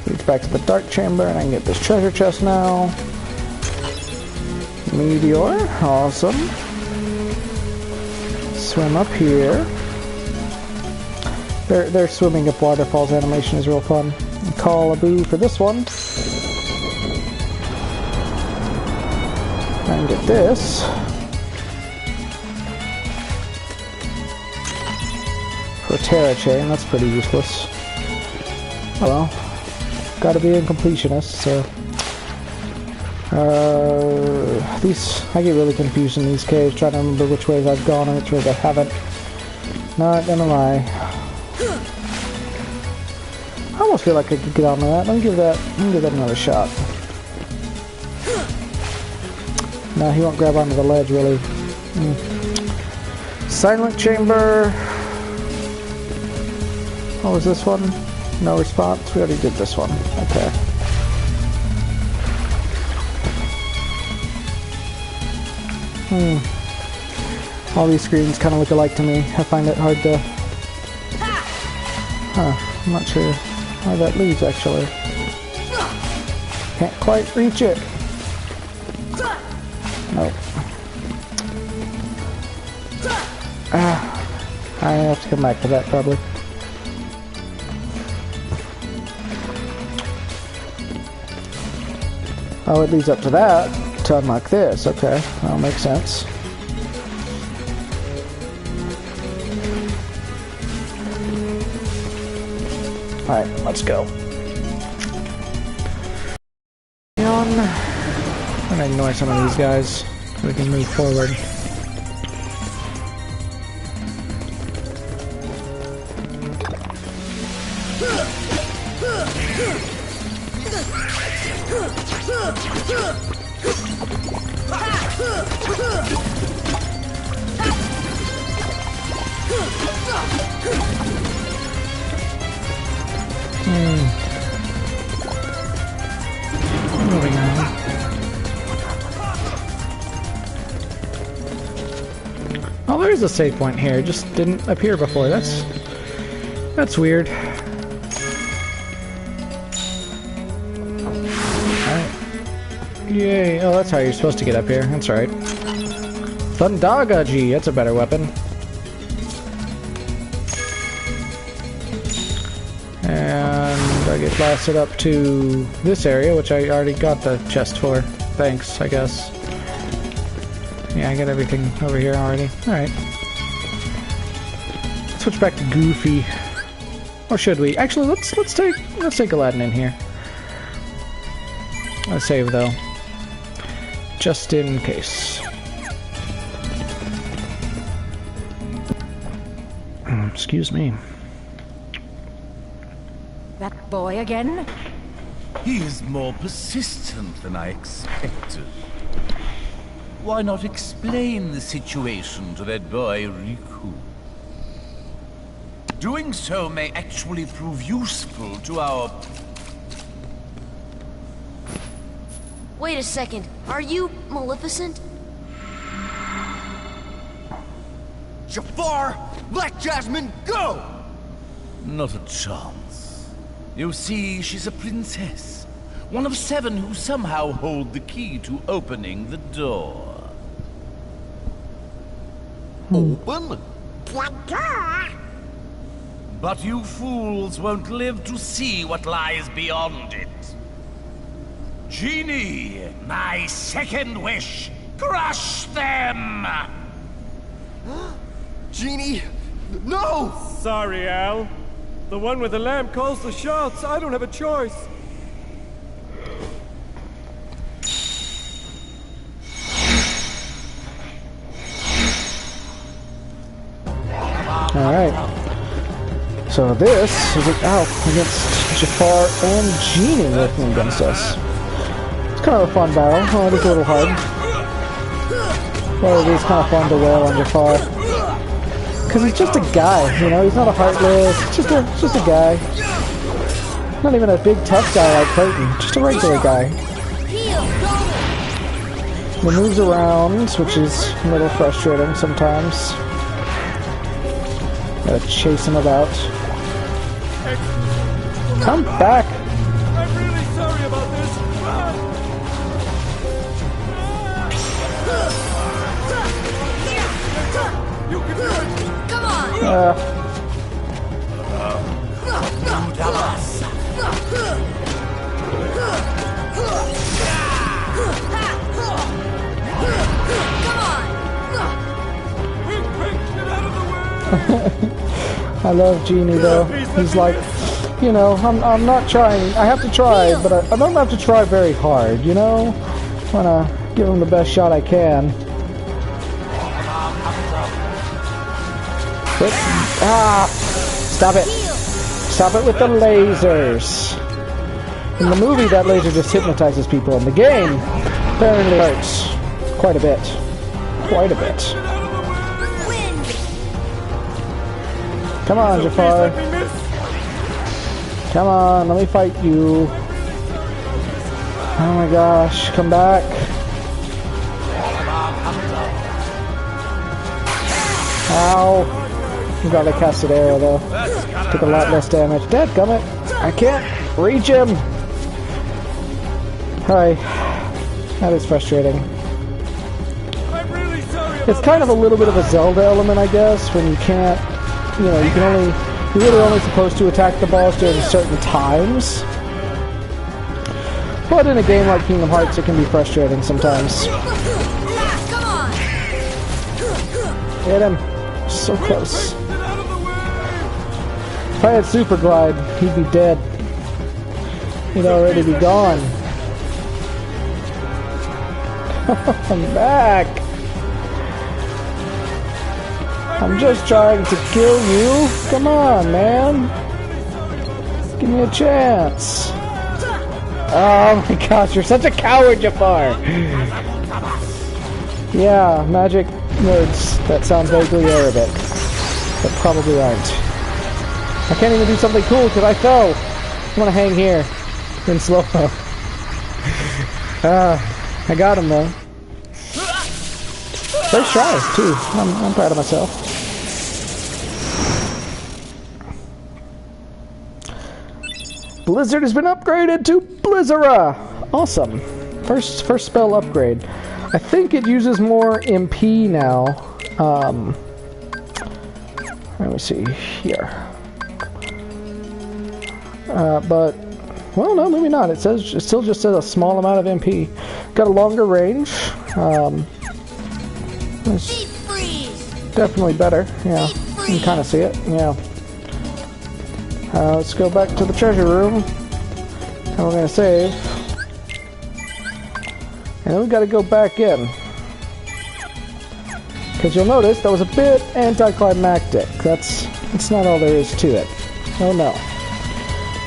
Leads back to the Dark Chamber, and I can get this treasure chest now. Meteor, awesome. Swim up here. Their swimming up waterfalls animation is real fun. Call Abu for this one. And get this. For Terra Chain, that's pretty useless. Oh well. Gotta be a completionist, so. I get really confused in these caves, trying to remember which ways I've gone and which ways I haven't. Not gonna lie. I almost feel like I could get on with that. Let me give that another shot. No, he won't grab onto the ledge, really. Silent Chamber. What was this one? No response? We already did this one. Okay. All these screens kind of look alike to me. I find it hard to... I'm not sure why that leads, actually. Can't quite reach it. Nope. I have to come back to that, probably. Oh, it leads up to that to unlock this. Okay, that'll make sense. Alright, let's go. I'm gonna ignore some of these guys so we can move forward. Moving on. Oh, there is a save point here. It just didn't appear before. That's weird. Alright. Yay. Oh, that's how you're supposed to get up here. That's right. Thundagaji. That's a better weapon. And I get blasted up to this area, which I already got the chest for. Thanks, I guess. Yeah, I got everything over here already. Alright. Switch back to Goofy. Or should we? Actually, let's take Aladdin in here. I'll save though. Just in case. Excuse me. That boy again? He is more persistent than I expected. Why not explain the situation to that boy, Riku? Doing so may actually prove useful to our... Wait a second. Are you Maleficent? Jafar, let Jasmine go! Not a chance. You see, she's a princess. One of 7 who somehow hold the key to opening the door. Open? What door? But you fools won't live to see what lies beyond it. Genie, my second wish, crush them! Genie, no! Sorry, Al. The one with the lamp calls the shots. I don't have a choice. Alright. So this is out against Jafar and Genie working against us. It's kind of a fun battle. Oh, it is a little hard. But it is kind of fun to wail on Jafar. Because he's just a guy, you know? He's not a heartless. It's just a guy. Not even a big tough guy like Clayton. Just a regular guy. He moves around, which is a little frustrating sometimes. Gotta chase him about. Come back! I'm really sorry about this. You can do it. Come on! I love Genie though. He's like, you know, I'm not trying. I have to try, but I don't have to try very hard, you know? I wanna give him the best shot I can. Stop it. Stop it with the lasers. In the movie, that laser just hypnotizes people. In the game, apparently hurts. Quite a bit. Quite a bit. Come on, Jafar. Come on, let me fight you. Oh my gosh, come back. Ow. I'm glad I casted arrow though. Took a lot less damage. Dadgummit! I can't reach him! Hi. That is frustrating. It's kind of a little bit of a Zelda element, I guess, when you can't, you know, you're really only supposed to attack the boss during certain times. But in a game like Kingdom Hearts, it can be frustrating sometimes. Hit him. So close. If I had Super Glide, he'd be dead. He'd already be gone. I'm back! I'm just trying to kill you. Come on, man. Give me a chance. Oh my gosh, you're such a coward, Jafar! Yeah, magic words that sound vaguely Arabic, but probably aren't. I can't even do something cool because I fell. I'm gonna hang here in slow-mo. I got him though. First try too. I'm proud of myself. Blizzard has been upgraded to Blizzera. Awesome. First spell upgrade. I think it uses more MP now. Let me see here. But well, no, maybe not. It still just says a small amount of MP. Got a longer range. It's definitely better. Yeah, you can kind of see it. Yeah. Let's go back to the treasure room. And we're gonna save. And then we gotta go back in. Because you'll notice that was a bit anticlimactic. That's not all there is to it. Oh no.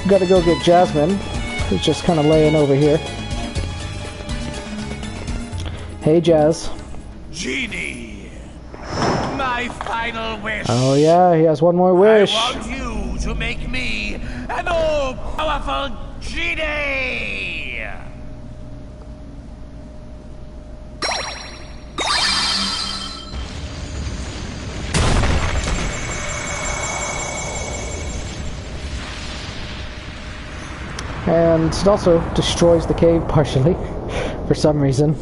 We gotta go get Jasmine, who's just kind of laying over here. Hey, Jazz. Genie! My final wish! Oh yeah, he has one more wish. I want you to make me an all-powerful genie! And it also destroys the cave partially, for some reason.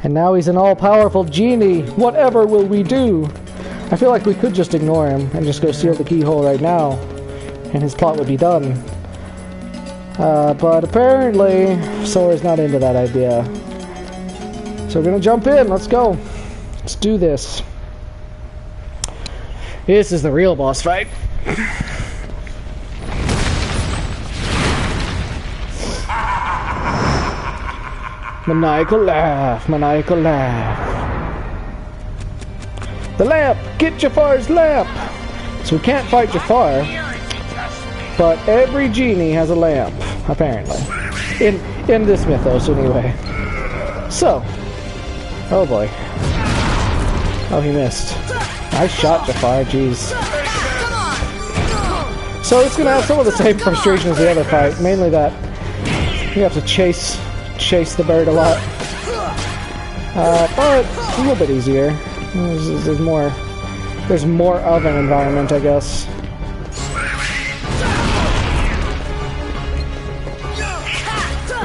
And now he's an all-powerful genie. Whatever will we do? I feel like we could just ignore him and just go steal the keyhole right now, and his plot would be done. But apparently, Sora's not into that idea. So we're gonna jump in. Let's go. Let's do this. This is the real boss fight. Maniacal laugh, maniacal laugh. The lamp! Get Jafar's lamp! So we can't fight Jafar, but every genie has a lamp, apparently. In this mythos, anyway. So. Oh boy. Oh, he missed. I shot Jafar, jeez. So it's gonna have some of the same frustration as the other fight, mainly that you have to chase the bird a lot. But a little bit easier. There's more of an environment, I guess.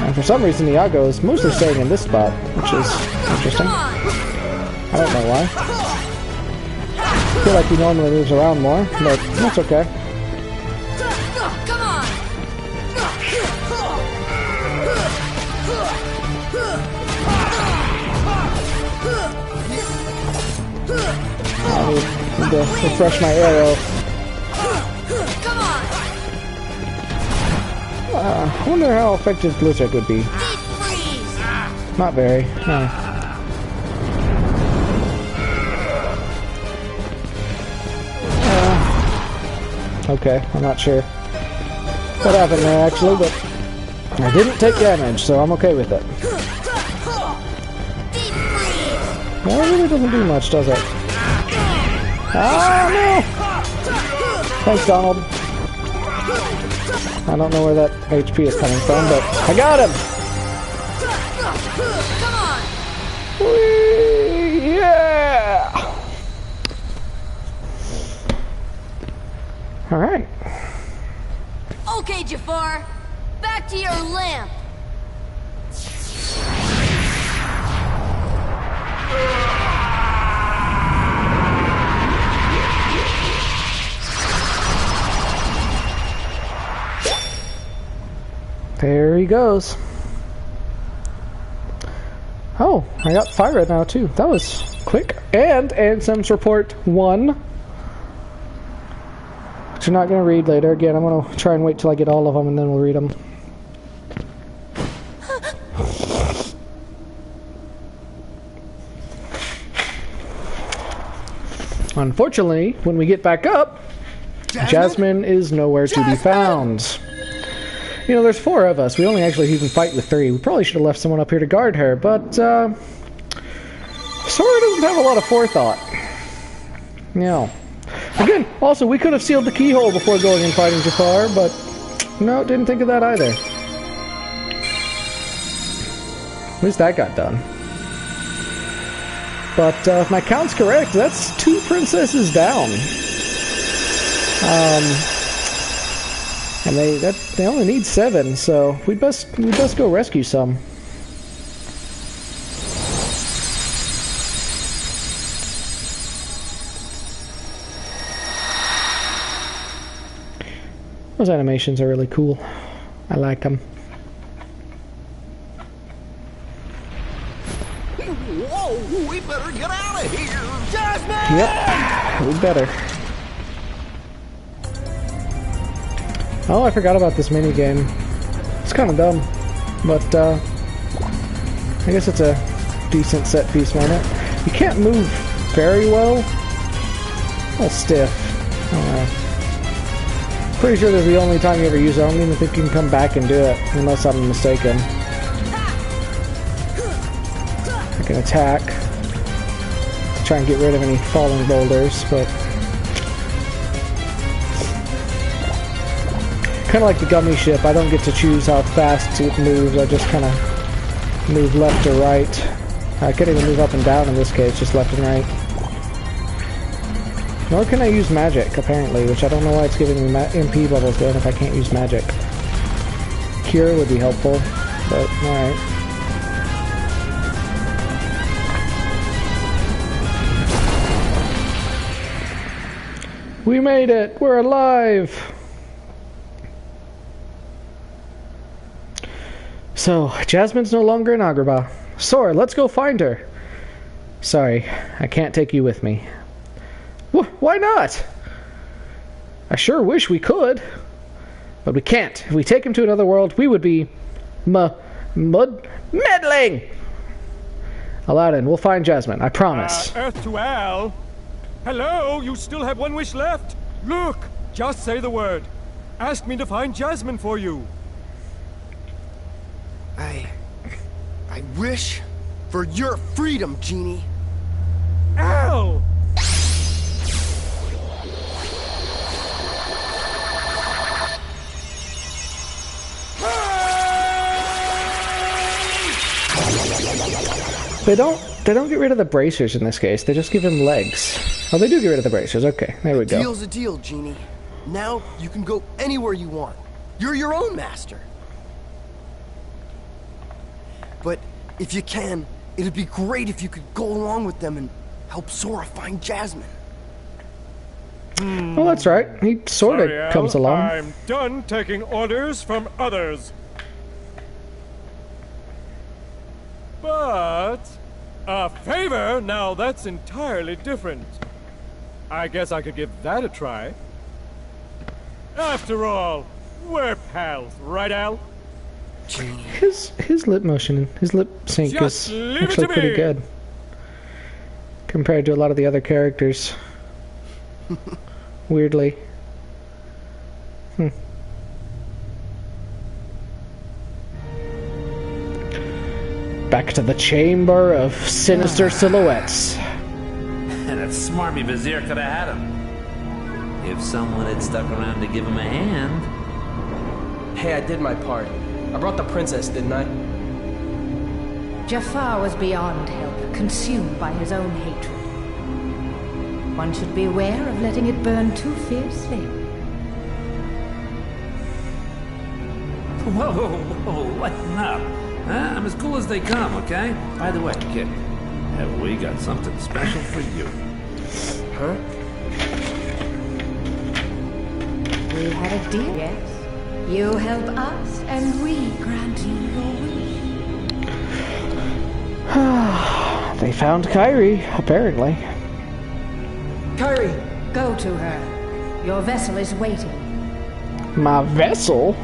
And for some reason, Iago is mostly staying in this spot, which is interesting. I don't know why. I feel like he normally moves around more, but that's okay. I need to refresh my arrow. I wonder how effective Blizzard would be. Not very. No. Okay, I'm not sure what happened there actually, but I didn't take damage, so I'm okay with it. Well, it really doesn't do much, does it? Ah, no! Thanks, Donald. I don't know where that HP is coming from, but I got him! Come on! Whee! Yeah! Alright. Okay, Jafar. Back to your lamp. There he goes. Oh, I got fire now too. That was quick. And Ansem's Report 1. Which I'm not going to read later. Again, I'm going to try and wait till I get all of them and then we'll read them. Unfortunately, when we get back up, Jasmine is nowhere to be found. You know, there's 4 of us. We only actually even fight with 3. We probably should have left someone up here to guard her, but Sora doesn't have a lot of forethought. No. Again, also, we could have sealed the keyhole before going and fighting Jafar, but no, didn't think of that either. At least that got done. But if my count's correct, that's 2 princesses down. And they only need 7, so we'd best go rescue some. Those animations are really cool. I like them. Whoa, we better get out of here! Jasmine! Yep, we better. Oh, I forgot about this mini game. It's kind of dumb, but I guess it's a decent set piece moment. You can't move very well. A little stiff. I don't know. Pretty sure this is the only time you ever use it. I don't even think you can come back and do it, unless I'm mistaken. I can attack to try and get rid of any falling boulders, but kind of like the gummy ship, I don't get to choose how fast it moves. I just kind of move left or right. I can't even move up and down in this case, just left and right. Nor can I use magic, apparently, which I don't know why it's giving me MP bubbles then if I can't use magic. Cure would be helpful, but alright. We made it! We're alive! So, Jasmine's no longer in Agrabah. Sora, let's go find her! Sorry, I can't take you with me. Why not? I sure wish we could. But we can't. If we take him to another world, we would be meddling! Aladdin, we'll find Jasmine, I promise. Earth to Al. Hello, you still have 1 wish left. Look, just say the word. Ask me to find Jasmine for you. I wish for your freedom, Genie. Al! They don't get rid of the bracers in this case. They just give him legs. Oh, they do get rid of the bracers. Okay, there we go. A deal's a deal, Genie. Now you can go anywhere you want. You're your own master. But if you can, it'd be great if you could go along with them and help Sora find Jasmine. Well, that's right. He sort of comes along. I'm done taking orders from others. But a favor? Now that's entirely different. I guess I could give that a try. After all, we're pals, right, Al? His lip motion, his lip sync is actually pretty good compared to a lot of the other characters. Weirdly. Back to the Chamber of Sinister Silhouettes. And that smarmy vizier could have had him. if someone had stuck around to give him a hand. Hey, I did my part. I brought the princess, didn't I? Jafar was beyond help, consumed by his own hatred. One should beware of letting it burn too fiercely. Whoa, whoa, lighten up. I'm as cool as they come, okay? By the way, kid, have we got something special for you? Huh? We had a deal, yes? You help us, and we grant you your wish. They found Kyrie, apparently. Kyrie! Go to her. Your vessel is waiting. My vessel?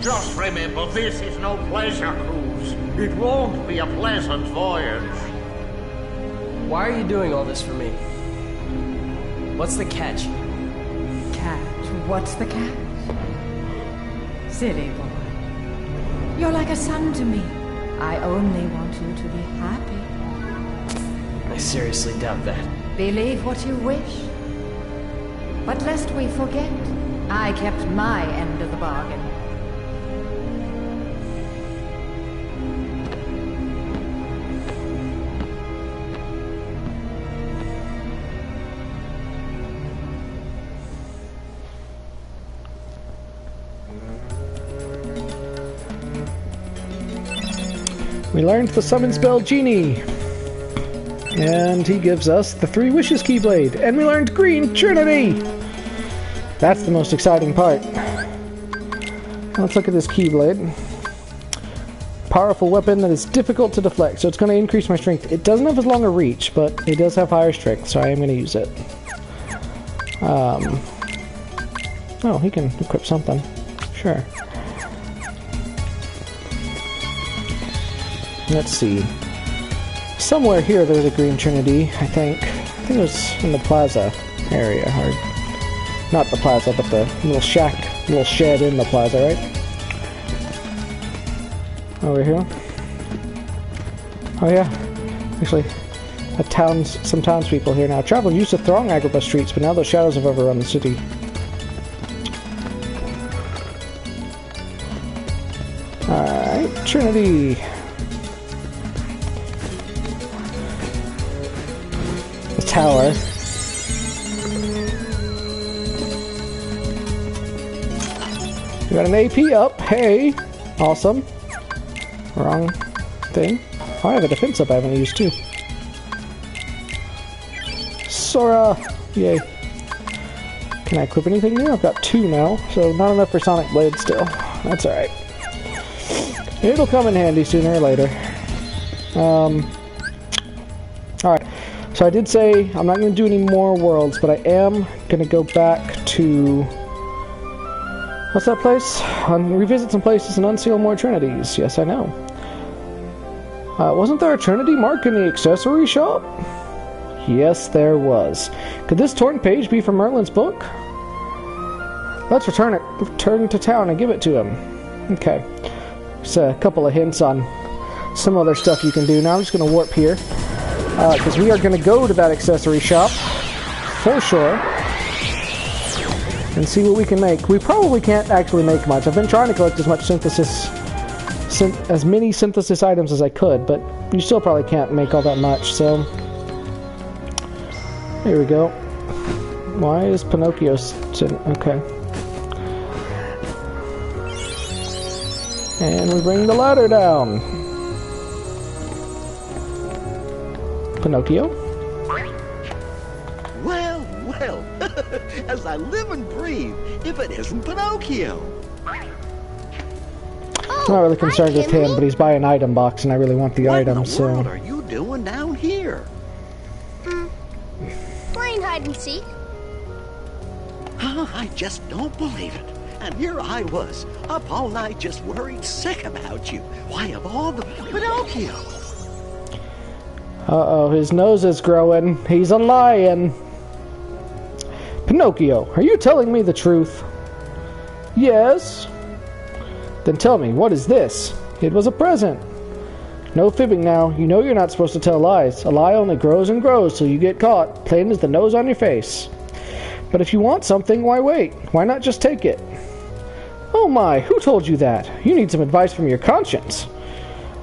Just remember, this is no pleasure cruise. It won't be a pleasant voyage. Why are you doing all this for me? What's the catch? Catch? What's the catch? Silly boy. You're like a son to me. I only want you to be happy. I seriously doubt that. Believe what you wish. But lest we forget, I kept my end of the bargain. We learned the summon spell Genie. And he gives us the 3 Wishes Keyblade. And we learned Green Trinity! That's the most exciting part. Let's look at this Keyblade. Powerful weapon that is difficult to deflect, so it's going to increase my strength. It doesn't have as long a reach, but it does have higher strength, so I am going to use it. Oh, he can equip something. Sure. Let's see. Somewhere here there's a Green Trinity, I think. I think it was in the plaza area, or... Not the plaza, but the little shack, little shed in the plaza, right? Over here. Oh yeah. Actually, some townspeople here now. Travelers used to throng Agrabah streets, but now those shadows have overrun the city. Alright, Trinity. The tower. We got an AP up. Hey! Awesome. Wrong thing. Oh, I have a defense up I haven't used too. Sora! Yay. Can I equip anything new? I've got 2 now, so not enough for Sonic Blade still. That's alright. It'll come in handy sooner or later. Alright. So I did say I'm not going to do any more worlds, but I am going to go back to... What's that place? Revisit some places and unseal more Trinities. Yes, I know. Wasn't there a Trinity mark in the accessory shop? Yes, there was. Could this torn page be from Merlin's book? Let's return to town and give it to him. Okay. There's a couple of hints on some other stuff you can do. Now I'm just going to warp here. Because we are going to go to that accessory shop. For sure. And see what we can make. We probably can't actually make much. I've been trying to collect as much as many synthesis items as I could, but you still probably can't make all that much, so... Here we go. Why is Pinocchio okay. And we bring the ladder down. Pinocchio? Well, well, as I live and breathe, if it isn't Pinocchio. I'm not really concerned with him, but he's by an item box, and I really want the item, so... What are you doing down here? Playing hide and seek. I just don't believe it. And here I was, up all night just worried sick about you. Why, of all the... Pinocchio! Uh-oh, his nose is growing. He's a lion. Pinocchio, are you telling me the truth? Yes. Then tell me, what is this? It was a present. No fibbing now. You know you're not supposed to tell lies. A lie only grows and grows till you get caught, plain as the nose on your face. But if you want something, why wait? Why not just take it? Oh my, who told you that? You need some advice from your conscience.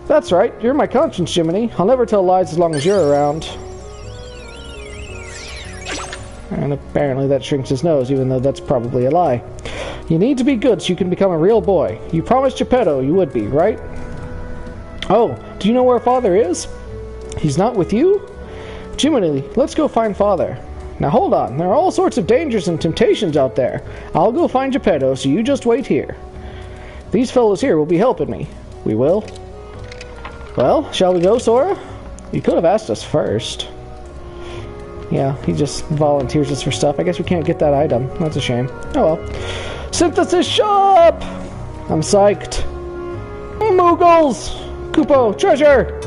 That's right, you're my conscience, Jiminy. I'll never tell lies as long as you're around. And apparently that shrinks his nose, even though that's probably a lie. You need to be good so you can become a real boy. You promised Geppetto you would be, right? Oh, do you know where Father is? He's not with you? Jiminy, let's go find Father. Now hold on, there are all sorts of dangers and temptations out there. I'll go find Geppetto, so you just wait here. These fellows here will be helping me. We will? Well, shall we go, Sora? You could have asked us first. Yeah, he just volunteers us for stuff. I guess we can't get that item. That's a shame. Oh well. Synthesis shop! I'm psyched. Moogles! Koopo, treasure!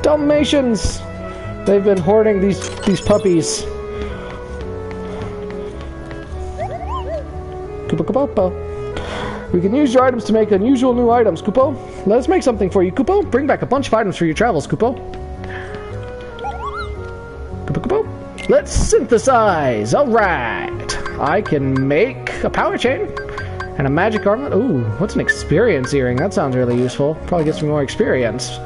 Dalmatians! They've been hoarding these puppies. Koopa Koopa. We can use your items to make unusual new items, Koopo. Let us make something for you, Koopo. Bring back a bunch of items for your travels, Koopo. Koopa Koopa. Let's synthesize. Alright. I can make a power chain and a magic armlet. Ooh, what's an experience earring? That sounds really useful. Probably gets me more experience.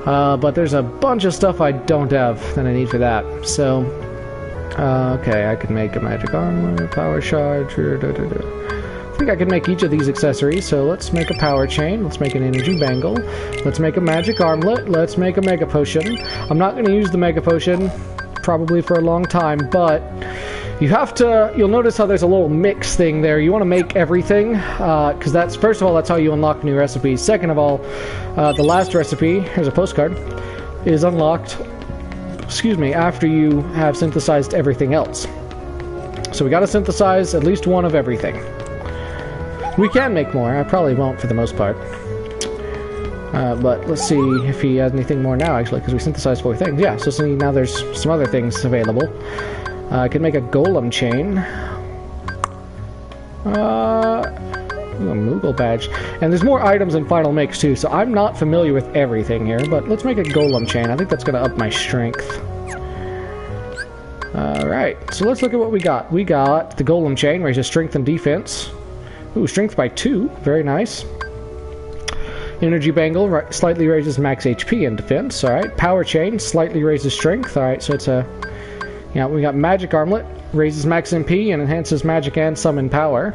But there's a bunch of stuff I don't have that I need for that. So, okay, I can make a magic armor, a power shard. I think I can make each of these accessories. So let's make a power chain. Let's make an energy bangle. Let's make a magic armlet. Let's make a mega potion. I'm not going to use the mega potion probably for a long time, but you have to, you'll notice how there's a little mix thing there. You want to make everything, because that's, first of all, that's how you unlock new recipes. Second of all, the last recipe, here's a postcard, is unlocked, excuse me, after you have synthesized everything else. So we got to synthesize at least one of everything. We can make more. I probably won't for the most part. But let's see if he has anything more now, actually, because we synthesized 4 things. Yeah, so see, now there's some other things available. I can make a golem chain. A Moogle badge. And there's more items in Final Mix, too, so I'm not familiar with everything here, but let's make a golem chain. I think that's going to up my strength. Alright, so let's look at what we got. We got the golem chain, raises strength and defense. Ooh, strength by 2. Very nice. Energy bangle slightly raises max HP and defense. Alright, power chain slightly raises strength. Alright, so it's a... Yeah, we got magic armlet, raises max MP and enhances magic and summon power.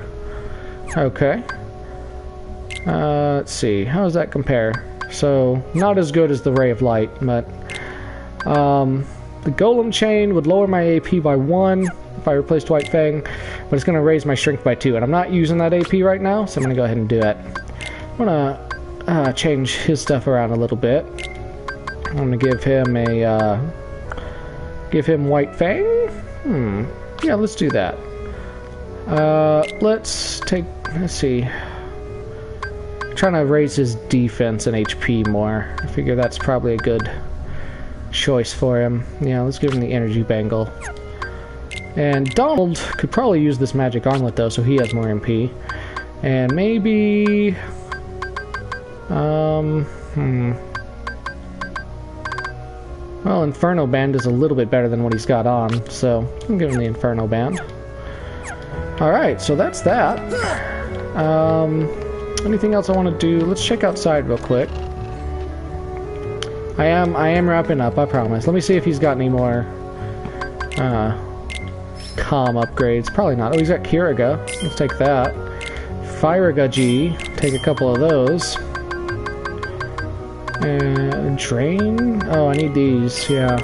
Okay. Let's see, how does that compare? So, not as good as the ray of light, but... the golem chain would lower my AP by 1 if I replaced White Fang, but it's going to raise my strength by 2, and I'm not using that AP right now, so I'm going to go ahead and do it. I'm going to change his stuff around a little bit. I'm going to give him a... give him White Fang? Yeah, let's do that. Let's see. I'm trying to raise his defense and HP more. I figure that's probably a good choice for him. Yeah, let's give him the energy bangle. And Donald could probably use this magic armlet though, so he has more MP. And maybe... Well, Inferno Band is a little bit better than what he's got on, so I'm giving the Inferno Band. Alright, so that's that. Anything else I want to do? Let's check outside real quick. I am wrapping up, I promise. Let me see if he's got any more comm upgrades. Probably not. Oh, he's got Kiraga. Let's take that. Firaga G. Take a couple of those. Drain? Oh, I need these, yeah.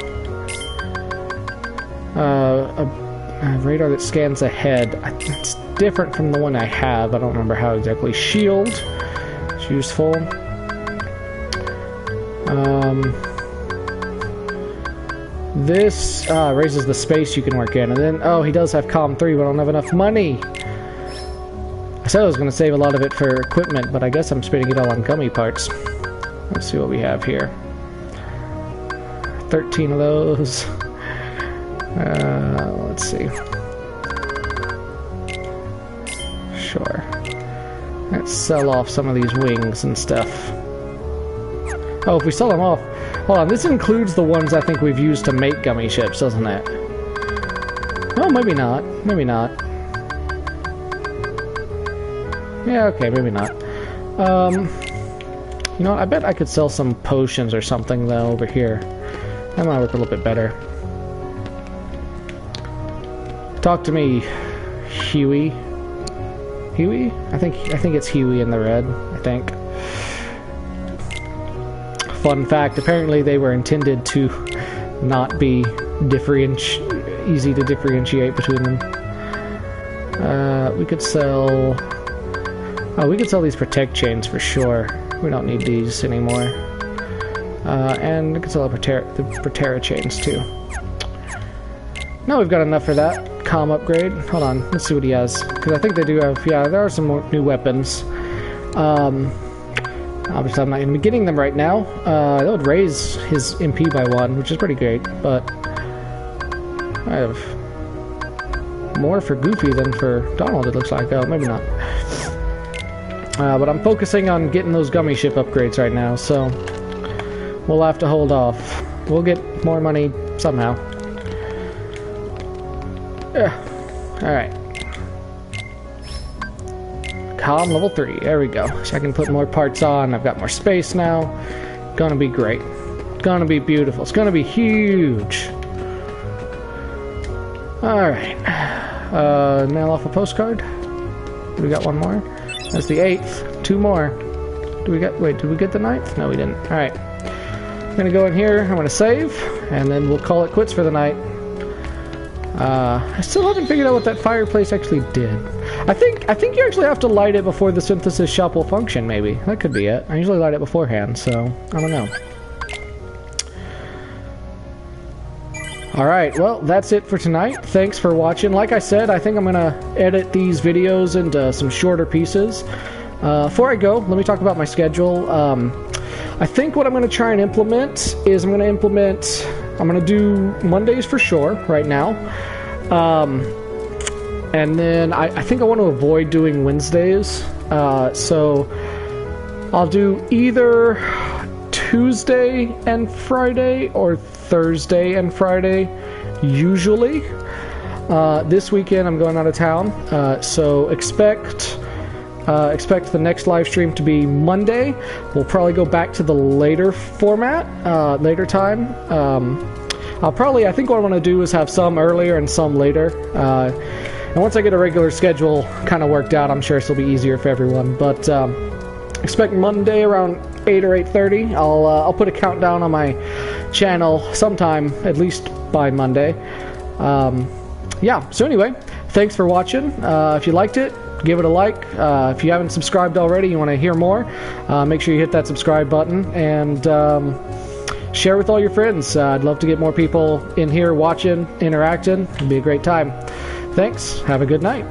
A radar that scans ahead. It's different from the one I have. I don't remember how exactly. Shield. It's useful. This raises the space you can work in. And then, oh, he does have Comm 3, but I don't have enough money. I said I was going to save a lot of it for equipment, but I guess I'm spending it all on gummy parts. Let's see what we have here. 13 of those. Let's see. Sure. Let's sell off some of these wings and stuff. Oh, if we sell them off... Hold on, this includes the ones I think we've used to make gummy ships, doesn't it? Oh, maybe not. Maybe not. Yeah, okay, maybe not. You know what, I bet I could sell some potions or something, though, over here. That might work a little bit better. Talk to me, Huey. Huey? I think it's Huey in the red, I think. Fun fact, apparently they were intended to not be easy to differentiate between them. We could sell... Oh, we could sell these protect chains for sure. We don't need these anymore. And we could sell the Protera chains too. No, we've got enough for that. Calm upgrade. Hold on, let's see what he has. Because I think they do have... Yeah, there are some more new weapons. Obviously I'm not going to be getting them right now. That would raise his MP by 1, which is pretty great, but... I have more for Goofy than for Donald, it looks like. Oh, maybe not. But I'm focusing on getting those gummy ship upgrades right now, so... We'll have to hold off. We'll get more money somehow. Alright. Calm level 3. There we go. So I can put more parts on. I've got more space now. Gonna be great. Gonna be beautiful. It's gonna be huge. Alright. Mail off a postcard. We got one more. That's the 8th. 2 more. Wait, did we get the 9th? No, we didn't. Alright. I'm gonna go in here. I'm gonna save. And then we'll call it quits for the night. I still haven't figured out what that fireplace actually did. I think you actually have to light it before the synthesis shop will function, maybe. That could be it. I usually light it beforehand, so I don't know. Alright, well, that's it for tonight. Thanks for watching. Like I said, I think I'm going to edit these videos into some shorter pieces. Before I go, let me talk about my schedule. I think what I'm going to try and implement is I'm going to do Mondays for sure, right now. And then I think I want to avoid doing Wednesdays. So I'll do either Tuesday and Friday or Thursday and Friday, usually. This weekend I'm going out of town, so expect the next live stream to be Monday. We'll probably go back to the later format, later time. I think what I want to do is have some earlier and some later. And once I get a regular schedule kind of worked out, I'm sure this will be easier for everyone. But expect Monday around 8 or 8:30. I'll put a countdown on my channel sometime, at least by Monday. Yeah, so anyway, thanks for watching. If you liked it, give it a like. If you haven't subscribed already, you want to hear more, make sure you hit that subscribe button and share with all your friends. I'd love to get more people in here watching, interacting. It'd be a great time. Thanks. Have a good night.